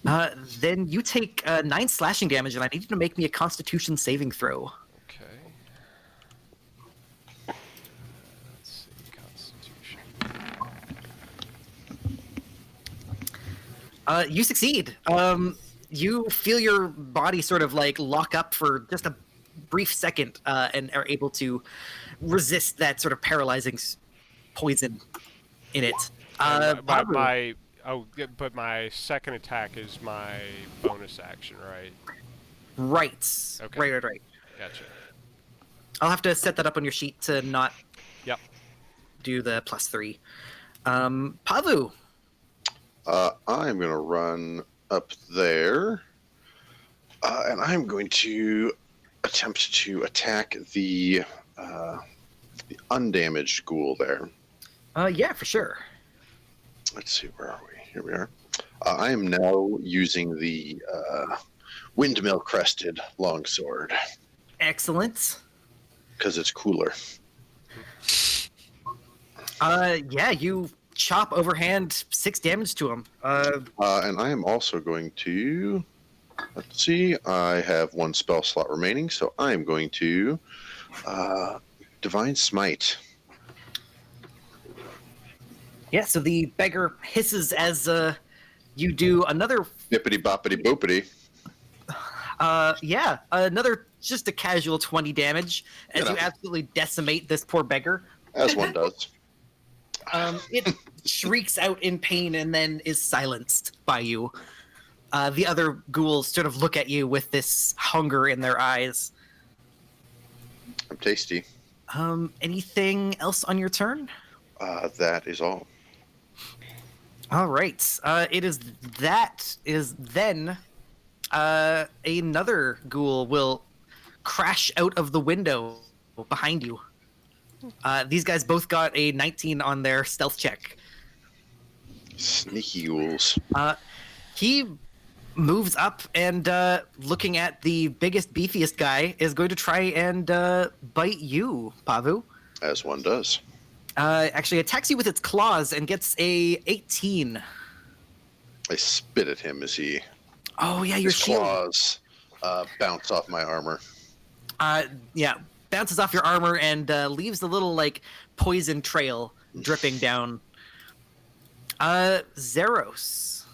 S3: 19.
S7: Then you take 9 slashing damage, and I need you to make me a Constitution saving throw.
S3: Okay. Let's see, Constitution.
S7: You succeed. You feel your body sort of like lock up for just a brief second, and are able to resist that sort of paralyzing poison in it.
S3: But my second attack is my bonus action, right?
S7: Right.
S3: Okay.
S7: Right.
S3: Gotcha.
S7: I'll have to set that up on your sheet to not
S3: Yep.
S7: do the +3. Pavu.
S1: I'm going to run up there, and I'm going to attempt to attack the undamaged ghoul there.
S7: Yeah, for sure.
S1: Let's see, where are we? Here we are. I am now using the windmill-crested longsword
S7: Excellent.
S1: because it's cooler.
S7: Yeah, you chop overhand 6 damage to him.
S1: And I am also going to, let's see, I have 1 spell slot remaining, so I am going to Divine Smite.
S7: Yeah, so the beggar hisses as you do another.
S1: Bippity boppity boopity.
S7: Yeah, another just a casual 20 damage as
S1: Get
S7: you
S1: up.
S7: absolutely decimate this poor beggar.
S1: As one does.
S7: It shrieks out in pain and then is silenced by you. The other ghouls sort of look at you with this hunger in their eyes.
S1: I'm tasty.
S7: Anything else on your turn?
S1: That is all.
S7: All right. It is then another ghoul will crash out of the window behind you. These guys both got a 19 on their stealth check.
S1: Sneaky ghouls.
S7: He moves up and, looking at the biggest, beefiest guy, is going to try and bite you, Pavu.
S1: As one does.
S7: Actually attacks you with its claws and gets a 18.
S1: I spit at him as he
S7: Oh yeah, your
S1: his
S7: shield.
S1: claws bounce off my armor.
S7: Yeah, bounces off your armor and leaves a little like poison trail dripping down. Zeros.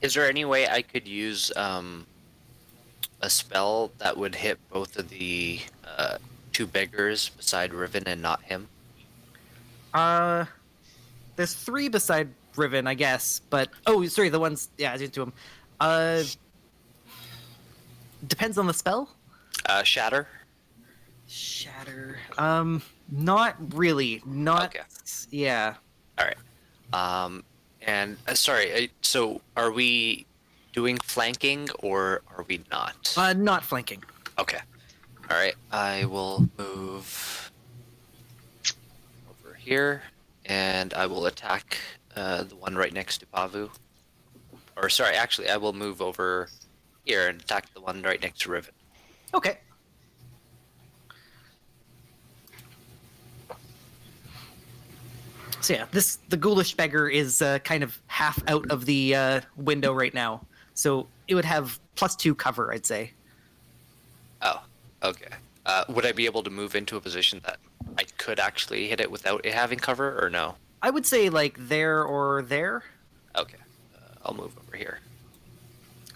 S5: Is there any way I could use a spell that would hit both of the 2 beggars beside Riven and not him?
S7: There's 3 beside Riven, I guess, but sorry, the ones into him. Depends on the spell.
S5: Shatter?
S7: Shatter. Not really. Not.
S5: Okay.
S7: Yeah.
S5: All right. And sorry, so are we doing flanking or are we not?
S7: Not flanking.
S5: Okay. All right. I will move over here, and I will attack the one right next to Pavu. Or sorry, actually, I will move over here and attack the one right next to Riven.
S7: Okay. So yeah, the ghoulish beggar is kind of half out of the window right now, so it would have +2 cover, I'd say.
S5: Oh, okay. Would I be able to move into a position that I could actually hit it without it having cover, or no?
S7: I would say like there or there.
S5: Okay. I'll move over here.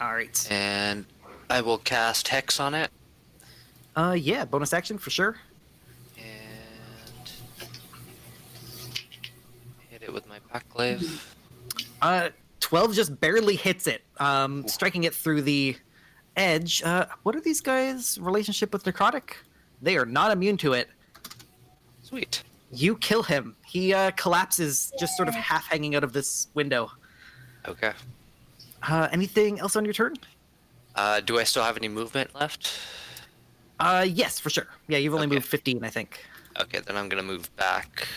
S7: All right.
S5: And I will cast Hex on it.
S7: Yeah, bonus action for sure.
S5: And hit it with my backglaive.
S7: 12 just barely hits it, striking it through the edge. What are these guys' relationship with necrotic? They are not immune to it.
S5: Sweet.
S7: You kill him. He collapses, just sort of half hanging out of this window.
S5: Okay.
S7: Anything else on your turn?
S5: Do I still have any movement left?
S7: Yes, for sure. Yeah, you've only
S5: Okay.
S7: moved 15, I think.
S5: Okay, then I'm gonna move back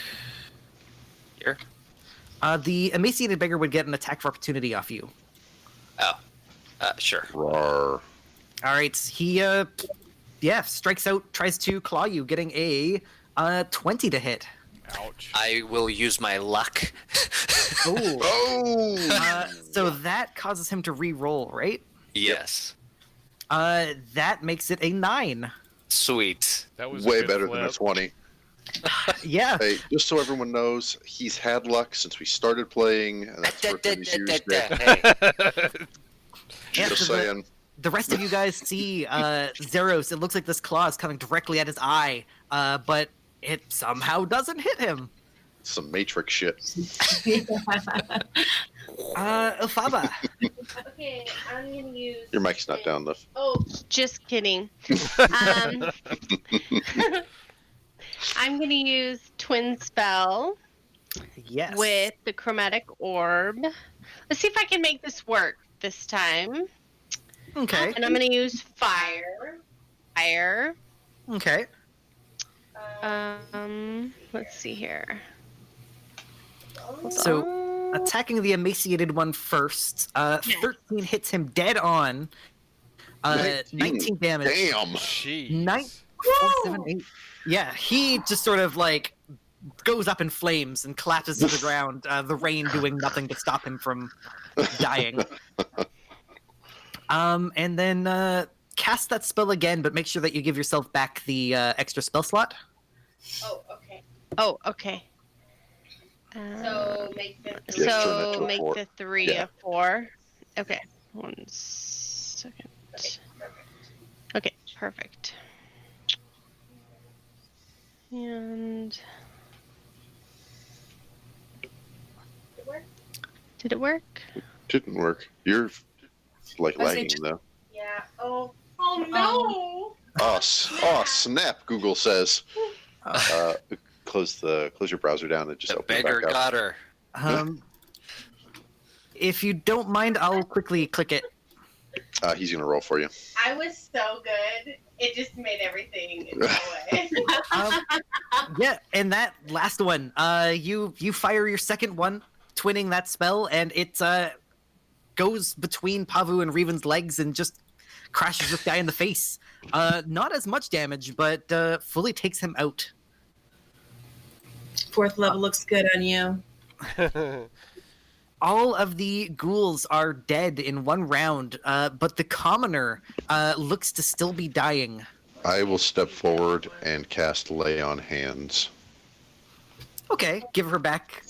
S5: here.
S7: The emaciated beggar would get an attack of opportunity off you.
S5: Oh, sure.
S1: Roar.
S7: All right, he strikes out, tries to claw you, getting a 20 to hit.
S3: Ouch.
S5: I will use my luck.
S7: Oh.
S1: Oh!
S7: So that causes him to re-roll, right?
S5: Yes.
S7: That makes it a 9.
S5: Sweet.
S3: That was
S1: Way
S3: a good
S1: better than a
S3: flip.
S1: 20.
S7: Yeah.
S1: Hey, just so everyone knows, he's had luck since we started playing, and that's where he's used it.
S5: Hey,
S7: Yeah,
S1: Just
S7: so
S1: saying.
S7: the rest of you guys see Zeros. It looks like this claw is coming directly at his eye, but it somehow doesn't hit him.
S1: Some Matrix shit.
S7: Elphaba.
S6: Okay, I'm gonna use.
S1: Your mic's not down, Liv.
S6: Oh, just kidding. I'm gonna use Twin Spell
S7: Yes.
S6: with the Chromatic Orb. Let's see if I can make this work this time.
S7: Okay.
S6: And I'm gonna use Fire. Fire.
S7: Okay.
S6: Let's see here. Hold
S7: So,
S6: on.
S7: attacking the emaciated one first. 13 hits him dead on. 19 damage.
S1: Damn!
S3: Jeez.
S7: 4, 7, 8. Yeah, he just sort of like goes up in flames and collapses to the ground. The rain doing nothing to stop him from dying. And then cast that spell again, but make sure that you give yourself back the extra spell slot.
S6: Oh, okay. Oh, okay.
S8: So make the
S1: Yeah, turn that to
S6: So
S1: a
S6: make
S1: 4.
S6: the 3
S1: Yeah.
S6: a 4. Okay. 1 second. Okay, perfect. And did it work?
S1: Didn't work. You're like
S4: I was
S1: lagging
S4: thinking-
S1: though.
S8: yeah. Oh no.
S1: Oh snap! Google says. Close your browser down and just
S5: the
S1: open it
S5: beggar
S1: back up.
S5: got her.
S7: If you don't mind, I'll quickly click it.
S1: He's gonna roll for you.
S8: I was so good. It just made everything go away.
S7: Yeah, and that last one, you fire your second one, twinning that spell, and it goes between Pavu and Reven's legs and just crashes this guy in the face. Not as much damage, but fully takes him out.
S4: 4th level looks good on you.
S7: All of the ghouls are dead in one round, but the commoner looks to still be dying.
S1: I will step forward and cast Lay on Hands.
S7: Okay, give her back.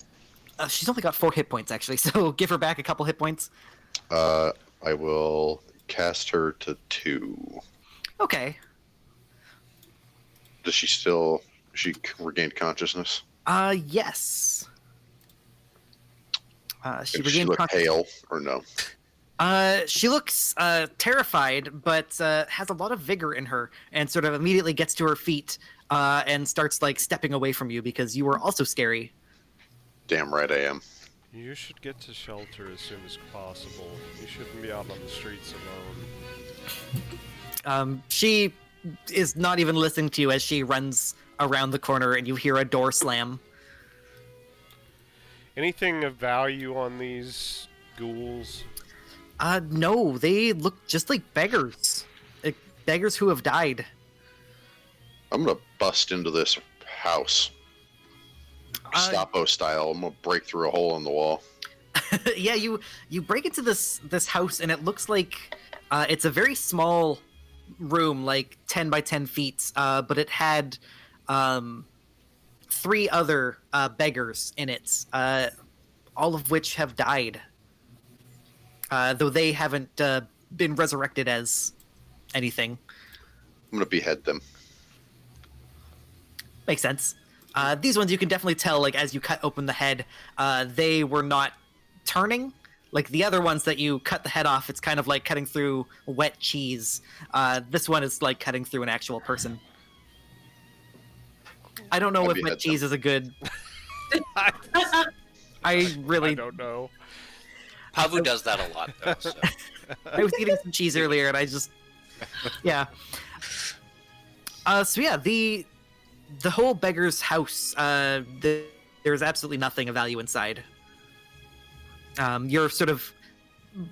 S7: She's only got 4 hit points, actually, so give her back a couple hit points.
S1: I will cast her to 2.
S7: Okay.
S1: Does she regained consciousness?
S7: Yes. She
S1: Does she
S7: regained
S1: look
S7: consciousness.
S1: pale or no?
S7: She looks terrified, but has a lot of vigor in her, and sort of immediately gets to her feet and starts like stepping away from you because you were also scary.
S1: Damn right I am.
S3: You should get to shelter as soon as possible. You shouldn't be out on the streets alone.
S7: She is not even listening to you as she runs around the corner, and you hear a door slam.
S3: Anything of value on these ghouls?
S7: No, they look just like beggars. Like beggars who have died.
S1: I'm gonna bust into this house. Gestapo style. I'm gonna break through a hole in the wall.
S7: Yeah, you break into this house, and it looks like it's a very small room, like 10 by 10 feet, but it had 3 other beggars in it, all of which have died, though they haven't been resurrected as anything.
S1: I'm gonna behead them.
S7: Makes sense. These ones you can definitely tell, like, as you cut open the head, they were not turning. Like the other ones that you cut the head off, it's kind of like cutting through wet cheese. This one is like cutting through an actual person. I don't know if wet cheese is a good... I really...
S3: I don't know.
S5: Pavu does that a lot, though. So.
S7: I was eating some cheese earlier, and I just... Yeah. So yeah, the whole beggar's house, there's absolutely nothing of value inside. Your sort of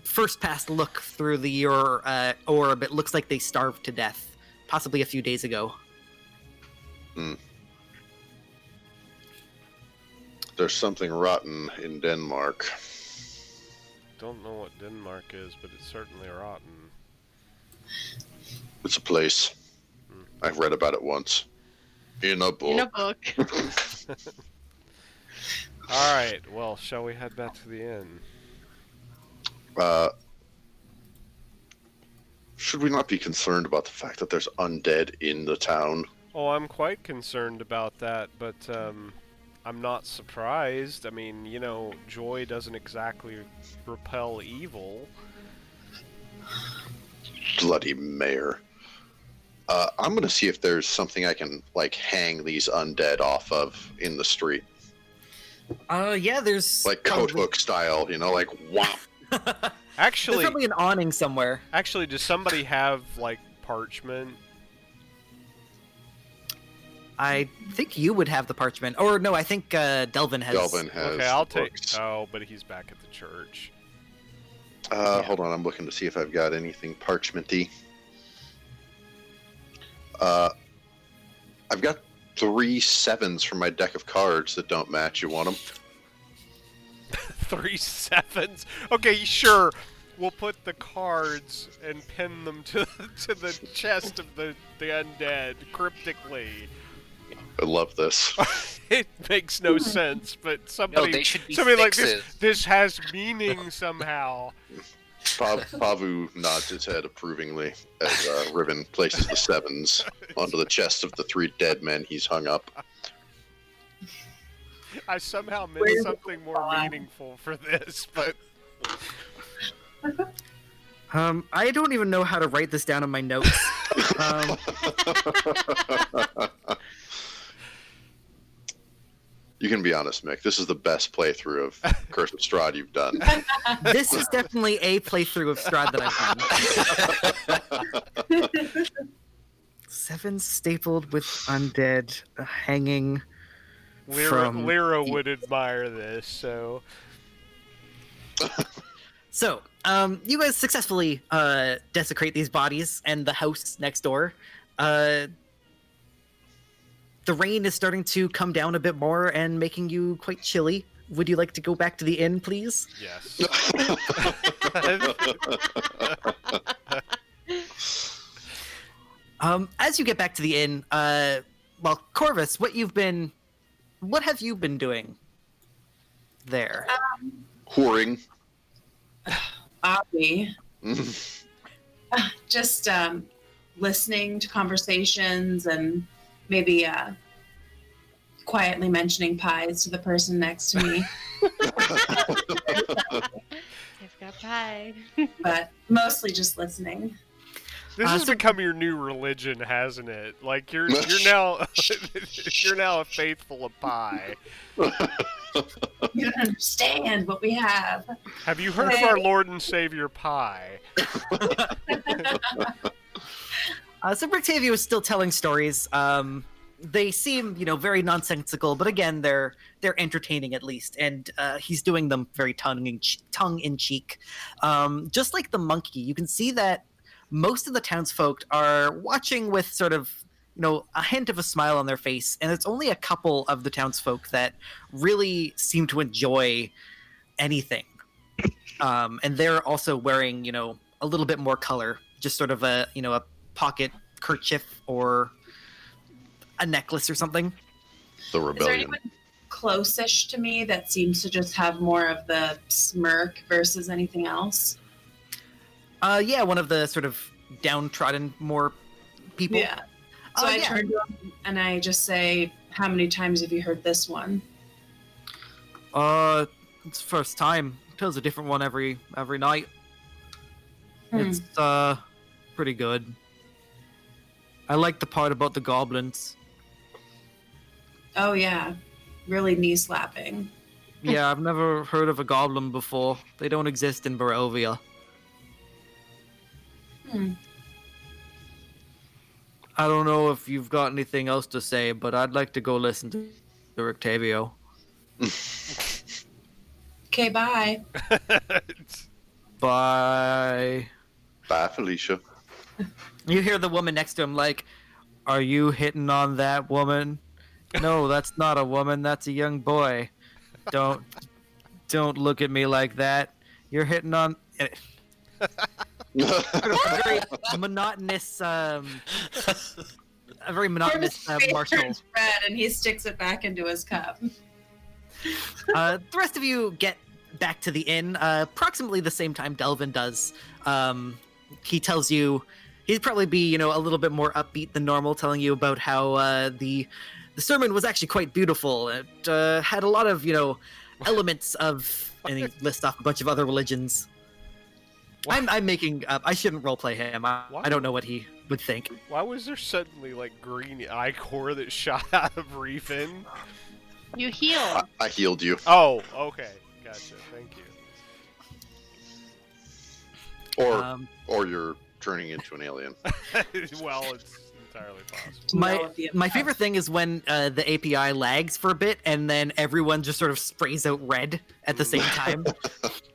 S7: first pass look through your orb, it looks like they starved to death, possibly a few days ago.
S1: There's something rotten in Denmark.
S3: Don't know what Denmark is, but it's certainly rotten.
S1: It's a place. I read about it once. In a book.
S6: In a book.
S3: Alright, well, shall we head back to the inn?
S1: Should we not be concerned about the fact that there's undead in the town?
S3: Oh, I'm quite concerned about that, but I'm not surprised. I mean, you know, joy doesn't exactly repel evil.
S1: Bloody mayor. I'm gonna see if there's something I can, like, hang these undead off of in the street.
S7: Yeah, there's...
S1: Like coat hook style, you know, like, whop.
S3: Actually...
S7: There's probably an awning somewhere.
S3: Actually, does somebody have, like, parchment?
S7: I think you would have the parchment. Or, no, I think Delvin has...
S1: Delvin has
S3: Okay, I'll
S1: the
S3: take...
S1: books.
S3: Oh, but he's back at the church.
S1: Hold on, I'm looking to see if I've got anything parchmenty. I've got 3 7s from my deck of cards that don't match. You want them?
S3: 3 7s? Okay, sure. We'll put the cards and pin them to the chest of the undead cryptically.
S1: I love this.
S3: It makes no sense, but somebody,
S5: they should be
S3: like
S5: fixes.
S3: this has meaning somehow.
S1: Pavu nods his head approvingly as Riven places the 7s onto the chest of the 3 dead men he's hung up.
S3: I somehow meant something more meaningful for this, but...
S7: I don't even know how to write this down in my notes.
S1: You can be honest, Mick. This is the best playthrough of Curse of Strahd you've done.
S7: This is definitely a playthrough of Strahd that I've done. 7 stapled with undead hanging from...
S3: Lyra would admire this, so...
S7: So, you guys successfully desecrate these bodies and the house next door. The rain is starting to come down a bit more and making you quite chilly. Would you like to go back to the inn, please?
S3: Yes.
S7: As you get back to the inn, well, Corvus, what have you been doing there?
S1: Whoring.
S4: Oddly. Just listening to conversations and maybe quietly mentioning pies to the person next to me.
S6: I've got pie.
S4: But mostly just listening.
S3: This has become your new religion, hasn't it? Like you're now you're now a faithful of pie.
S4: You don't understand what we have.
S3: Have you heard of our Lord and Savior Pie?
S7: So Brictavio is still telling stories. They seem, very nonsensical, but again, they're entertaining at least, and he's doing them very tongue in cheek. Just like the monkey, you can see that most of the townsfolk are watching with sort of, a hint of a smile on their face, and it's only a couple of the townsfolk that really seem to enjoy anything. And they're also wearing, a little bit more color, just sort of a pocket kerchief or a necklace or something.
S1: The
S4: Is there
S1: rebellion.
S4: anyone close-ish to me that seems to just have more of the smirk versus anything else?
S7: Yeah, one of the sort of downtrodden more people.
S4: Yeah. So I turn to him and I just say, "How many times have you heard this one?"
S7: It's the first time. Tells a different one every night. It's pretty good. I like the part about the goblins.
S4: Oh yeah, really knee slapping.
S7: Yeah, I've never heard of a goblin before. They don't exist in Barovia. I don't know if you've got anything else to say, but I'd like to go listen to Octavio.
S4: Okay, bye.
S7: Bye.
S1: Bye, Felicia.
S7: You hear the woman next to him like, "Are you hitting on that woman?" "No, that's not a woman. That's a young boy. Don't look at me like that. You're hitting on." A very monotonous, Marshall.
S4: Turns red and he sticks it back into his cup.
S7: The rest of you get back to the inn approximately the same time Delvin does. He tells you he'd probably be, a little bit more upbeat than normal, telling you about how the sermon was actually quite beautiful. It had a lot of, elements of, and he lists off a bunch of other religions. I'm making up. I shouldn't roleplay him. I don't know what he would think.
S3: Why was there suddenly green ichor that shot out of Reefin?
S6: You healed.
S1: I healed you.
S3: Oh, okay, gotcha. Thank you.
S1: Or you're turning into an alien.
S3: Well, it's entirely possible.
S7: My favorite thing is when the API lags for a bit and then everyone just sort of sprays out red at the same time.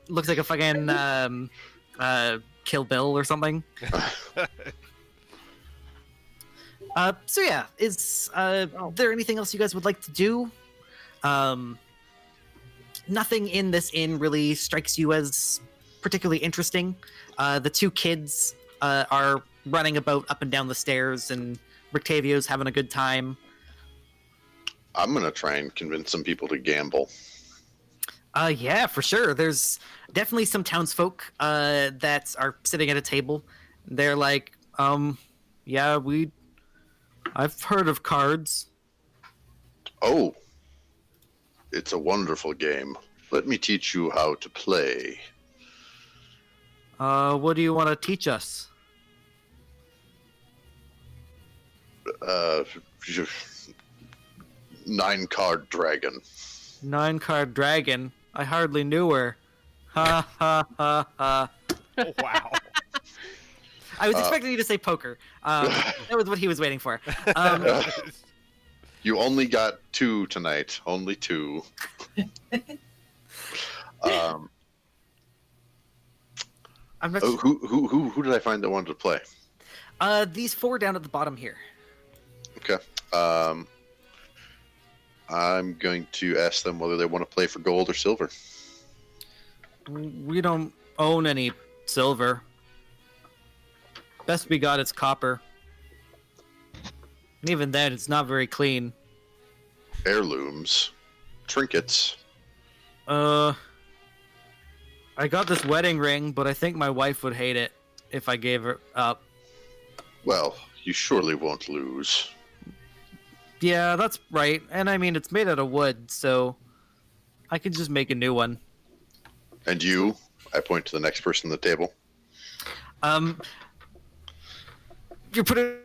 S7: Looks like a fucking Kill Bill or something. So yeah, is there anything else you guys would like to do? Nothing in this inn really strikes you as particularly interesting. The two kids are running about up and down the stairs, and Rictavio's having a good time.
S1: I'm gonna try and convince some people to gamble.
S7: Yeah, for sure. There's definitely some townsfolk that are sitting at a table. They're like, yeah, I've heard of cards.
S1: Oh, it's a wonderful game. Let me teach you how to play.
S7: What do you want to teach us?
S1: 9-card dragon.
S7: 9-card dragon? I hardly knew her. Ha ha ha ha.
S3: Oh, wow.
S7: I was expecting you to say poker. That was what he was waiting for.
S1: You only got 2 tonight. Only 2.
S7: I'm not
S1: Who did I find that wanted to play?
S7: These 4 down at the bottom here.
S1: Okay. I'm going to ask them whether they want to play for gold or silver.
S7: We don't own any silver. Best we got is copper. And even then, it's not very clean.
S1: Heirlooms. Trinkets.
S7: I got this wedding ring, but I think my wife would hate it if I gave her up.
S1: Well, you surely won't lose.
S7: Yeah, that's right. And I mean, it's made out of wood, so I can just make a new one.
S1: And you? I point to the next person at the table.
S7: You're putting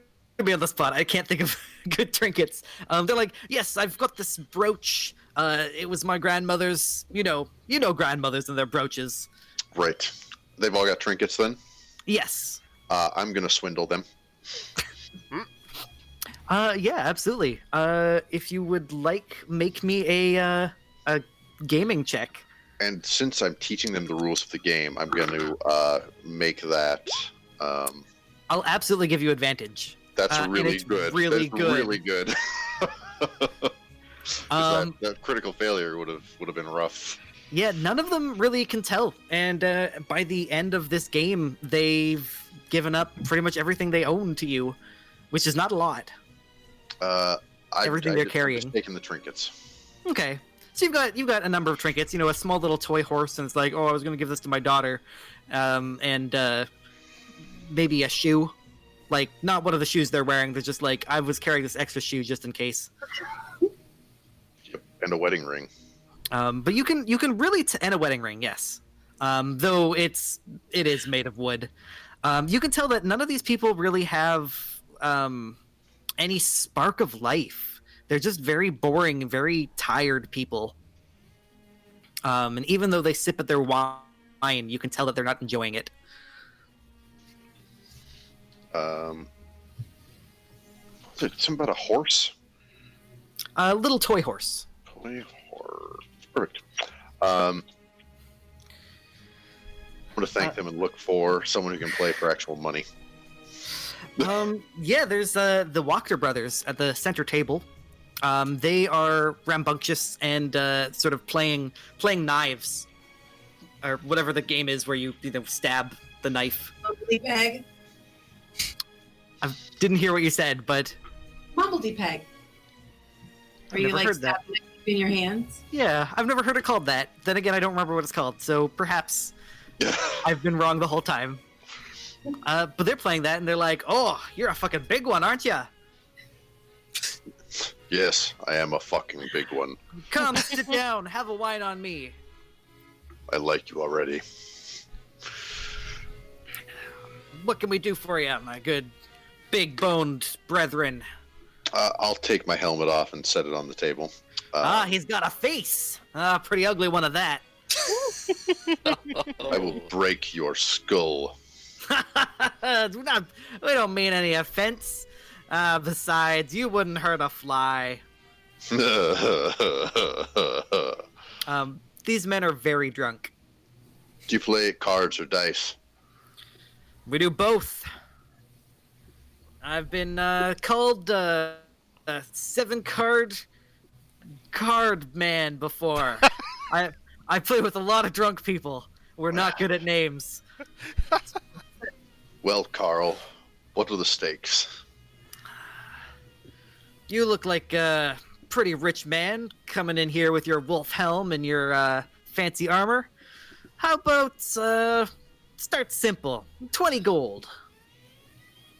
S7: me on the spot. I can't think of good trinkets. They're like, yes, I've got this brooch. It was my grandmother's. You know grandmothers and their brooches.
S1: Right. They've all got trinkets then?
S7: Yes.
S1: I'm going to swindle them.
S7: Yeah, absolutely. If you would like, make me a gaming check.
S1: And since I'm teaching them the rules of the game, I'm going to make that.
S7: I'll absolutely give you advantage.
S1: That's
S7: and
S1: really
S7: it's
S1: good.
S7: really
S1: That's
S7: good.
S1: really good. 'Cause that critical failure would have been rough.
S7: Yeah, none of them really can tell. And by the end of this game, they've given up pretty much everything they own to you, which is not a lot. Everything they're carrying.
S1: I'm just taking the trinkets.
S7: Okay. So you've got a number of trinkets, a small little toy horse, and it's like, oh, I was going to give this to my daughter, and maybe a shoe, like not one of the shoes they're wearing. They're just like, I was carrying this extra shoe just in case.
S1: Yep, and a wedding ring.
S7: But you can really and a wedding ring, yes. Though it is made of wood. You can tell that none of these people really have any spark of life. They're just very boring, very tired people. And even though they sip at their wine, you can tell that they're not enjoying it.
S1: Was it something about a horse?
S7: A little toy horse.
S1: Toy horse. Perfect. I'm going to thank them and look for someone who can play for actual money.
S7: Yeah, there's the Wachter brothers at the center table. They are rambunctious and sort of playing knives, or whatever the game is where you stab the knife.
S4: Mumbledy peg.
S7: I didn't hear what you said, but
S4: Mumbledy peg. Where you
S7: never
S4: like
S7: heard
S4: stab
S7: that.
S4: it in your hands.
S7: Yeah, I've never heard it called that. Then again, I don't remember what it's called, so perhaps I've been wrong the whole time. But they're playing that, and they're like, "Oh, you're a fucking big one, aren't you?
S1: Yes, I am a fucking big one.
S7: Come, sit down, have a wine on me."
S1: I like you already.
S7: What can we do for you, my good, big-boned brethren?
S1: I'll take my helmet off and set it on the table.
S7: He's got a face. Pretty ugly one of that.
S1: I will break your skull.
S7: we don't mean any offense. Besides, you wouldn't hurt a fly. These men are very drunk.
S1: Do you play cards or dice?
S7: We do both. I've been called a 7-card man before. I play with a lot of drunk people. We're not good at names.
S1: Well, Carl, what are the stakes?
S7: You look like a pretty rich man coming in here with your wolf helm and your fancy armor. How about start simple? 20 gold.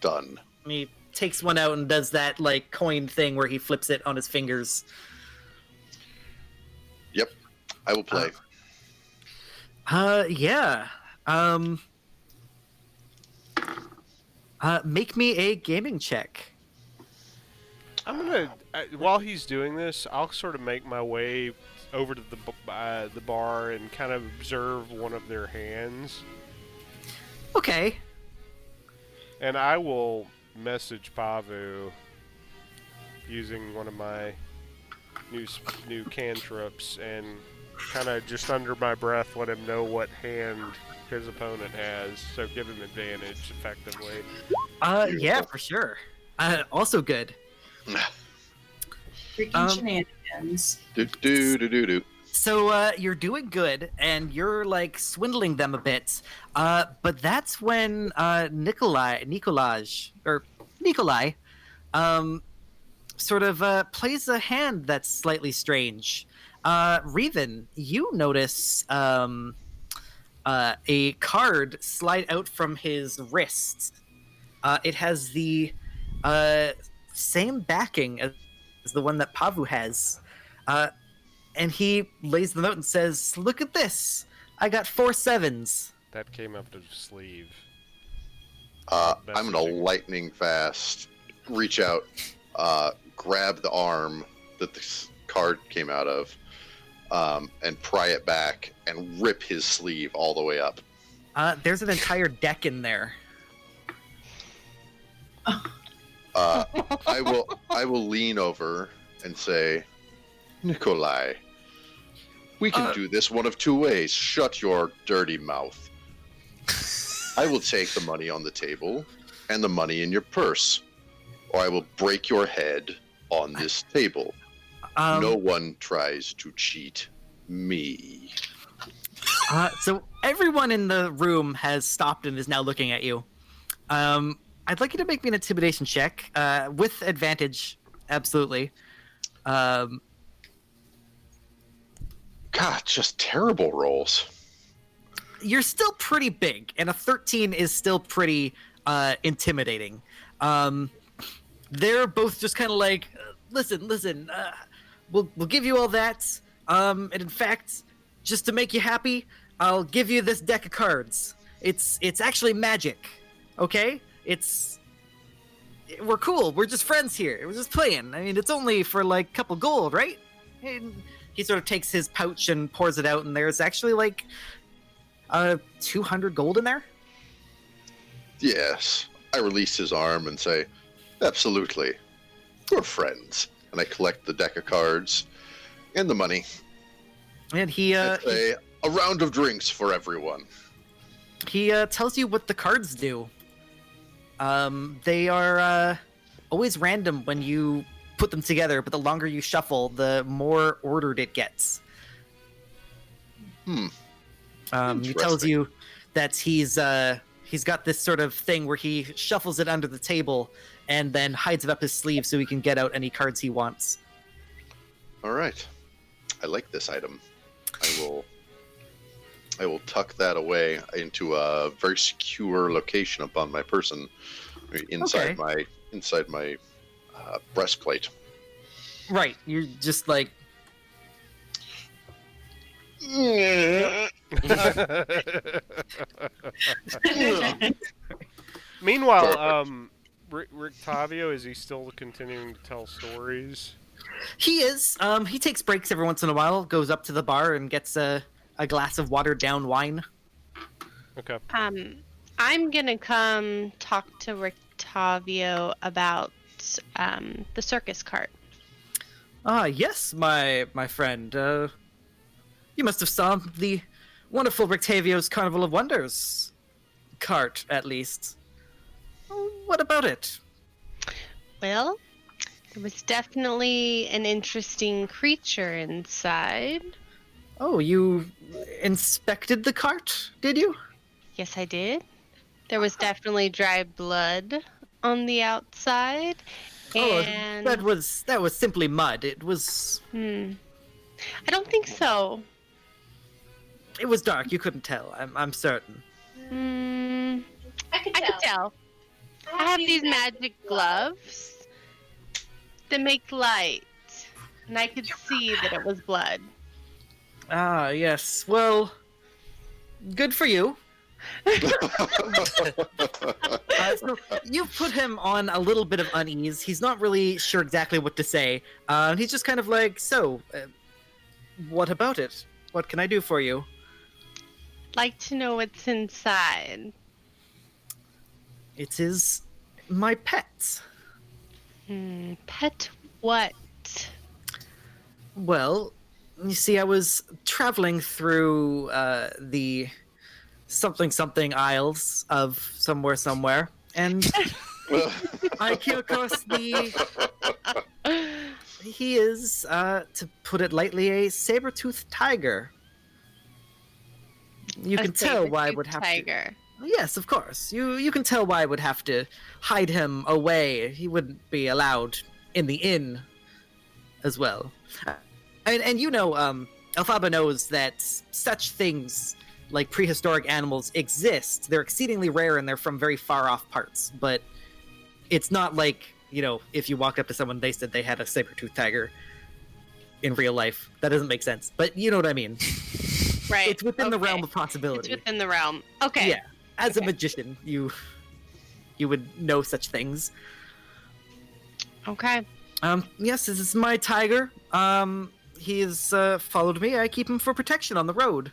S1: Done.
S7: And he takes one out and does that like coin thing where he flips it on his fingers.
S1: Yep, I will play.
S7: Yeah. Make me a gaming check.
S3: I'm gonna, while he's doing this, I'll sort of make my way over to the bar and kind of observe one of their hands.
S7: Okay.
S3: And I will message Pavu using one of my new cantrips and kind of just under my breath let him know what hand his opponent has, so give him advantage effectively.
S7: Yeah, for sure. Also good.
S4: Freaking shenanigans.
S1: Do.
S7: So you're doing good, and you're like swindling them a bit. But that's when Nikolai sort of plays a hand that's slightly strange. Reven, you notice a card slide out from his wrist. It has the same backing as the one that Pavu has. And he lays them out and says, "Look at this. I got 4 7s."
S3: That came up to sleeve.
S1: I'm gonna lightning fast reach out grab the arm that the card came out of, and pry it back and rip his sleeve all the way up.
S7: There's an entire deck in there.
S1: I will lean over and say, Nikolai, we can do this one of two ways. Shut your dirty mouth. I will take the money on the table and the money in your purse, or I will break your head on this table. No one tries to cheat me.
S7: So everyone in the room has stopped and is now looking at you. I'd like you to make me an intimidation check with advantage. Absolutely.
S1: God, just terrible rolls.
S7: You're still pretty big, and a 13 is still pretty intimidating. They're both just kind of like, listen. We'll give you all that. And in fact, just to make you happy, I'll give you this deck of cards. It's actually magic, okay? We're cool. We're just friends here. We're just playing. I mean, it's only for like a couple gold, right? And he sort of takes his pouch and pours it out, and there's actually like 200 gold in there.
S1: Yes. I release his arm and say, absolutely. We're friends. And I collect the deck of cards and the money.
S7: And he
S1: say, a round of drinks for everyone.
S7: He tells you what the cards do. They are always random when you put them together, but the longer you shuffle, the more ordered it gets. He tells you that he's got this sort of thing where he shuffles it under the table and then hides it up his sleeve so he can get out any cards he wants.
S1: All right. I like this item. I will tuck that away into a very secure location upon my person, inside my breastplate.
S7: Right. You're just like.
S3: Meanwhile, Rictavio, is he still continuing to tell stories?
S7: He is. He takes breaks every once in a while, goes up to the bar and gets a glass of watered down wine.
S3: Okay.
S6: I'm gonna come talk to Rictavio about the circus cart.
S7: Yes, my friend. You must have saw the wonderful Rictavio's Carnival of Wonders cart, at least. What about it?
S6: Well, there was definitely an interesting creature inside.
S7: Oh, you inspected the cart, did you?
S6: Yes, I did. There was definitely dry blood on the outside. And
S7: that was simply mud. It was.
S6: I don't think so.
S7: It was dark. You couldn't tell. I'm certain.
S8: I could
S6: tell. I have these magic gloves that make light, and I could see that it was blood.
S7: Ah, yes. Well, good for you. So you've put him on a little bit of unease. He's not really sure exactly what to say. He's just kind of like, so, what about it? What can I do for you?
S6: I'd like to know what's inside.
S7: It is my pet.
S6: Pet what?
S7: Well, you see, I was traveling through the something aisles of somewhere, and I came across he is, to put it lightly, a saber-toothed tiger. You can tell why I would have to. Yes, of course. You can tell why I would have to hide him away. He wouldn't be allowed in the inn as well. And you know, Elphaba knows that such things like prehistoric animals exist. They're exceedingly rare and they're from very far off parts. But it's not like, you know, if you walked up to someone, they said they had a saber-toothed tiger in real life. That doesn't make sense. But you know what I mean.
S6: Right.
S7: It's within the realm of possibility.
S6: It's within the realm. Okay.
S7: Yeah. As a magician, you would know such things.
S6: Okay.
S7: Yes, this is my tiger. He has followed me. I keep him for protection on the road.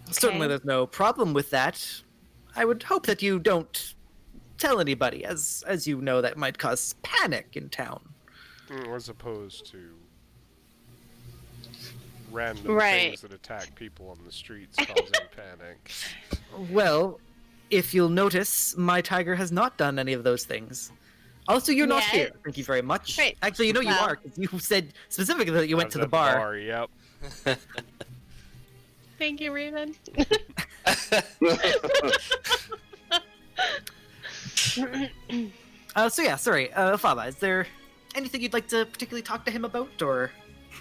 S7: Certainly,
S6: Okay.
S7: there's no problem with that. I would hope that you don't tell anybody, as you know that might cause panic in town.
S3: As opposed to random
S6: Right.
S3: things that attack people on the streets causing panic.
S7: Well, if you'll notice, my tiger has not done any of those things. Also, you're not
S6: Yet.
S7: here. Thank you very much.
S6: Right.
S7: Actually, you know you
S6: Well.
S7: are, 'cause you said specifically that you
S3: I
S7: went
S3: was
S7: to the
S3: at
S7: bar.
S3: Yep.
S6: Thank you, Raven.
S7: So yeah, sorry, Faba, is there anything you'd like to particularly talk to him about, or?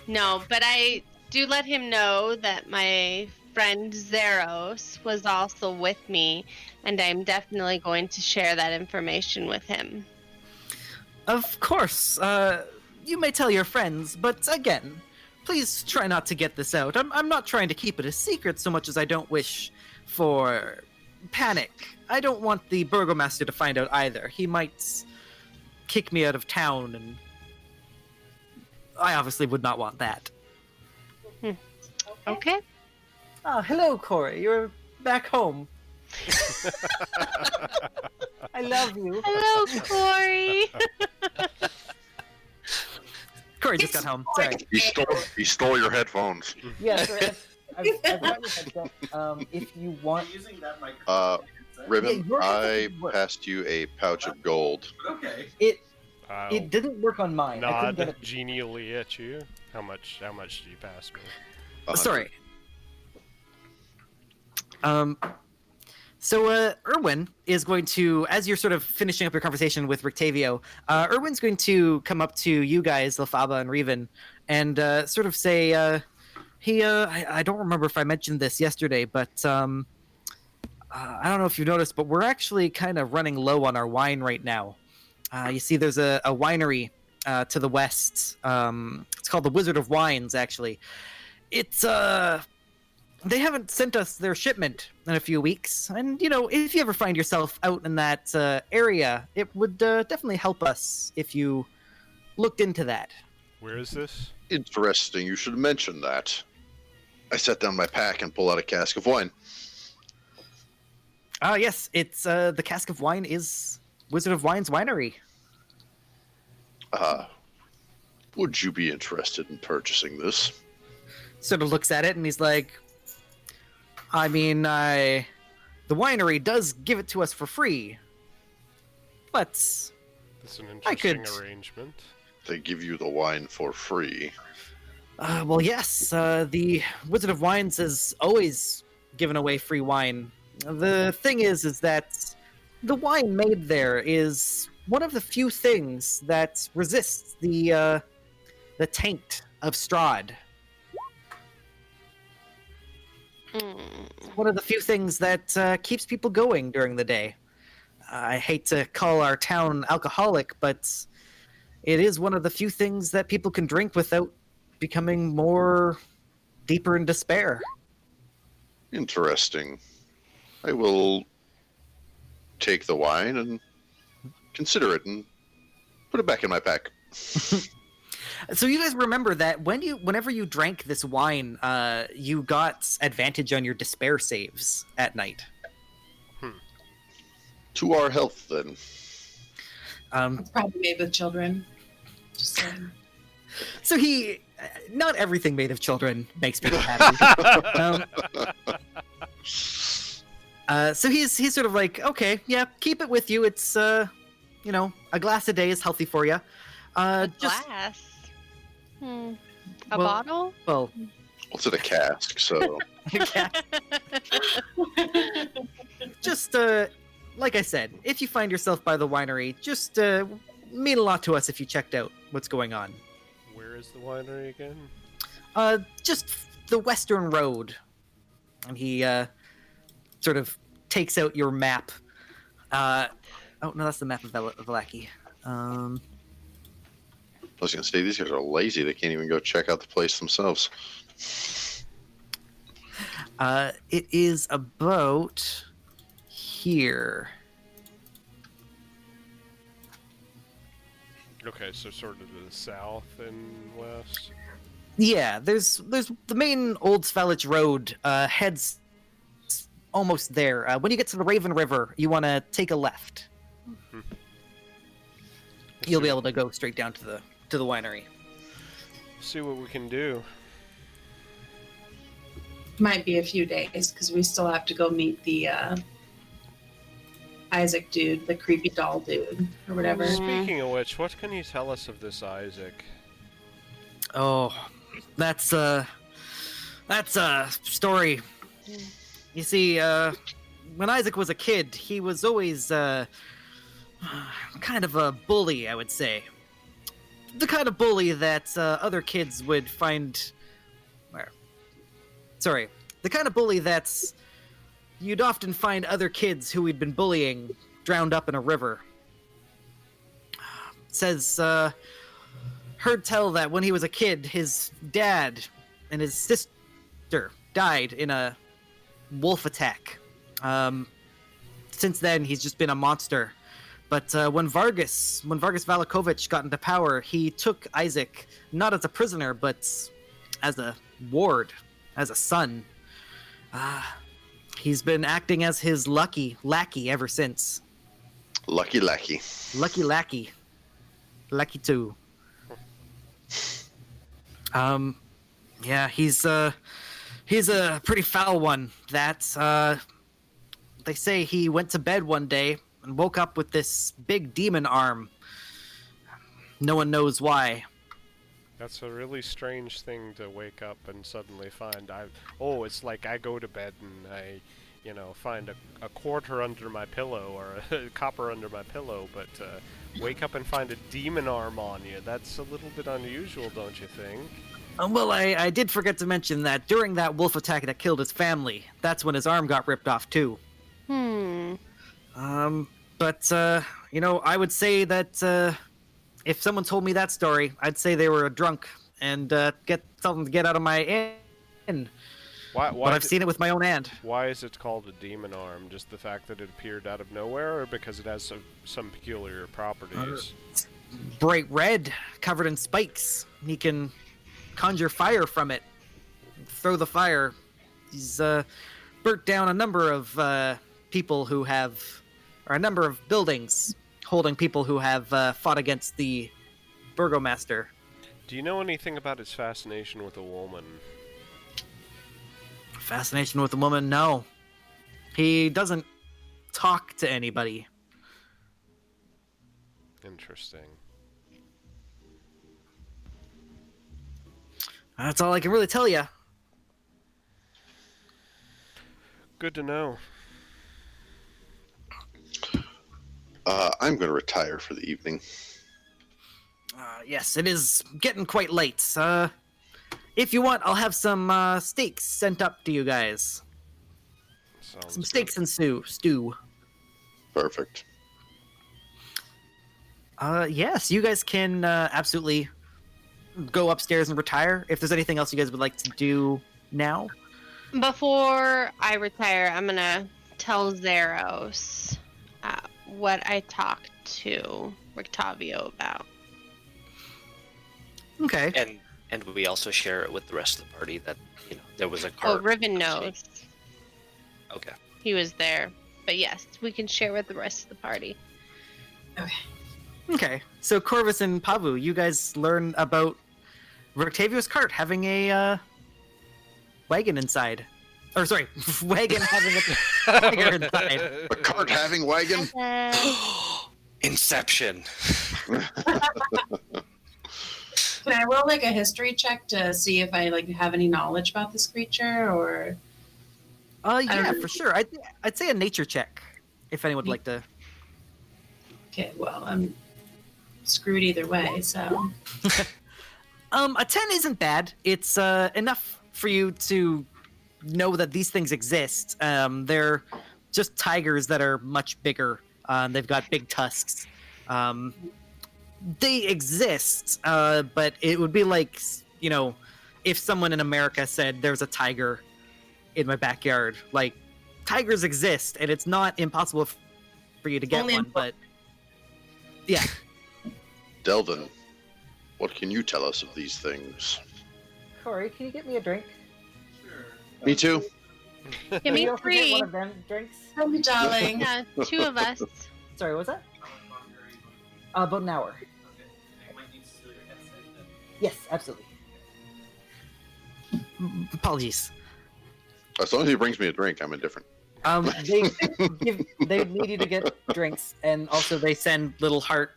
S6: No, but I do let him know that my friend Zeros was also with me, and I'm definitely going to share that information with him.
S7: Of course, you may tell your friends, but again, please try not to get this out. I'm not trying to keep it a secret so much as I don't wish for panic. I don't want the burgomeister to find out either. He might kick me out of town, and I obviously would not want that.
S6: Okay.
S7: Oh, hello, Corey. You're back home. I love you.
S6: Hello, Corey.
S7: Corey just got home. Sorry.
S1: He stole your headphones.
S7: Yeah, sorry. I've got your headset. If you want.
S9: Using that microphone.
S1: Ribbon,
S7: Yeah, your
S1: I
S7: headset didn't work.
S1: passed you a pouch of gold.
S9: Okay.
S3: I'll
S7: It didn't work on mine. I couldn't get
S3: nod
S7: it.
S3: genially at you. How much did you pass me?
S1: 100.
S7: Sorry. So Erwin is going to, as you're sort of finishing up your conversation with Rictavio, Erwin's going to come up to you guys, Lafaba and Reven, and sort of say, I don't remember if I mentioned this yesterday, but I don't know if you've noticed, but we're actually kind of running low on our wine right now. You see, there's a winery to the west. It's called the Wizard of Wines, actually. It's they haven't sent us their shipment in a few weeks, and you know, if you ever find yourself out in that area, it would definitely help us if you looked into that.
S3: Where is this?
S1: Interesting. You should mention that. I set down my pack and pull out a cask of wine.
S7: Yes, it's the cask of wine is Wizard of Wine's winery.
S1: Would you be interested in purchasing this?
S7: Sort of looks at it and he's like, I mean, the winery does give it to us for free, but
S3: That's an
S7: I
S3: interesting
S7: could-
S3: arrangement.
S1: They give you the wine for free.
S7: well, yes, the Wizard of Wines has always given away free wine. The thing is that the wine made there is one of the few things that resists the taint of Strahd. One of the few things that keeps people going during the day. I hate to call our town alcoholic, but it is one of the few things that people can drink without becoming more deeper in despair.
S1: Interesting. I will take the wine and consider it and put it back in my pack.
S7: So you guys remember that whenever you drank this wine, you got advantage on your despair saves at night.
S1: To our health, then.
S4: It's probably made with children. Just saying.
S7: So not everything made of children makes people happy. So he's sort of like, okay, yeah, keep it with you. It's a glass a day is healthy for you. Just
S6: Glass. A
S7: Well-
S6: bottle?
S7: well,
S1: It's in a cask, so
S7: just like I said, if you find yourself by the winery, just mean a lot to us if you checked out what's going on.
S3: Where is the winery again?
S7: Just the Western Road. And he sort of takes out your map. Oh no, that's the map of Valaki.
S1: I was going to say, these guys are lazy. They can't even go check out the place themselves.
S7: It is about here.
S3: Okay, so sort of to the south and west.
S7: Yeah, there's the main Old Svellich Road heads almost there. When you get to the Raven River, you want to take a left. You'll be able to go straight down to the winery.
S3: See what we can do.
S4: Might be a few days because we still have to go meet the Isaac dude, the creepy doll dude, or whatever.
S3: Speaking of which, what can you tell us of this Isaac?
S7: Oh, that's a story. You see, when Isaac was a kid, he was always kind of a bully, I would say. The kind of bully that other kids would find. Sorry, the kind of bully that's you'd often find other kids who he'd been bullying drowned up in a river. Says, heard tell that when he was a kid, his dad and his sister died in a wolf attack. Since then, he's just been a monster. But when Vargas Valakovich got into power, he took Isaac not as a prisoner, but as a ward, as a son. He's been acting as his lucky lackey ever since.
S1: Lucky lackey.
S7: Lucky lackey. Lucky too. Yeah, he's a pretty foul one. That they say he went to bed one day and woke up with this big demon arm. No one knows why.
S3: That's a really strange thing to wake up and suddenly find. It's like I go to bed and I, find a quarter under my pillow or a copper under my pillow, but wake up and find a demon arm on you. That's a little bit unusual, don't you think?
S7: Well, I did forget to mention that during that wolf attack that killed his family, that's when his arm got ripped off too. But I would say that if someone told me that story, I'd say they were a drunk and get something to get out of my inn.
S3: Why
S7: but I've seen it with my own hand.
S3: Why is it called a demon arm? Just the fact that it appeared out of nowhere, or because it has some peculiar properties?
S7: Bright red, covered in spikes. He can conjure fire from it. Throw the fire. He's burnt down a number of people who have, or a number of buildings holding people who have fought against the burgomeister.
S3: Do you know anything about his fascination with a woman?
S7: Fascination with a woman? No. He doesn't talk to anybody.
S3: Interesting.
S7: That's all I can really tell you.
S3: Good to know.
S1: I'm going to retire for the evening.
S7: Yes, it is getting quite late. If you want, I'll have some steaks sent up to you guys.
S3: Sounds
S7: Some
S3: good.
S7: steaks and stew.
S1: Perfect.
S7: Yes, you guys can absolutely go upstairs and retire. If there's anything else you guys would like to do now.
S6: Before I retire, I'm gonna tell Zeros what I talked to Rictavio about.
S7: Okay.
S5: And we also share it with the rest of the party that there was a
S6: Oh,
S5: cart.
S6: Riven knows.
S5: Okay.
S6: He was there. But yes, we can share with the rest of the party.
S7: Okay. So Corvus and Pavu, you guys learn about Rictavio's cart having a wagon inside. Or sorry, wagon having a tiger inside.
S1: A cart having wagon?
S5: Inception.
S4: Can I roll like a history check to see if I have any knowledge about this creature, or?
S7: Yeah, for sure. I'd say a nature check if anyone would like to.
S4: Okay, well, I'm screwed either way, so.
S7: A 10 isn't bad. It's enough for you to know that these things exist. They're just tigers that are much bigger. They've got big tusks. They exist, but it would be like, if someone in America said there's a tiger in my backyard. Like, tigers exist, and it's not impossible for you to get
S4: Only
S7: one, but yeah.
S1: Delvin, what can you tell us of these things?
S7: Corey, can you get me a drink?
S1: Me too.
S6: Give
S7: Can
S6: me
S7: you also get
S6: 3.
S7: one of them drinks?
S4: Oh, darling.
S6: Yeah, 2 of us.
S7: Sorry, what was that? About an hour. Yes, absolutely. Apologies.
S1: As long as he brings me a drink, I'm indifferent.
S7: They need you to get drinks, and also they send little heart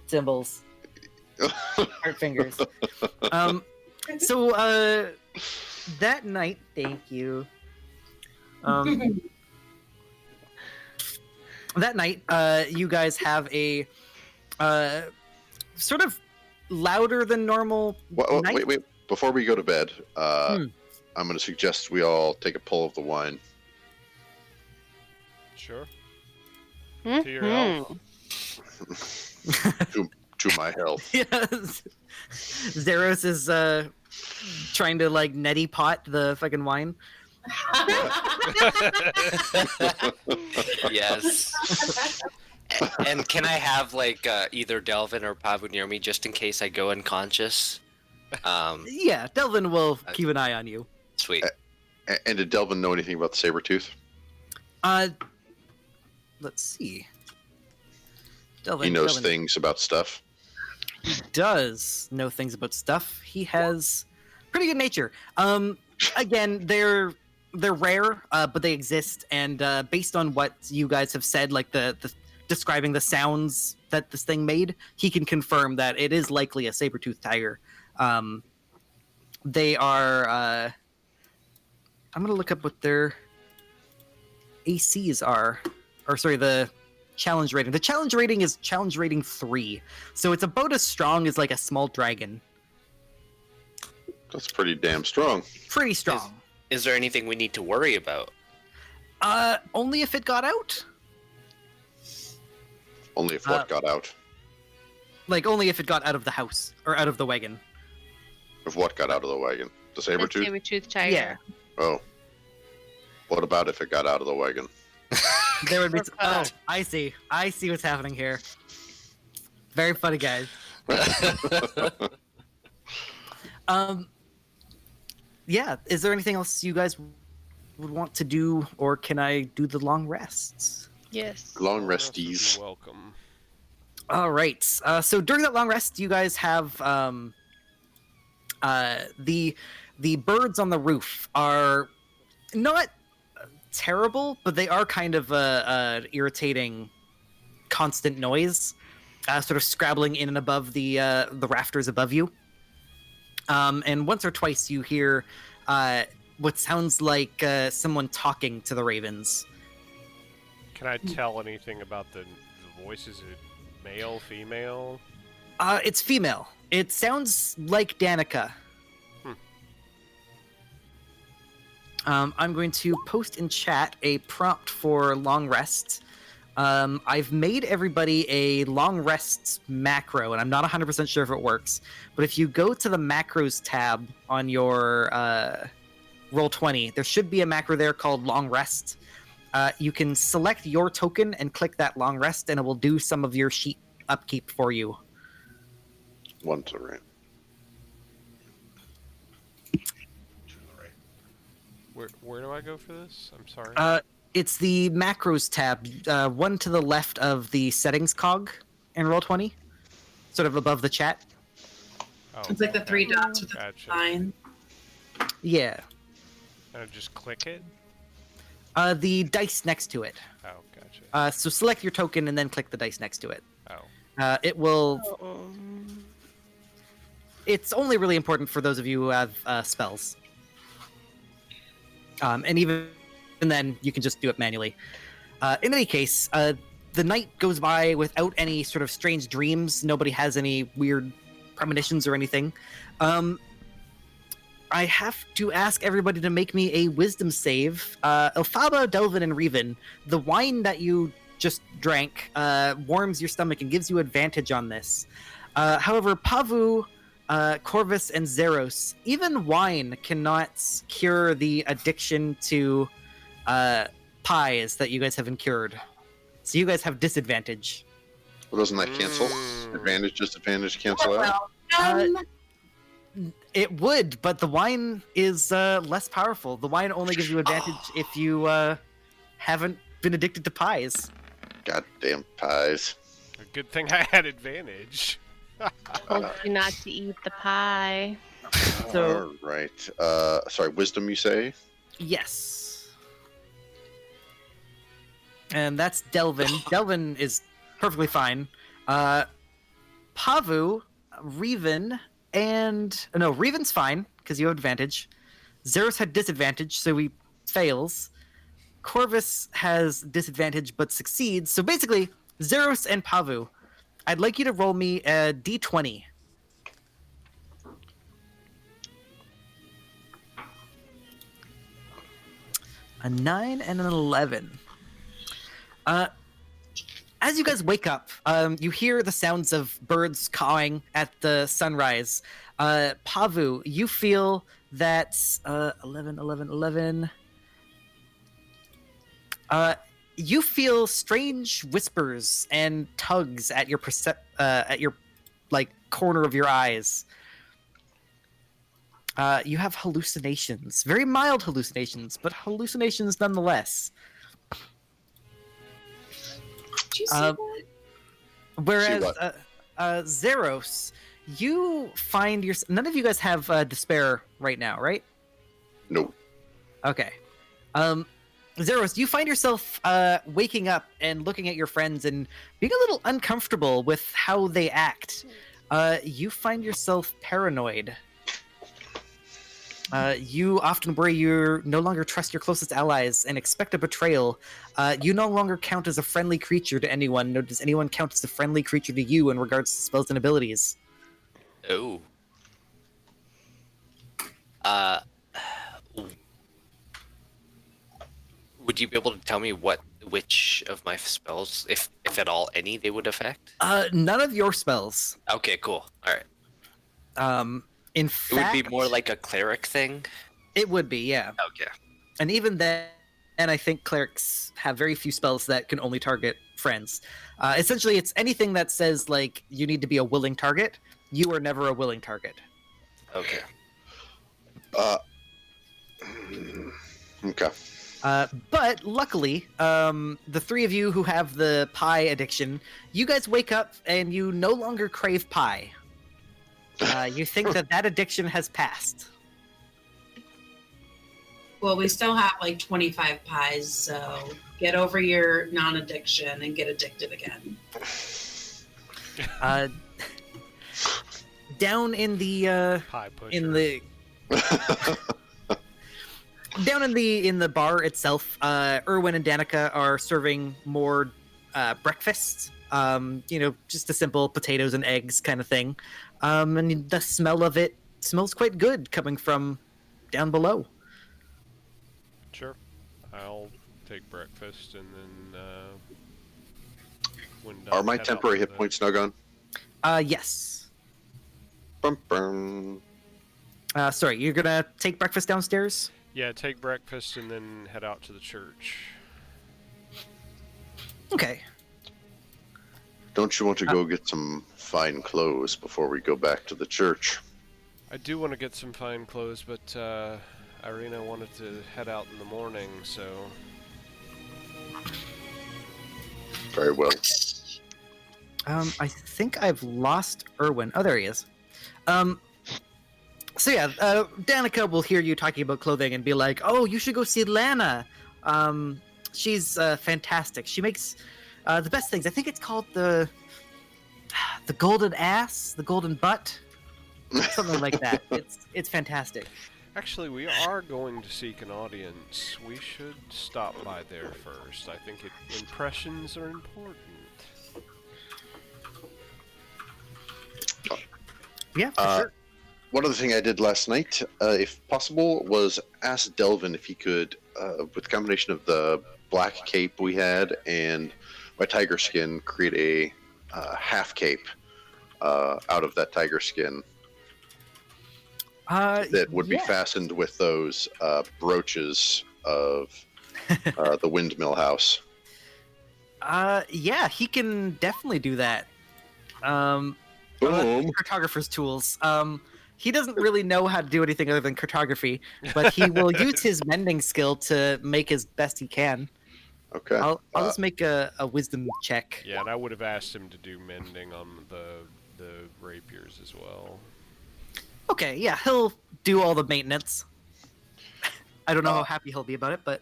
S7: symbols, heart fingers. So that night, thank you. That night, you guys have a sort of louder than normal night.
S1: Wait. Before we go to bed, I'm going to suggest we all take a pull of the wine.
S3: Sure. To your health.
S1: to my health.
S7: Yes. Zeros is trying to like neti pot the fucking wine.
S5: Yes. And can I have like either Delvin or Pavu near me just in case I go unconscious?
S7: Yeah, Delvin will keep an eye on you.
S5: Sweet.
S1: And did Delvin know anything about the Sabretooth?
S7: Let's see. Delvin,
S1: He knows
S7: Delvin
S1: things about stuff.
S7: does know things about stuff. He has pretty good nature. Again, they're rare, but they exist, and based on what you guys have said, like the describing the sounds that this thing made, he can confirm that it is likely a saber-toothed tiger. They are. I'm gonna look up what their ACs are, or sorry, the challenge rating. The challenge rating is challenge rating 3, so it's about as strong as like a small dragon.
S1: That's pretty damn strong.
S7: Pretty strong.
S5: Is there anything we need to worry about?
S7: Only if it got out.
S1: Only if what got out.
S7: Like only if it got out of the house or out of the wagon.
S1: If what got out of the wagon? The Sabretooth?
S6: Saber-tooth tiger.
S7: Yeah.
S1: Oh. What about if it got out of the wagon?
S7: There would be. Oh, I see. I see what's happening here. Very funny, guys. Yeah. Is there anything else you guys would want to do, or can I do the long rests?
S6: Yes.
S1: Long
S3: Rest would be
S1: resties.
S3: welcome.
S7: All right. So during that long rest, you guys have the birds on the roof are not terrible, but they are kind of irritating, constant noise, sort of scrabbling in and above the rafters above you. And once or twice you hear what sounds like someone talking to the ravens.
S3: Can I tell anything about the voice? Is it male, female?
S7: It's female. It sounds like Danica. I'm going to post in chat a prompt for long rests. I've made everybody a long rests macro, and I'm not 100% sure if it works. But if you go to the macros tab on your Roll20, there should be a macro there called long rest. You can select your token and click that long rest, and it will do some of your sheet upkeep for you.
S1: One to the right.
S3: Where do I go for this? I'm sorry.
S7: It's the macros tab, one to the left of the settings cog in Roll20, sort of above the chat.
S3: Oh,
S4: It's like the 3 dots with the
S3: gotcha.
S4: line.
S7: Yeah.
S3: And I just click it?
S7: The dice next to it.
S3: Oh, gotcha.
S7: So select your token and then click the dice next to it.
S3: Oh.
S7: It will. It's only really important for those of you who have spells. And even then, you can just do it manually. In any case, the night goes by without any sort of strange dreams. Nobody has any weird premonitions or anything. I have to ask everybody to make me a wisdom save. Elphaba, Delvin, and Revan, the wine that you just drank warms your stomach and gives you advantage on this. However, Pavu, Corvus, and Zeros, even wine cannot cure the addiction to pies that you guys have incurred. So you guys have disadvantage.
S1: Well, doesn't that cancel? Advantage, disadvantage, cancel out?
S7: It would, but the wine is less powerful. The wine only gives you advantage if you haven't been addicted to pies.
S1: Goddamn pies.
S3: A good thing I had advantage.
S6: Told you not to eat the pie.
S7: So-
S1: All right. Sorry, wisdom, you say?
S7: Yes. And that's Delvin. Delvin is perfectly fine. Pavu, Reven, and... No, Reven's fine, because you have advantage. Zeros had disadvantage, so he fails. Corvus has disadvantage, but succeeds. So basically, Zeros and Pavu, I'd like you to roll me a d20. A 9 and an 11. As you guys wake up, you hear the sounds of birds cawing at the sunrise. Pavu, you feel that 11. You feel strange whispers and tugs at your like corner of your eyes. You have hallucinations, very mild hallucinations, but hallucinations nonetheless.
S4: Did you see that?
S7: Whereas
S1: See
S7: Zeros, you find your none of you guys have despair right now, right?
S1: No.
S7: Okay. Zeros, you find yourself waking up and looking at your friends and being a little uncomfortable with how they act. You find yourself paranoid. You often worry you no longer trust your closest allies and expect a betrayal. You no longer count as a friendly creature to anyone, nor does anyone count as a friendly creature to you in regards to spells and abilities.
S5: Oh. Would you be able to tell me which of my spells, if at all any, they would affect?
S7: None of your spells.
S5: Okay, cool. All right.
S7: In
S5: It
S7: fact,
S5: would be more like a cleric thing.
S7: it would be, yeah.
S5: Okay.
S7: And even then, I think clerics have very few spells that can only target friends. Essentially, it's anything that says, like, you need to be a willing target. You are never a willing target.
S5: Okay.
S1: Okay.
S7: But luckily, the three of you who have the pie addiction, you guys wake up and you no longer crave pie. You think that addiction has passed.
S4: Well, we still have like 25 pies, so get over your non-addiction and get addicted again.
S7: Down in the
S3: Pie pusher.
S7: down in the bar itself, Erwin and Danica are serving more breakfast. Just a simple potatoes and eggs kind of thing. And the smell of it smells quite good coming from down below.
S3: Sure. I'll take breakfast and then when done,
S1: Are my
S3: head out
S1: temporary
S3: to
S1: hit
S3: the-
S1: points now gone?
S7: Yes.
S1: Bum, bum.
S7: Sorry, you're gonna take breakfast downstairs?
S3: Yeah, take breakfast and then head out to the church.
S7: Okay.
S1: Don't you want to go get some fine clothes before we go back to the church?
S3: I do want to get some fine clothes, but Ireena wanted to head out in the morning, so
S1: Very well.
S7: I think I've lost Erwin. Oh, there he is. Danica will hear you talking about clothing and be like, "Oh, you should go see Lana. She's fantastic. She makes the best things. I think it's called the golden ass, the golden butt, something like that. It's fantastic."
S3: actually we are going to seek an audience. We should stop by there first. I think impressions are important.
S7: Yeah, for sure.
S1: One other thing I did last night, if possible, was ask Delvin if he could, with the combination of the black cape we had and my tiger skin, create a half cape out of that tiger skin that would be fastened with those brooches of the windmill house.
S7: Yeah, he can definitely do that.
S1: Boom.
S7: Cartographer's tools. He doesn't really know how to do anything other than cartography, but he will use his mending skill to make as best he can.
S1: Okay.
S7: I'll just make a wisdom check.
S3: Yeah, and I would have asked him to do mending on the rapiers as well.
S7: Okay, yeah, he'll do all the maintenance. I don't know how happy he'll be about it, but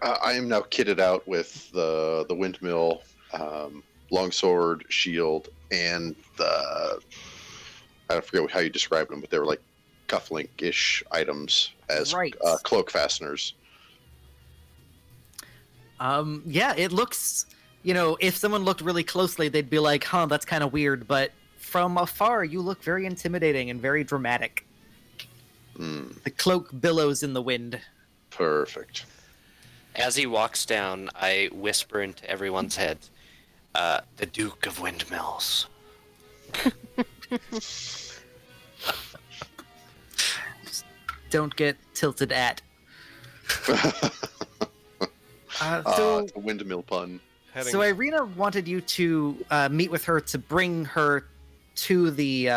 S1: I am now kitted out with the windmill, longsword, shield, and I forget how you described them, but they were like cufflink-ish items as
S7: Right.
S1: Cloak fasteners.
S7: yeah, it looks, if someone looked really closely, they'd be like, huh, that's kind of weird, but from afar, you look very intimidating and very dramatic. The cloak billows in the wind.
S1: Perfect.
S5: As he walks down, I whisper into everyone's head, the Duke of Windmills.
S7: Don't get tilted at.
S1: The windmill pun.
S7: So Ireena wanted you to meet with her to bring her to the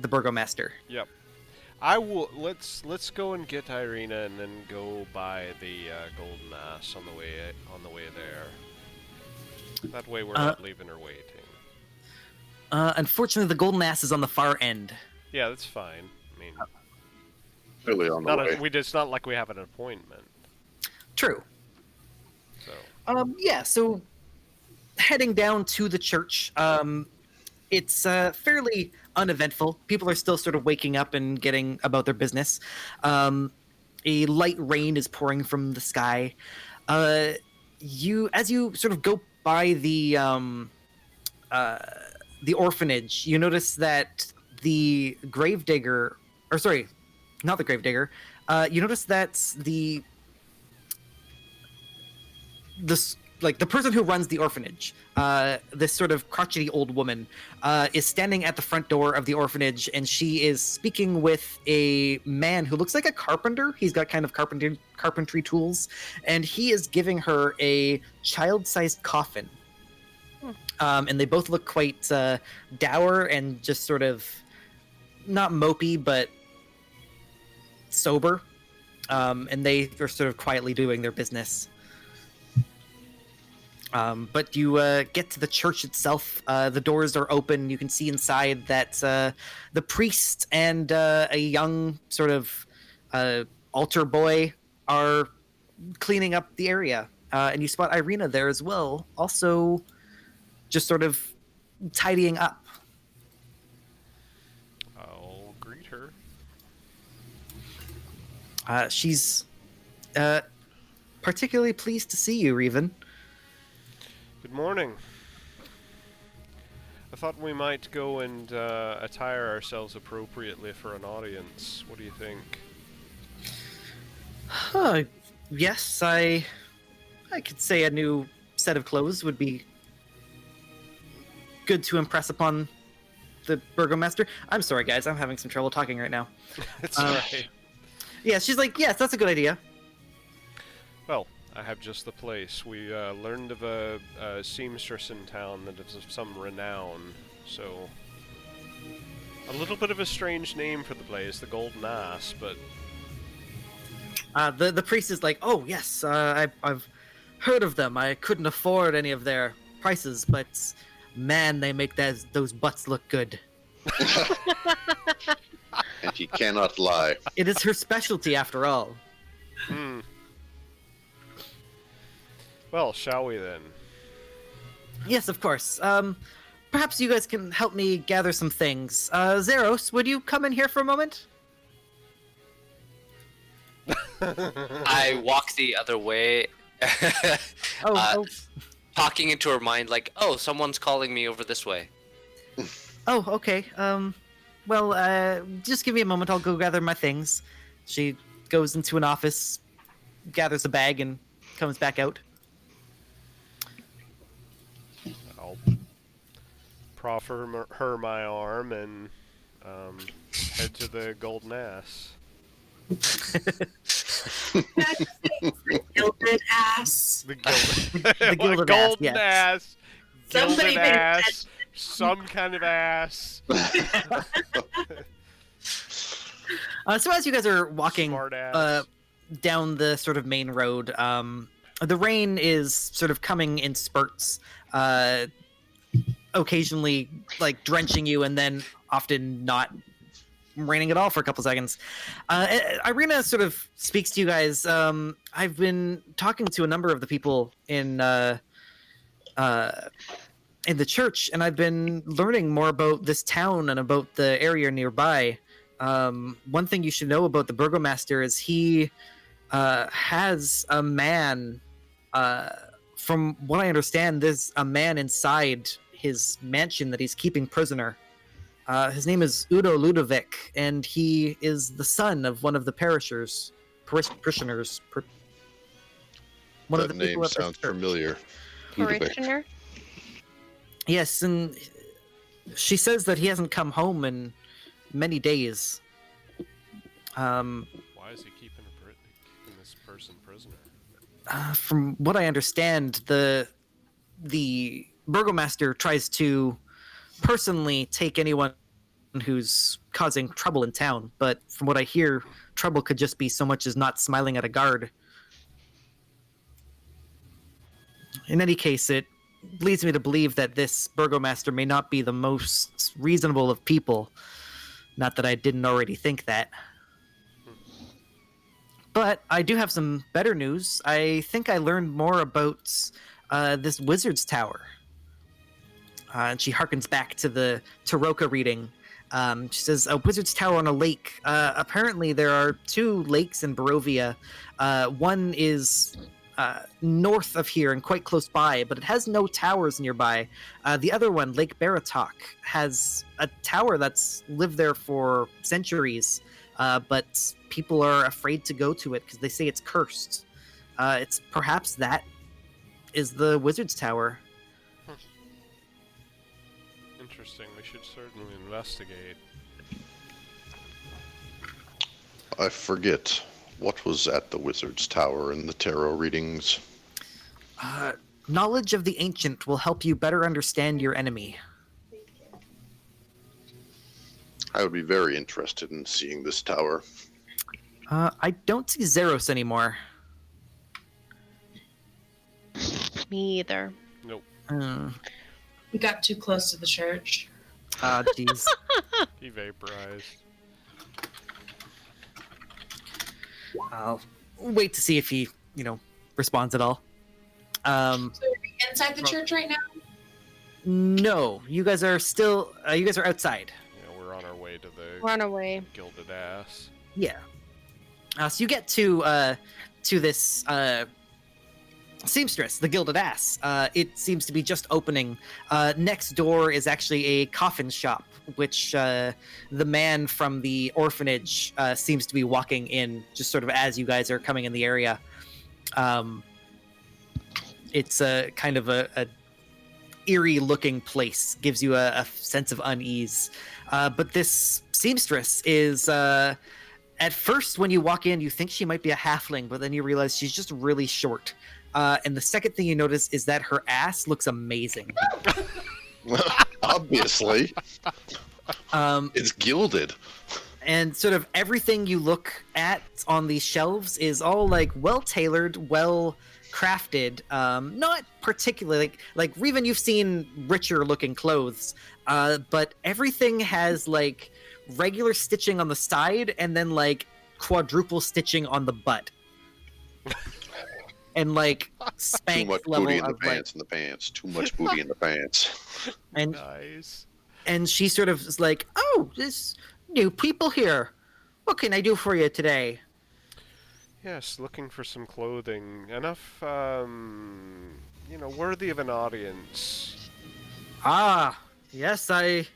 S7: burgomaster.
S3: Yep. I will. Let's go and get Ireena, and then go by the golden ass on the way there. That way we're not leaving her waiting.
S7: Unfortunately, the golden ass is on the far end.
S3: Yeah, that's fine. I mean,
S1: Really on the way.
S3: it's not like we have an appointment.
S7: True.
S3: So.
S7: Yeah. So heading down to the church. It's fairly uneventful. People are still sort of waking up and getting about their business. A light rain is pouring from the sky. As you sort of go by the orphanage, you notice that the gravedigger, or sorry, not the gravedigger. You notice that the person who runs the orphanage, this sort of crotchety old woman, is standing at the front door of the orphanage, and she is speaking with a man who looks like a carpenter. He's got kind of carpentry tools, and he is giving her a child-sized coffin. And they both look quite dour and just sort of not mopey, but sober. And they are sort of quietly doing their business. But you get to the church itself. The doors are open. You can see inside that the priest and a young sort of altar boy are cleaning up the area. And you spot Ireena there as well, also just sort of tidying up.
S3: I'll greet her.
S7: She's particularly pleased to see you, Revan.
S3: Good morning. I thought we might go and attire ourselves appropriately for an audience. What do you think?
S7: Yes, I could say a new set of clothes would be good to impress upon the burgomaster. I'm sorry, guys. I'm having some trouble talking right now.
S3: It's alright.
S7: Yeah, she's like, yes, that's a good idea.
S3: Well, I have just the place. We learned of a seamstress in town that is of some renown, so... A little bit of a strange name for the place, the Golden Ass, but...
S7: The priest is like, oh, yes, I've heard of them. I couldn't afford any of their prices, but man, they make those butts look good.
S1: And he cannot lie.
S7: It is her specialty, after all.
S3: Hmm. Well, shall we then?
S7: Yes, of course. Perhaps you guys can help me gather some things. Zeros, would you come in here for a moment?
S5: I walk the other way, talking into her mind like, oh, someone's calling me over this way.
S7: Oh, okay. Well, just give me a moment. I'll go gather my things. She goes into an office, gathers a bag, and comes back out.
S3: I'll proffer her my arm and head to the Golden Ass.
S4: Gilded ass.
S3: The Gilded,
S7: The Gilded Ass,
S3: Golden
S7: yes.
S3: Ass.
S4: Somebody
S3: gilded
S4: paid
S3: ass, some kind of ass.
S7: So as you guys are walking
S3: Smart ass.
S7: down the sort of main road, the rain is sort of coming in spurts, occasionally like drenching you, and then often not raining at all for a couple seconds. Ireena sort of speaks to you guys. I've been talking to a number of the people in the church, and I've been learning more about this town and about the area nearby. One thing you should know about the burgomaster is he has a man. From what I understand, there's a man inside his mansion that he's keeping prisoner. His name is Udo Ludovic, and he is the son of one of the parishioners. One of
S1: That
S7: the people
S1: name
S7: at this
S1: sounds
S7: church.
S1: familiar. Ludovic.
S6: Parishioner?
S7: Yes, and she says that he hasn't come home in many days.
S3: Why is he keeping this person prisoner?
S7: From what I understand, the burgomaster tries to personally take anyone who's causing trouble in town, but from what I hear, trouble could just be so much as not smiling at a guard. In any case, it leads me to believe that this burgomaster may not be the most reasonable of people. Not that I didn't already think that. But I do have some better news. I think I learned more about this wizard's tower. And she harkens back to the Taroka reading. She says, a wizard's tower on a lake. Apparently there are 2 lakes in Barovia. One is north of here and quite close by, but it has no towers nearby. The other one, Lake Baratok, has a tower that's lived there for centuries, but people are afraid to go to it because they say it's cursed. It's perhaps that is the wizard's tower.
S3: Interesting. We should certainly investigate.
S1: I forget. What was at the wizard's tower in the tarot readings?
S7: Knowledge of the ancient will help you better understand your enemy.
S1: I would be very interested in seeing this tower.
S7: I don't see Zeros anymore.
S6: Me either.
S3: Nope.
S4: We got too close to the church.
S7: Jeez.
S3: He vaporized.
S7: I'll wait to see if he, responds at all.
S4: So are we inside the church right now?
S7: No, you guys are still. You guys are outside.
S3: Yeah, we're on our way to the
S6: Run away.
S3: gilded ass.
S7: Yeah. So you get to this seamstress, the Gilded Ass. It seems to be just opening. Next door is actually a coffin shop, which the man from the orphanage seems to be walking in, just sort of as you guys are coming in the area. It's a kind of a eerie-looking place, gives you a sense of unease. But this seamstress is, at first when you walk in, you think she might be a halfling, but then you realize she's just really short. And the second thing you notice is that her ass looks amazing.
S1: Obviously. It's gilded.
S7: And sort of everything you look at on these shelves is all like well-tailored, well-crafted. Not particularly like Reven, you've seen richer looking clothes, but everything has like regular stitching on the side and then like quadruple stitching on the butt. And like Spanx
S1: Too much
S7: level
S1: booty in the
S7: of
S1: pants, in the pants. Too much booty in the pants.
S7: and
S3: Nice.
S7: and she sort of is like, "Oh, there's new people here. What can I do for you today?"
S3: Yes, looking for some clothing. Enough, worthy of an audience.
S7: Ah, yes, I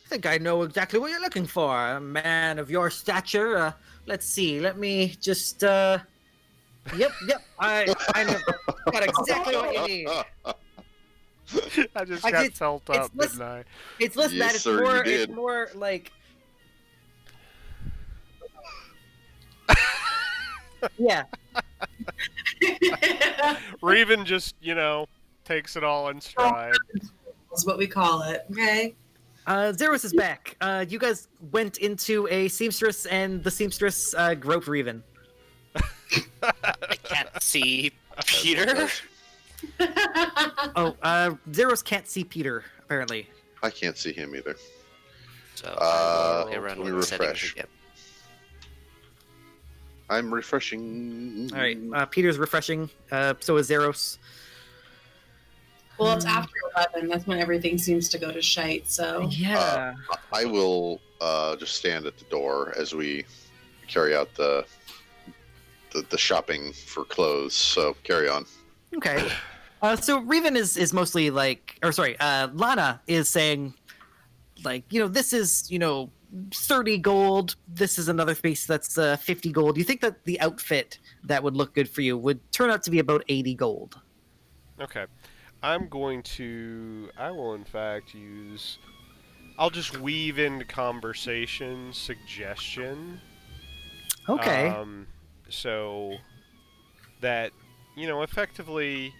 S7: think I know exactly what you're looking for. A man of your stature. Let's see. Let me just. Yep. I know. Got exactly what you need.
S3: I just
S7: I
S3: got
S7: did-
S3: felt
S7: it's
S3: up,
S7: less-
S3: didn't I?
S7: It's less
S1: Yes,
S7: that. It's
S1: sir, you
S7: more. It's
S1: did.
S7: more like. Yeah.
S3: Reven just, takes it all in stride.
S4: That's what we call it. Okay.
S7: Zeros is back. You guys went into a seamstress, and the seamstress groped Reven.
S5: I can't see Peter.
S7: Oh, Zeros can't see Peter, apparently.
S1: I can't see him either.
S5: So I will play
S1: let
S5: around
S1: me
S5: with the settings
S1: refresh.
S5: again.
S1: I'm refreshing.
S7: All right, Peter's refreshing. So is Zeros.
S4: Well, it's after 11. That's when everything seems to go to shite. So
S7: Yeah.
S1: I will just stand at the door as we carry out the shopping for clothes. So carry on.
S7: Okay. So Reven is mostly like, or sorry, Lana is saying, like, this is, 30 gold. This is another piece that's 50 gold. You think that the outfit that would look good for you would turn out to be about 80 gold?
S3: Okay. I will in fact I'll just weave into conversation suggestion.
S7: Okay.
S3: So that, effectively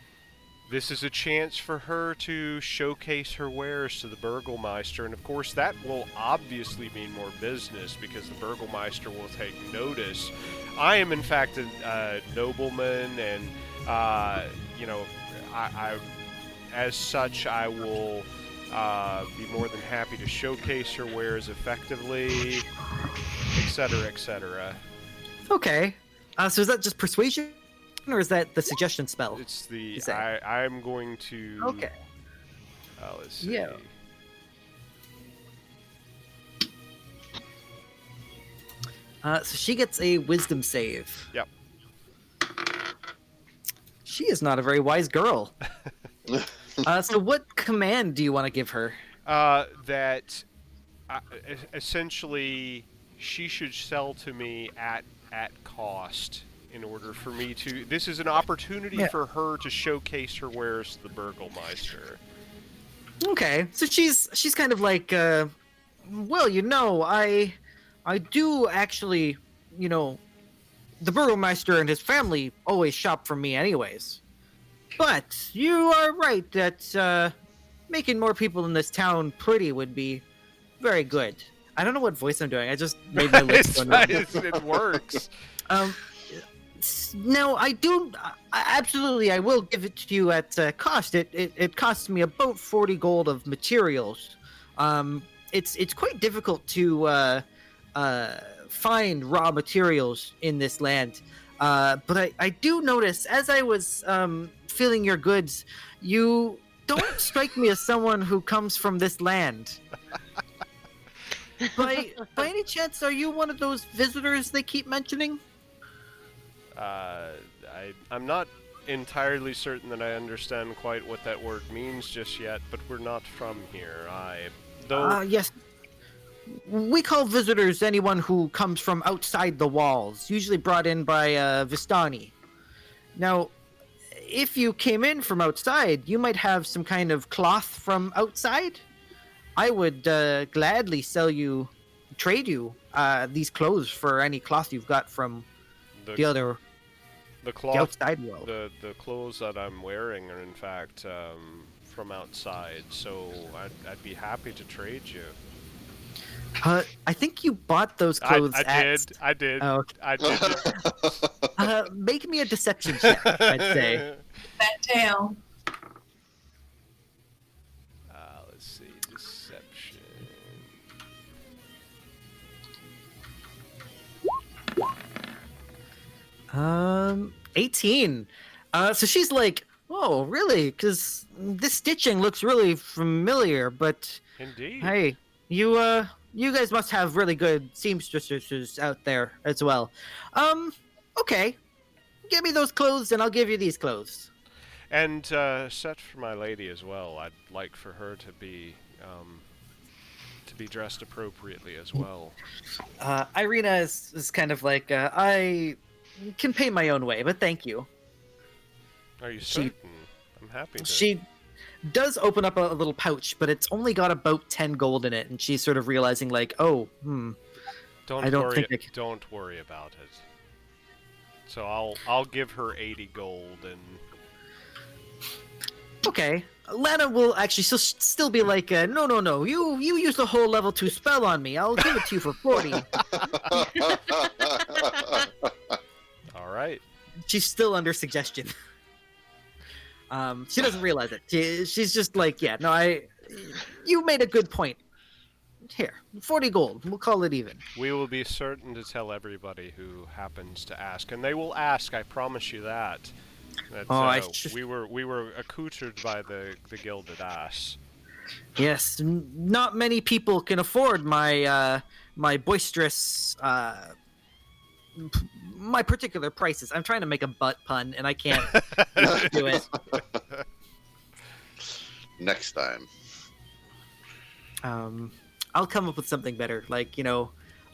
S3: this is a chance for her to showcase her wares to the burgomeister, and of course that will obviously mean more business because the burgomeister will take notice. I am in fact a nobleman, and I as such I will be more than happy to showcase her wares effectively, etc., etc.
S7: Okay. So is that just persuasion, or is that the suggestion spell?
S3: It's the
S7: Is that-
S3: I'm going to.
S7: Okay.
S3: Let's see.
S7: Yeah. So she gets a wisdom save.
S3: Yep.
S7: She is not a very wise girl. So what command do you want to give her?
S3: That essentially she should sell to me at cost in order for me to. This is an opportunity for her to showcase her wares to the burgomeister.
S7: Okay, so she's kind of like, well, I do actually, the burgomeister and his family always shop from me anyways. But you are right that making more people in this town pretty would be very good. I don't know what voice I'm doing. I just made my lips go numb.
S3: It works.
S7: No, I do. Absolutely, I will give it to you at cost. It costs me about 40 gold of materials. It's quite difficult to find raw materials in this land. But I do notice, as I was feeling your goods, you don't strike me as someone who comes from this land. By any chance, are you one of those visitors they keep mentioning?
S3: I'm not entirely certain that I understand quite what that word means just yet, but we're not from here.
S7: Yes. We call visitors anyone who comes from outside the walls, usually brought in by Vistani. Now, if you came in from outside, you might have some kind of cloth from outside. I would gladly trade you these clothes for any cloth you've got from the outside world.
S3: The clothes that I'm wearing are in fact from outside, so I'd be happy to trade you.
S7: I think you bought those clothes
S3: I did.
S7: Oh, okay.
S3: I did.
S7: Make me a deception check, I'd say.
S4: that tail.
S3: Let's see, deception.
S7: 18. So she's like, "Oh, really? Because this stitching looks really familiar." But
S3: Indeed.
S7: hey, you guys must have really good seamstresses out there as well. Okay. Give me those clothes, and I'll give you these clothes.
S3: And set for my lady as well. I'd like for her to be dressed appropriately as well.
S7: Ireena is kind of like, I can pay my own way, but thank you.
S3: Are you certain? I'm happy to.
S7: She does open up a little pouch, but it's only got about 10 gold in it, and she's sort of realizing, like,
S3: Don't worry about it. So I'll give her 80 gold and
S7: Okay. Lana will actually still be like, no. You used a whole level 2 spell on me. I'll give it to you for 40.
S3: All right.
S7: She's still under suggestion. She doesn't realize it. She's just like, yeah, no, you made a good point. Here, 40 gold. We'll call it even.
S3: We will be certain to tell everybody who happens to ask, and they will ask. I promise you that. We were accoutered by the gilded ass.
S7: Yes, not many people can afford my my boisterous my particular prices. I'm trying to make a butt pun and I can't do it.
S1: Next time.
S7: I'll come up with something better, like,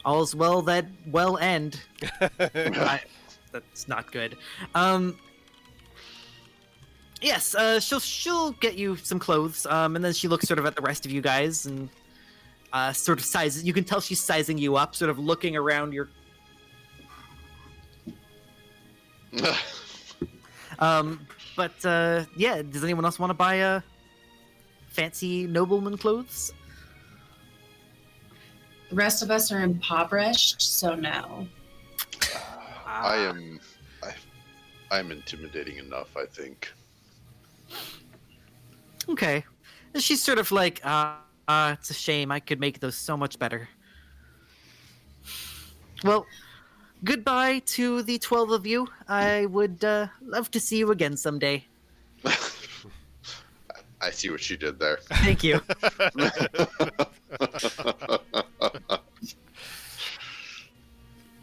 S7: all's well that well end. That's not good. Yes, she'll get you some clothes, and then she looks sort of at the rest of you guys and sort of sizes. You can tell she's sizing you up, sort of looking around your. Yeah. Does anyone else want to buy fancy nobleman clothes?
S4: The rest of us are impoverished, so no.
S1: I'm intimidating enough, I think.
S7: Okay. She's sort of like, it's a shame. I could make those so much better. Well, goodbye to the 12 of you. I would love to see you again someday.
S1: I see what she did there.
S7: Thank you.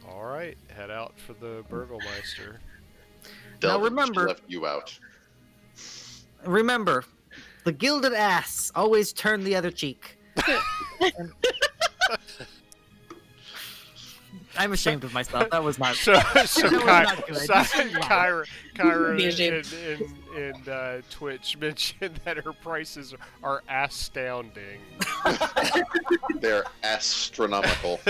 S3: All right, head out for the burgomeister.
S7: Now
S1: Delvin,
S7: remember-
S1: she left you out.
S7: Remember, the gilded ass always turn the other cheek. I'm ashamed of myself. That was not.
S3: So
S7: was not good.
S3: Kyra in Twitch mentioned that her prices are astounding.
S1: They're astronomical.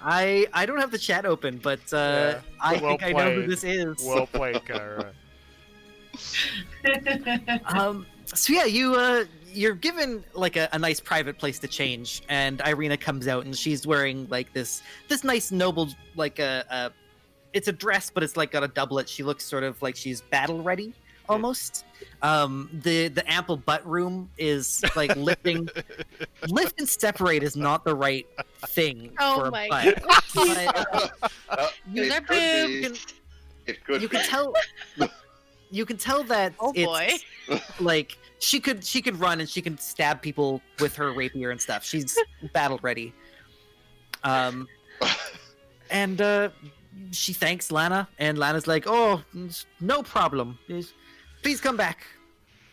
S7: I don't have the chat open, but
S3: Yeah.
S7: I
S3: Well
S7: think I know who
S3: played.
S7: this is.
S3: Well played, Kyra.
S7: So yeah, you're given like a nice private place to change, and Ireena comes out and she's wearing like this nice noble like it's a dress, but it's like got a doublet. She looks sort of like she's battle ready almost. The ample butt room is like lifting. Lift and separate is not the right thing
S6: Oh
S7: for a
S6: my
S7: butt. But,
S1: It could be. It could
S7: you
S1: be.
S7: can tell. You can tell that
S6: Oh boy.
S7: it's like she could run and she can stab people with her rapier and stuff. She's battle ready. And she thanks Lana, and Lana's like, "Oh, no problem. Please come back."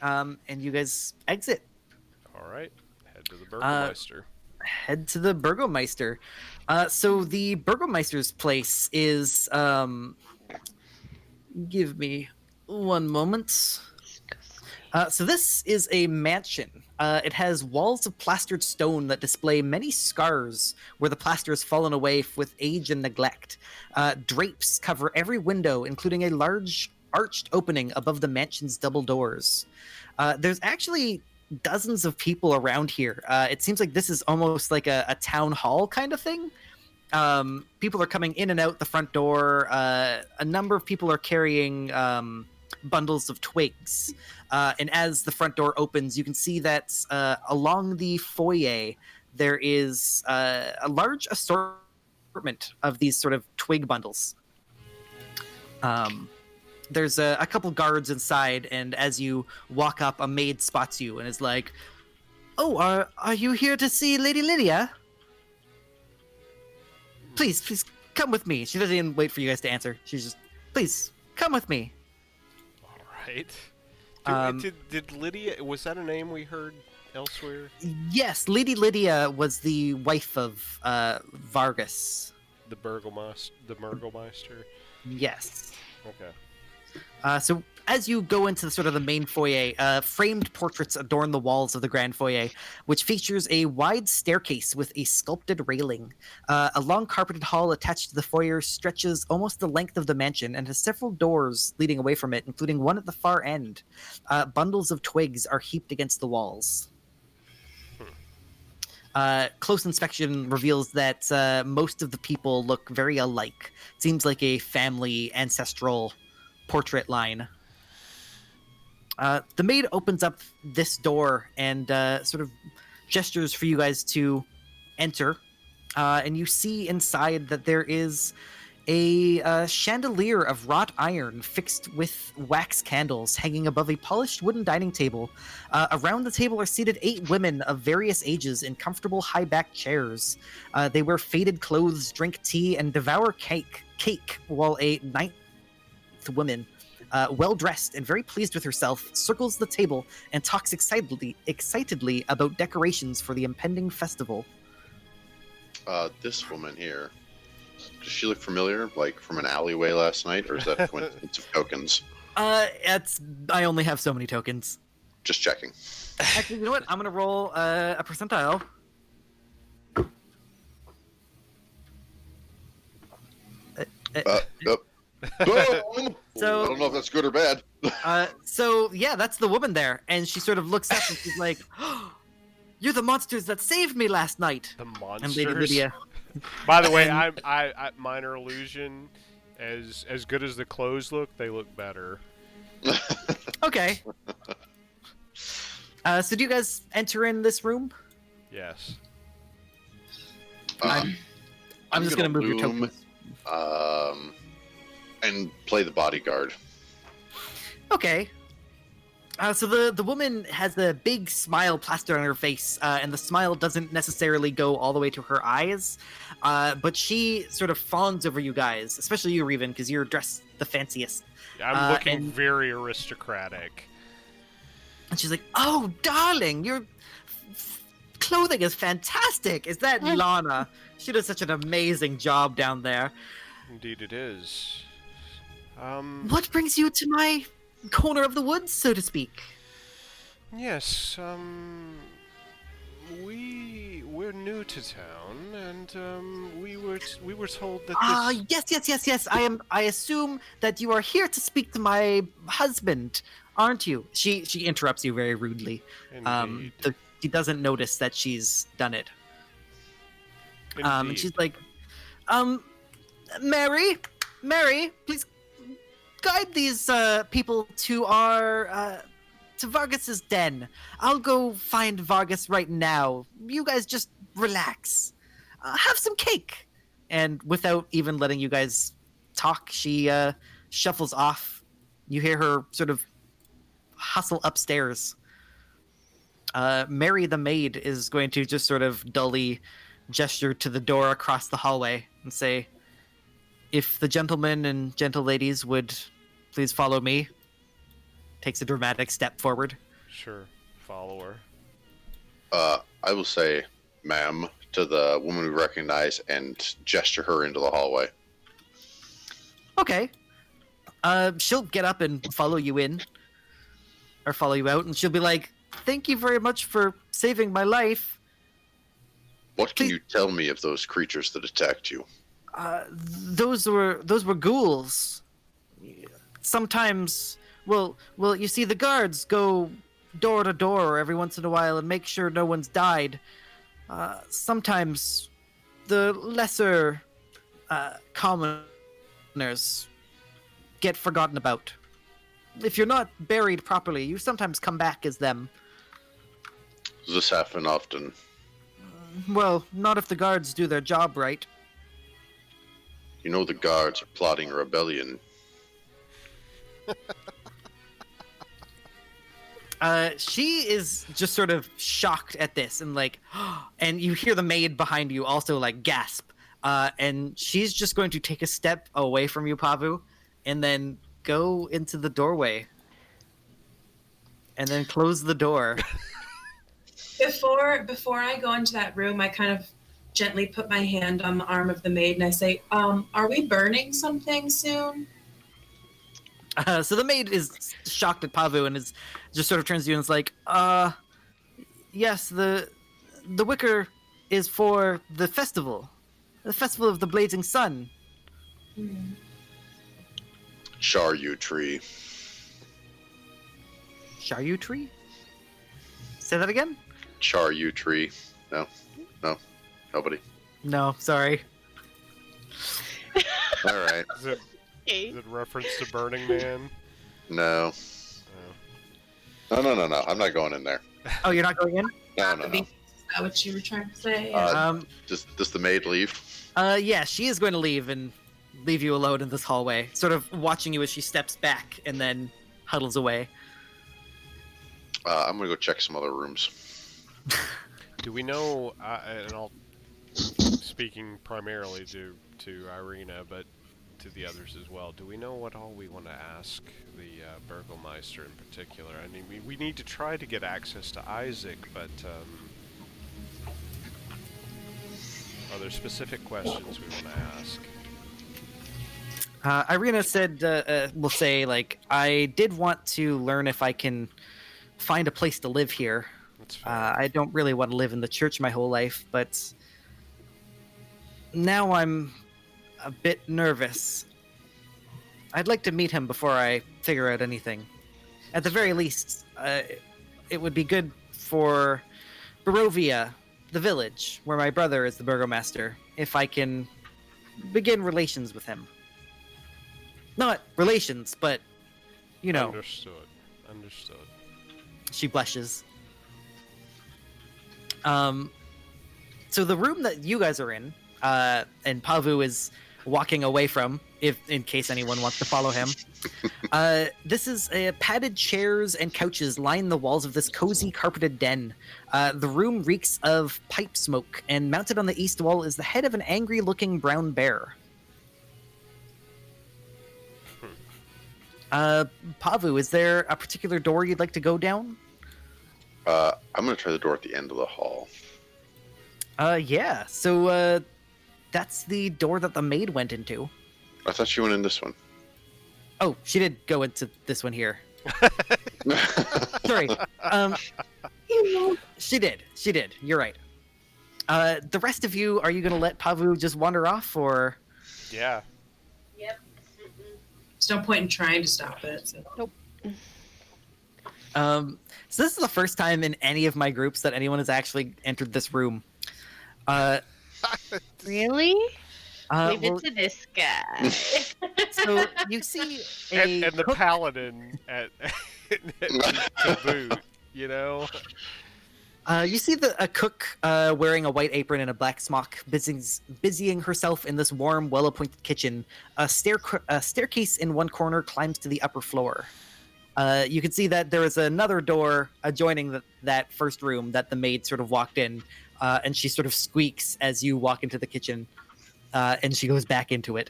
S7: And you guys exit.
S3: All right, head to the burgomeister.
S7: Head to the burgomeister. So the burgomeister's place is. Give me one moment. So this is a mansion. It has walls of plastered stone that display many scars where the plaster has fallen away with age and neglect. Drapes cover every window, including a large arched opening above the mansion's double doors. There's actually dozens of people around here. It seems like this is almost like a town hall kind of thing. People are coming in and out the front door. A number of people are carrying bundles of twigs. And as the front door opens, you can see that along the foyer, there is a large assortment of these sort of twig bundles. There's a couple guards inside, and as you walk up, a maid spots you and is like, "Oh, are you here to see Lady Lydia? Please come with me." She doesn't even wait for you guys to answer. She's just, "Please come with me."
S3: All right. Did Lydia? Was that a name we heard elsewhere?
S7: Yes, Lady Lydia was the wife of Vargas.
S3: The burgomeister.
S7: Yes.
S3: Okay.
S7: So as you go into sort of the main foyer, framed portraits adorn the walls of the grand foyer, which features a wide staircase with a sculpted railing. A long carpeted hall attached to the foyer stretches almost the length of the mansion and has several doors leading away from it, including one at the far end. Bundles of twigs are heaped against the walls. Close inspection reveals that most of the people look very alike. It seems like a family ancestral portrait line. The maid opens up this door and sort of gestures for you guys to enter. And you see inside that there is a chandelier of wrought iron fixed with wax candles hanging above a polished wooden dining table. Around the table are seated 8 women of various ages in comfortable high-backed chairs. They wear faded clothes, drink tea, and devour cake, while a 9th woman, well-dressed and very pleased with herself, circles the table and talks excitedly about decorations for the impending festival.
S1: This woman here, does she look familiar, like from an alleyway last night, or is that a coincidence of tokens?
S7: I only have so many tokens.
S1: Just checking.
S7: Actually, you know what? I'm gonna roll a percentile.
S1: Boom!
S7: So-
S1: I don't know if that's good or bad.
S7: So yeah, that's the woman there, and she sort of looks up and she's like, oh, "You're the monsters that saved me last night."
S3: The
S7: And
S3: monsters.
S7: Lady Lydia.
S3: By the way, I minor illusion. As good as the clothes look, they look better.
S7: Okay. So do you guys enter in this room?
S3: Yes.
S7: I'm just gonna move your
S1: loom,
S7: tokens.
S1: and play the bodyguard.
S7: Okay. So the woman has a big smile plastered on her face, and the smile doesn't necessarily go all the way to her eyes, but she sort of fawns over you guys, especially you, Revan, because you're dressed the fanciest.
S3: I'm looking
S7: and-
S3: very aristocratic.
S7: And she's like, "Oh, darling, your clothing is fantastic. Is that Lana? She does such an amazing job down there.
S3: Indeed, it is.
S7: What brings you to my corner of the woods, so to speak?"
S3: Yes. We're new to town, and we were told that this.
S7: Yes. I assume that you are here to speak to my husband, aren't you? She interrupts you very rudely.
S3: Indeed.
S7: She doesn't notice that she's done it. And
S3: Indeed.
S7: she's like, Mary, please guide these people to our to Vargas's den. I'll go find Vargas right now. You guys just relax. Have some cake. And without even letting you guys talk, she shuffles off. You hear her sort of hustle upstairs. Mary the maid is going to just sort of dully gesture to the door across the hallway and say, "If the gentlemen and gentle ladies would please follow me." Takes a dramatic step forward.
S3: Sure. Follower.
S1: I will say, ma'am, to the woman we recognize and gesture her into the hallway.
S7: Okay. She'll get up and follow you in. Or follow you out, and she'll be like, "Thank you very much for saving my life."
S1: What can you tell me of those creatures that attacked you?
S7: Those were ghouls. Sometimes, well, you see, the guards go door to door every once in a while and make sure no one's died. Sometimes the lesser commoners get forgotten about. If you're not buried properly, you sometimes come back as them.
S1: Does this happen often?
S7: Well, not if the guards do their job right.
S1: You know the guards are plotting a rebellion.
S7: She is just sort of shocked at this and like, and you hear the maid behind you also like gasp. And she's just going to take a step away from you, Pavu, and then go into the doorway. And then close the door.
S4: Before I go into that room, I kind of gently put my hand on the arm of the maid and I say, "Are we burning something soon?"
S7: So the maid is shocked at Pavu and is just sort of turns to you and is like, yes, the wicker is for the festival of the blazing sun.
S1: Sharyu tree.
S7: Sharyu tree? Say that again?
S1: Sharyu tree. No, nobody.
S7: No, sorry.
S1: All right.
S3: Is it reference to Burning Man?
S1: No. No. I'm not going in there.
S7: Oh, you're not going in?
S1: No.
S4: Is that what you were trying to say?
S1: Does the maid leave?
S7: Yeah, she is going to leave and leave you alone in this hallway, sort of watching you as she steps back and then huddles away.
S1: I'm gonna go check some other rooms.
S3: Do we know? And I'll speaking primarily to Ireena, but to the others as well. Do we know what all we want to ask the burgomeister in particular? I mean, we need to try to get access to Isaac, but are there specific questions we want to ask?
S7: Ireena said, we'll say, like, I did want to learn if I can find a place to live here.
S3: That's fair.
S7: I don't really want to live in the church my whole life, but now I'm a bit nervous. I'd like to meet him before I figure out anything. At the very least, it would be good for Barovia, the village, where my brother is the burgomaster, if I can begin relations with him. Not relations, but, you know.
S3: Understood.
S7: She blushes. So the room that you guys are in, and Pavu is walking away from, in case anyone wants to follow him. This is padded chairs and couches line the walls of this cozy carpeted den. The room reeks of pipe smoke, and mounted on the east wall is the head of an angry-looking brown bear. Pavu, is there a particular door you'd like to go down?
S1: I'm gonna try the door at the end of the hall.
S7: Yeah. So, that's the door that the maid went into.
S1: I thought she went in this one.
S7: Oh, she did go into this one here. Sorry. She did. You're right. The rest of you, are you gonna let Pavu just wander off, or?
S3: Yeah.
S8: Yep.
S4: There's no point in trying to stop it. So.
S6: Nope.
S7: So this is the first time in any of my groups that anyone has actually entered this room.
S6: Really? Leave
S7: Well,
S6: it to this guy.
S7: so you see a
S3: And the
S7: cook-
S3: paladin at to boot, you know?
S7: you see a cook wearing a white apron and a black smock, busying herself in this warm, well-appointed kitchen. A staircase in one corner climbs to the upper floor. You can see that there is another door adjoining that first room that the maid sort of walked in, and she sort of squeaks as you walk into the kitchen, and she goes back into it.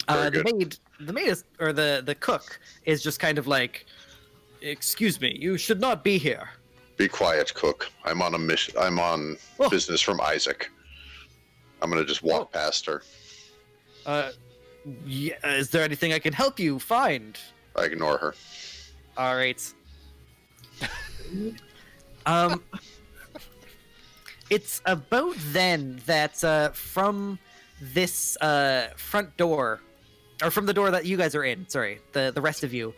S7: The maid is, or the cook is just kind of like, "Excuse me, you should not be here."
S1: Be quiet, cook. I'm on a mission. I'm on
S7: Oh.
S1: business from Isaac. I'm gonna just walk past her.
S7: Yeah, is there anything I can help you find?
S1: I ignore her.
S7: All right. It's about then that from this front door, or from the door that you guys are in, sorry, the rest of you,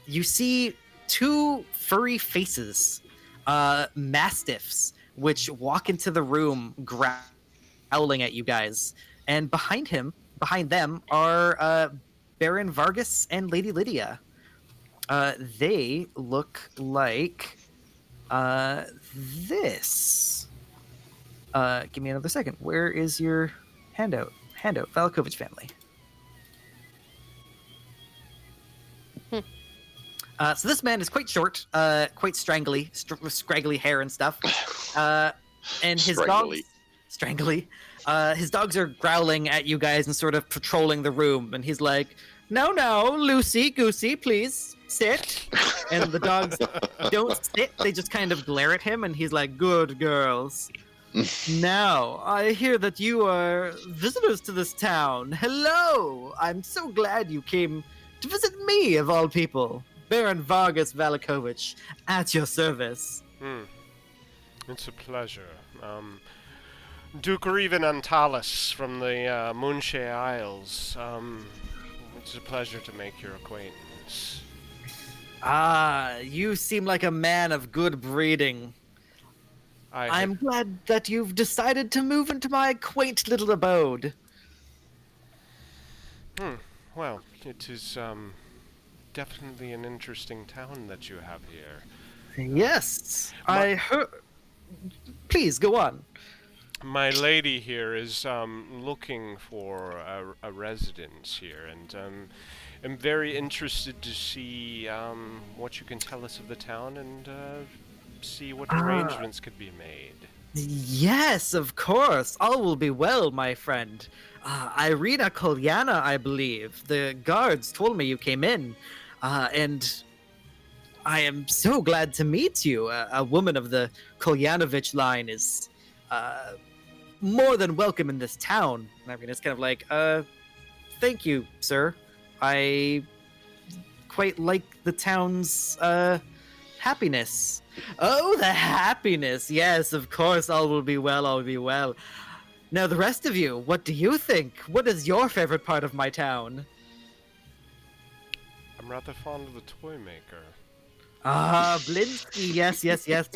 S7: you see two furry faces, mastiffs, which walk into the room growling at you guys. And behind them are Baron Vargas and Lady Lydia. They look like this. Give me another second. Where is your handout? Valakovich family. So this man is quite short, quite scraggly hair and stuff. And his dogs... Strangly. His dogs are growling at you guys and sort of patrolling the room. And he's like, no, Lucy, Goosey, please, sit. And the dogs don't sit. They just kind of glare at him. And he's like, good girls. Now, I hear that you are visitors to this town. Hello! I'm so glad you came to visit me, of all people. Baron Vargas Valakovich, at your service.
S3: It's a pleasure. Duke Revan Antalis from the Moonshae Isles. It's a pleasure to make your acquaintance.
S7: Ah, you seem like a man of good breeding. I'm glad that you've decided to move into my quaint little abode.
S3: Well, it is definitely an interesting town that you have here.
S7: Yes, I heard. Please go on.
S3: My lady here is looking for a residence here, and I'm very interested to see what you can tell us of the town and see what arrangements could be made.
S7: Yes, of course. All will be well, my friend. Ireena Kolyana, I believe. The guards told me you came in, and I am so glad to meet you. A woman of the Kolyanovich line is more than welcome in this town. And Ireena's kind of like, thank you, sir. I quite like the town's happiness. Oh, the happiness. Yes, of course, all will be well, all will be well. Now, the rest of you, what do you think? What is your favorite part of my town?
S3: I'm rather fond of the toy maker.
S7: Ah, Blinsky, yes, yes, yes.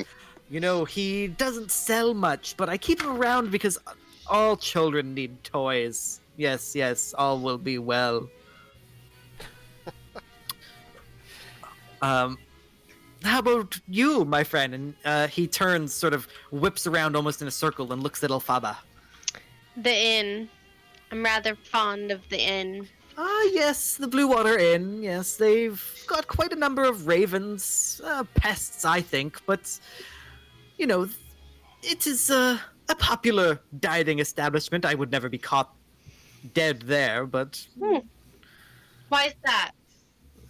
S7: You know, he doesn't sell much, but I keep him around because all children need toys. Yes, yes, all will be well. How about you, my friend? And he turns, sort of whips around almost in a circle and looks at Elphaba.
S6: The inn. I'm rather fond of the inn.
S7: Ah, yes, the Blue Water Inn. Yes, they've got quite a number of ravens. Pests, I think, but, you know, it is a popular dieting establishment. I would never be caught dead there, but...
S6: Why is that?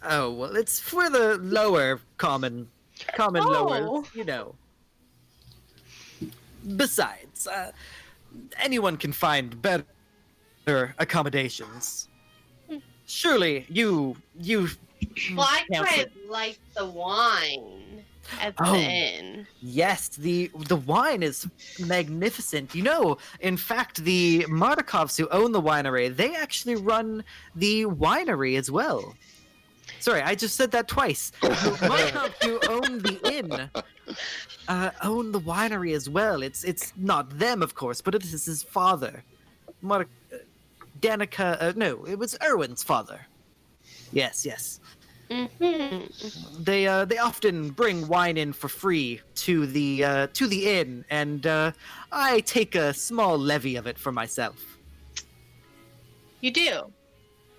S7: Oh, well, it's for the lower common lowers, you know. Besides, anyone can find better accommodations. Surely you.
S6: Well, I quite like the wine at the inn.
S7: Yes, the wine is magnificent. You know, in fact, the Mardikovs who own the winery, they actually run the winery as well. Sorry, I just said that twice. The Mardikovs who own the inn own the winery as well. It's not them, of course, but it is his father. Danica, no, it was Erwin's father. Yes, yes.
S6: Mm-hmm.
S7: They often bring wine in for free to the inn, and I take a small levy of it for myself.
S6: You do?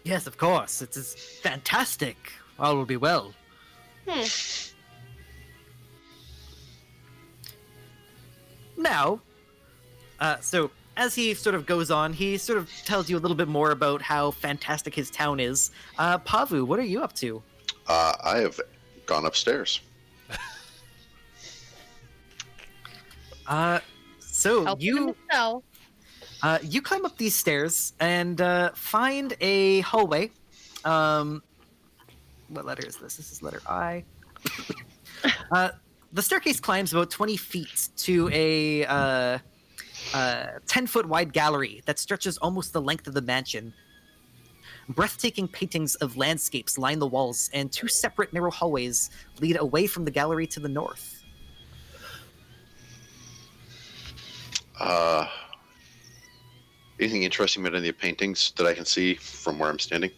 S7: Yes, of course. It is fantastic. All will be well. Now, so as he sort of goes on, he sort of tells you a little bit more about how fantastic his town is. Pavu, what are you up to?
S1: I have gone upstairs.
S7: So
S6: Help
S7: you
S6: himself.
S7: you climb up these stairs and find a hallway. What letter is this? This is letter I. The staircase climbs about 20 feet to a 10-foot wide gallery that stretches almost the length of the mansion. Breathtaking paintings of landscapes line the walls, and two separate narrow hallways lead away from the gallery to the north.
S1: Anything interesting about any of the paintings that I can see from where I'm standing?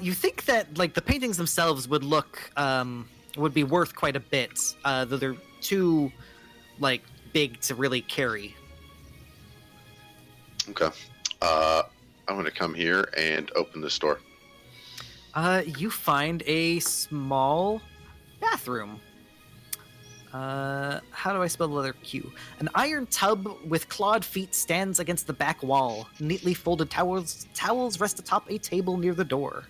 S7: You think that like the paintings themselves would look would be worth quite a bit, though they're too like big to really carry.
S1: Okay. I'm going to come here and open this door.
S7: You find a small bathroom. How do I spell the letter Q? An iron tub with clawed feet stands against the back wall. Neatly folded towels rest atop a table near the door.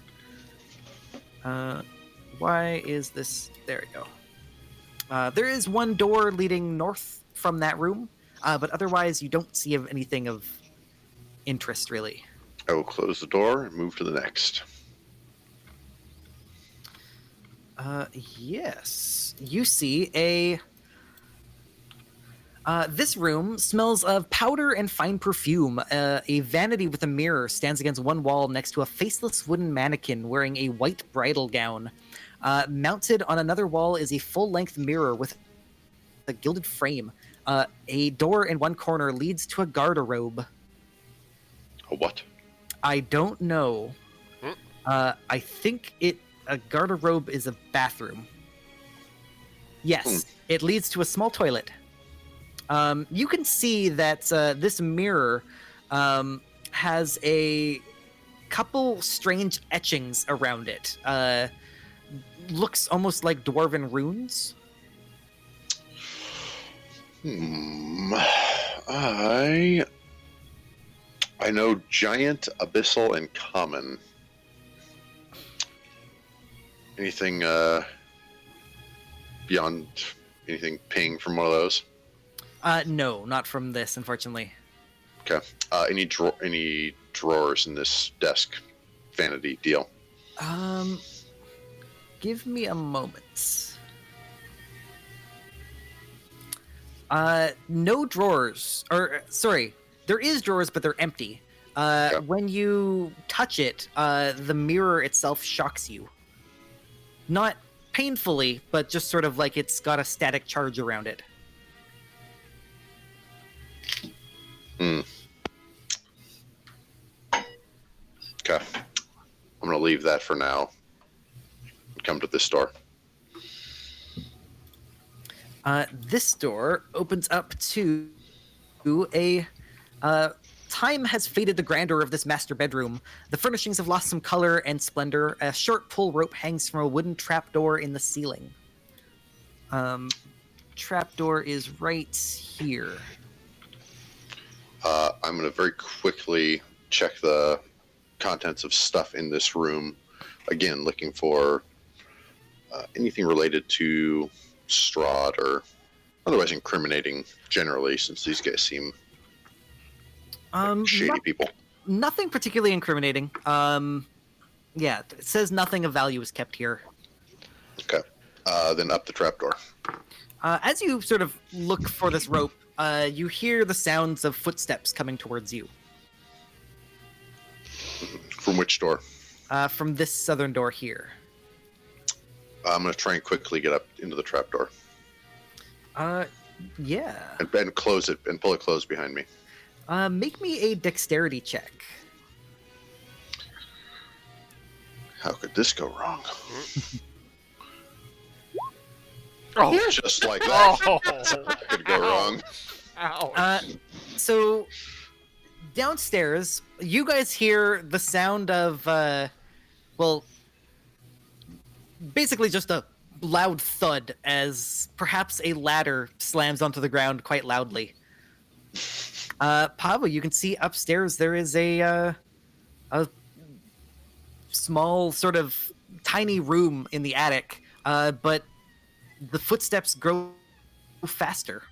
S7: Why is this? There we go. There is one door leading north from that room. but otherwise you don't see anything of interest really.
S1: I will close the door and move to the next.
S7: Yes, you see a. This room smells of powder and fine perfume. A vanity with a mirror stands against one wall next to a faceless wooden mannequin wearing a white bridal gown. Mounted on another wall is a full-length mirror with a gilded frame. A door in one corner leads to a garderobe.
S1: A what?
S7: I don't know. I think a garderobe is a bathroom. Yes, it leads to a small toilet. You can see that this mirror has a couple strange etchings around it. Looks almost like dwarven runes.
S1: I know giant, abyssal, and common. Anything beyond anything ping from one of those?
S7: No, not from this, unfortunately.
S1: Okay. Any drawers in this desk vanity deal?
S7: Give me a moment. No drawers. Or, sorry, there is drawers, but they're empty.
S1: Okay.
S7: When you touch it, the mirror itself shocks you. Not painfully, but just sort of like it's got a static charge around it.
S1: Okay. I'm going to leave that for now and come to this door.
S7: This door opens up to a... time has faded the grandeur of this master bedroom. The furnishings have lost some color and splendor. A short pull rope hangs from a wooden trapdoor in the ceiling. Trapdoor is right here.
S1: I'm going to very quickly check the contents of stuff in this room. Again, looking for anything related to Strahd or otherwise incriminating generally, since these guys seem like shady people.
S7: Nothing particularly incriminating. Yeah, it says nothing of value is kept here.
S1: Okay. Then up the trapdoor.
S7: As you sort of look for this rope, you hear the sounds of footsteps coming towards you.
S1: From which door?
S7: From this southern door here.
S1: I'm going to try and quickly get up into the trapdoor.
S7: Yeah.
S1: And close it and pull it closed behind me.
S7: Make me a dexterity check.
S1: How could this go wrong?
S3: Oh,
S1: Just like that. How could go wrong?
S3: Ow.
S7: So downstairs, you guys hear the sound of, basically just a loud thud as perhaps a ladder slams onto the ground quite loudly. Pavo, you can see upstairs there is a small sort of tiny room in the attic, but the footsteps grow faster.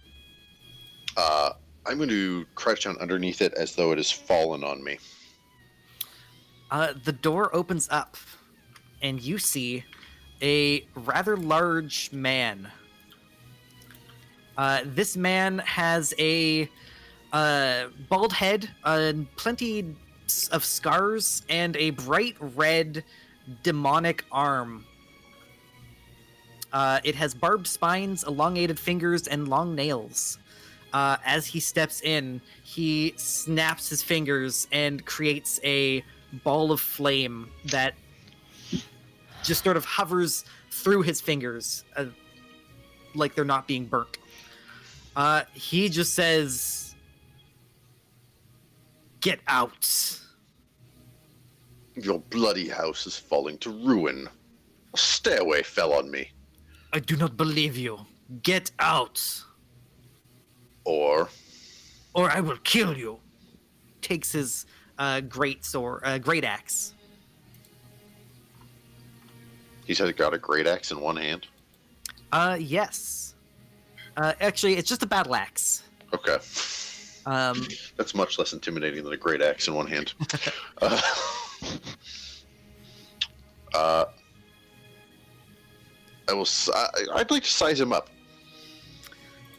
S1: I'm going to crouch down underneath it as though it has fallen on me.
S7: The door opens up, and you see a rather large man. This man has a bald head, plenty of scars, and a bright red demonic arm. It has barbed spines, elongated fingers, and long nails. As he steps in, he snaps his fingers and creates a ball of flame that just sort of hovers through his fingers, like they're not being burnt. He just says, "Get out."
S1: Your bloody house is falling to ruin. A stairway fell on me.
S7: I do not believe you. Get out,
S1: Or
S7: or I will kill you. Takes his great axe.
S1: he's got a great axe in one hand.
S7: Yes. Actually, it's just a battle axe.
S1: Okay.
S7: Um,
S1: That's much less intimidating than a great axe in one hand. I'd like to size him up.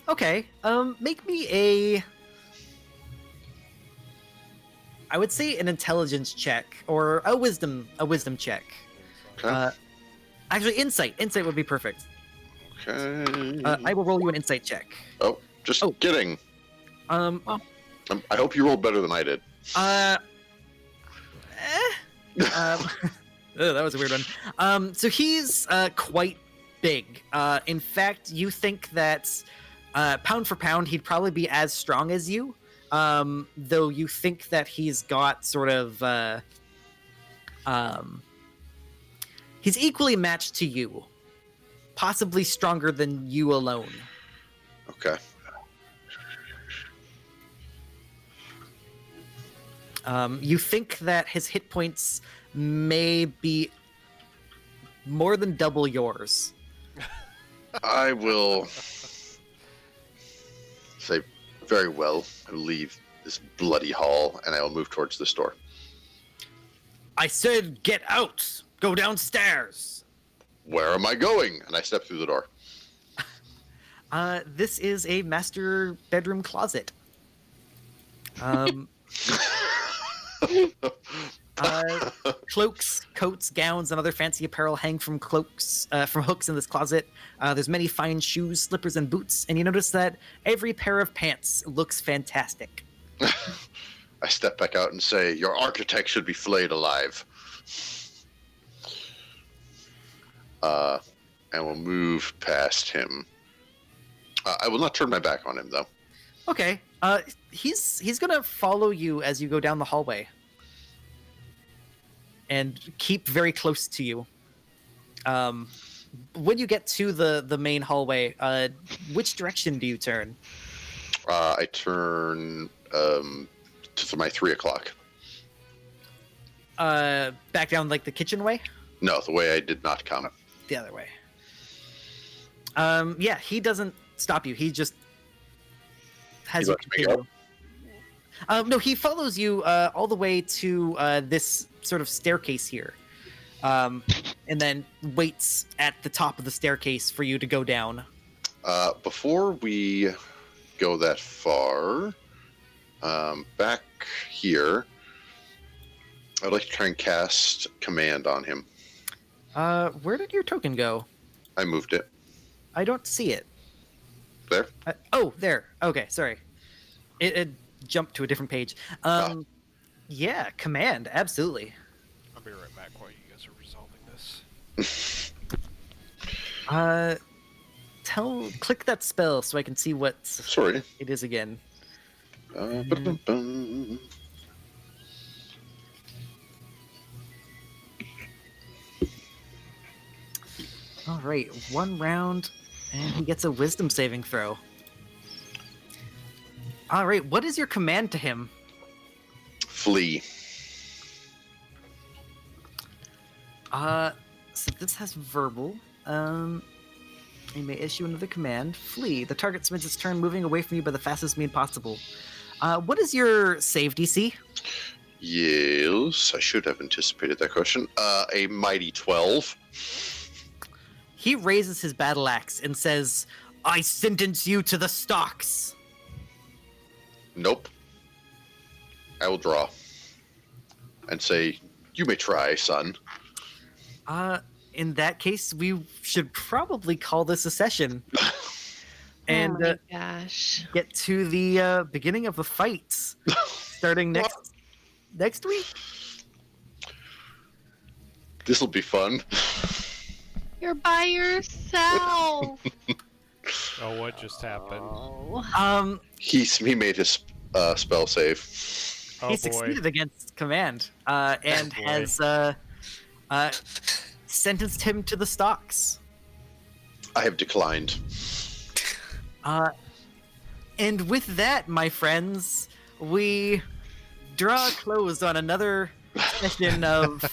S7: okay. Make me a. I would say an intelligence check or a wisdom check.
S1: Okay.
S7: Actually, insight. Insight would be perfect.
S1: Okay.
S7: I will roll you an insight check.
S1: Oh, just kidding.
S7: Well,
S1: I hope you rolled better than I did.
S7: oh, that was a weird one. So he's quite big. In fact, you think that pound for pound, he'd probably be as strong as you. Though you think that he's got sort of he's equally matched to you, possibly stronger than you alone.
S1: Okay.
S7: You think that his hit points may be more than double yours.
S1: I will say, very well. I will leave this bloody hall, and I will move towards this door.
S7: I said, get out! Go downstairs!
S1: Where am I going? And I step through the door.
S7: This is a master bedroom closet. Cloaks, coats, gowns, and other fancy apparel hang from from hooks in this closet. There's many fine shoes, slippers, and boots, and you notice that every pair of pants looks fantastic.
S1: I step back out and say, your architect should be flayed alive. And we'll move past him. I will not turn my back on him, though.
S7: Okay. He's gonna follow you as you go down the hallway. And keep very close to you. When you get to the main hallway, which direction do you turn?
S1: I turn to my 3 o'clock.
S7: Back down like the kitchen way?
S1: No, the way I did not come.
S7: The other way. Yeah, he doesn't stop you. He just has
S1: He
S7: you
S1: lets me
S7: continue. No, he follows you all the way to this sort of staircase here. And then waits at the top of the staircase for you to go down.
S1: Before we go that far, back here, I'd like to try and cast command on him.
S7: Where did your token go?
S1: I moved it.
S7: I don't see it.
S1: There?
S7: Oh, there. Okay, sorry. It jumped to a different page. Yeah, command, absolutely.
S3: I'll be right back while you guys are resolving this.
S7: Click that spell so I can see what
S1: Sorry.
S7: it is again.
S1: Ba-dum-bum.
S7: All right, 1 round, and he gets a wisdom saving throw. All right, what is your command to him?
S1: Flee.
S7: So this has verbal. You may issue another command. Flee. The target spends its turn moving away from you by the fastest means possible. What is your save DC?
S1: Yes, I should have anticipated that question. A mighty 12.
S7: He raises his battle axe and says, I sentence you to the stocks.
S1: Nope. I will draw. And say, you may try, son.
S7: In that case, we should probably call this a session. And
S6: oh my gosh.
S7: get to the beginning of the fights. Starting next week.
S1: This'll be fun.
S6: You're by yourself.
S3: Oh, what just happened?
S6: Oh.
S1: He made his spell save.
S3: Oh,
S7: He
S3: boy.
S7: succeeded against command and
S3: boy.
S7: has sentenced him to the stocks.
S1: I have declined.
S7: And with that, my friends, we draw a close on another session of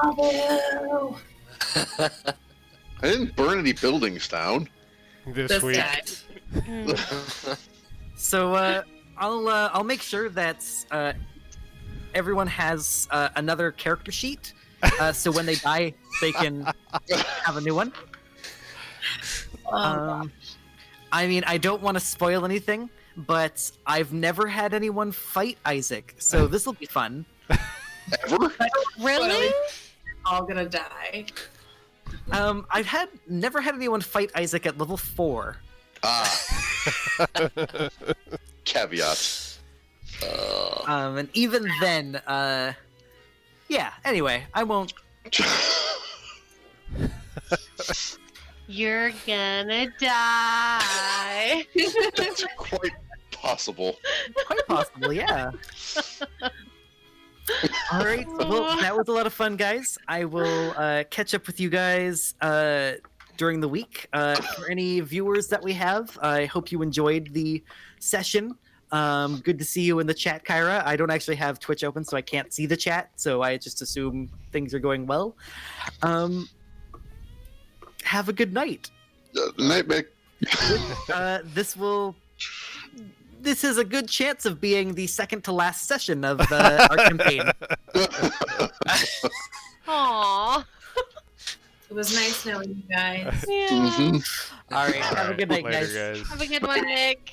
S4: Bravo.
S1: I didn't burn any buildings down.
S3: this week.
S4: guy.
S7: So I'll make sure that everyone has another character sheet, so when they die, they can have a new one. I mean, I don't want to spoil anything, but I've never had anyone fight Isaac, so this will be fun.
S1: Ever?
S6: Really?
S4: All gonna die.
S7: I've never had anyone fight Isaac at level 4.
S1: Caveat.
S7: And even then, yeah. Anyway, I won't.
S6: You're gonna die.
S1: That's quite possible.
S7: Quite possible, yeah. All right. Well, that was a lot of fun, guys. I will catch up with you guys during the week. For any viewers that we have, I hope you enjoyed the session. Good to see you in the chat, Kyra. I don't actually have Twitch open, so I can't see the chat, so I just assume things are going well. Have a good night.
S1: Night, Mick.
S7: This is a good chance of being the second to last session of our campaign.
S6: Aww.
S4: It was nice knowing you guys.
S6: Yeah.
S1: Mhm.
S7: All right. Have a good night,
S3: Later,
S7: guys.
S3: guys.
S6: Have a good one, Nick.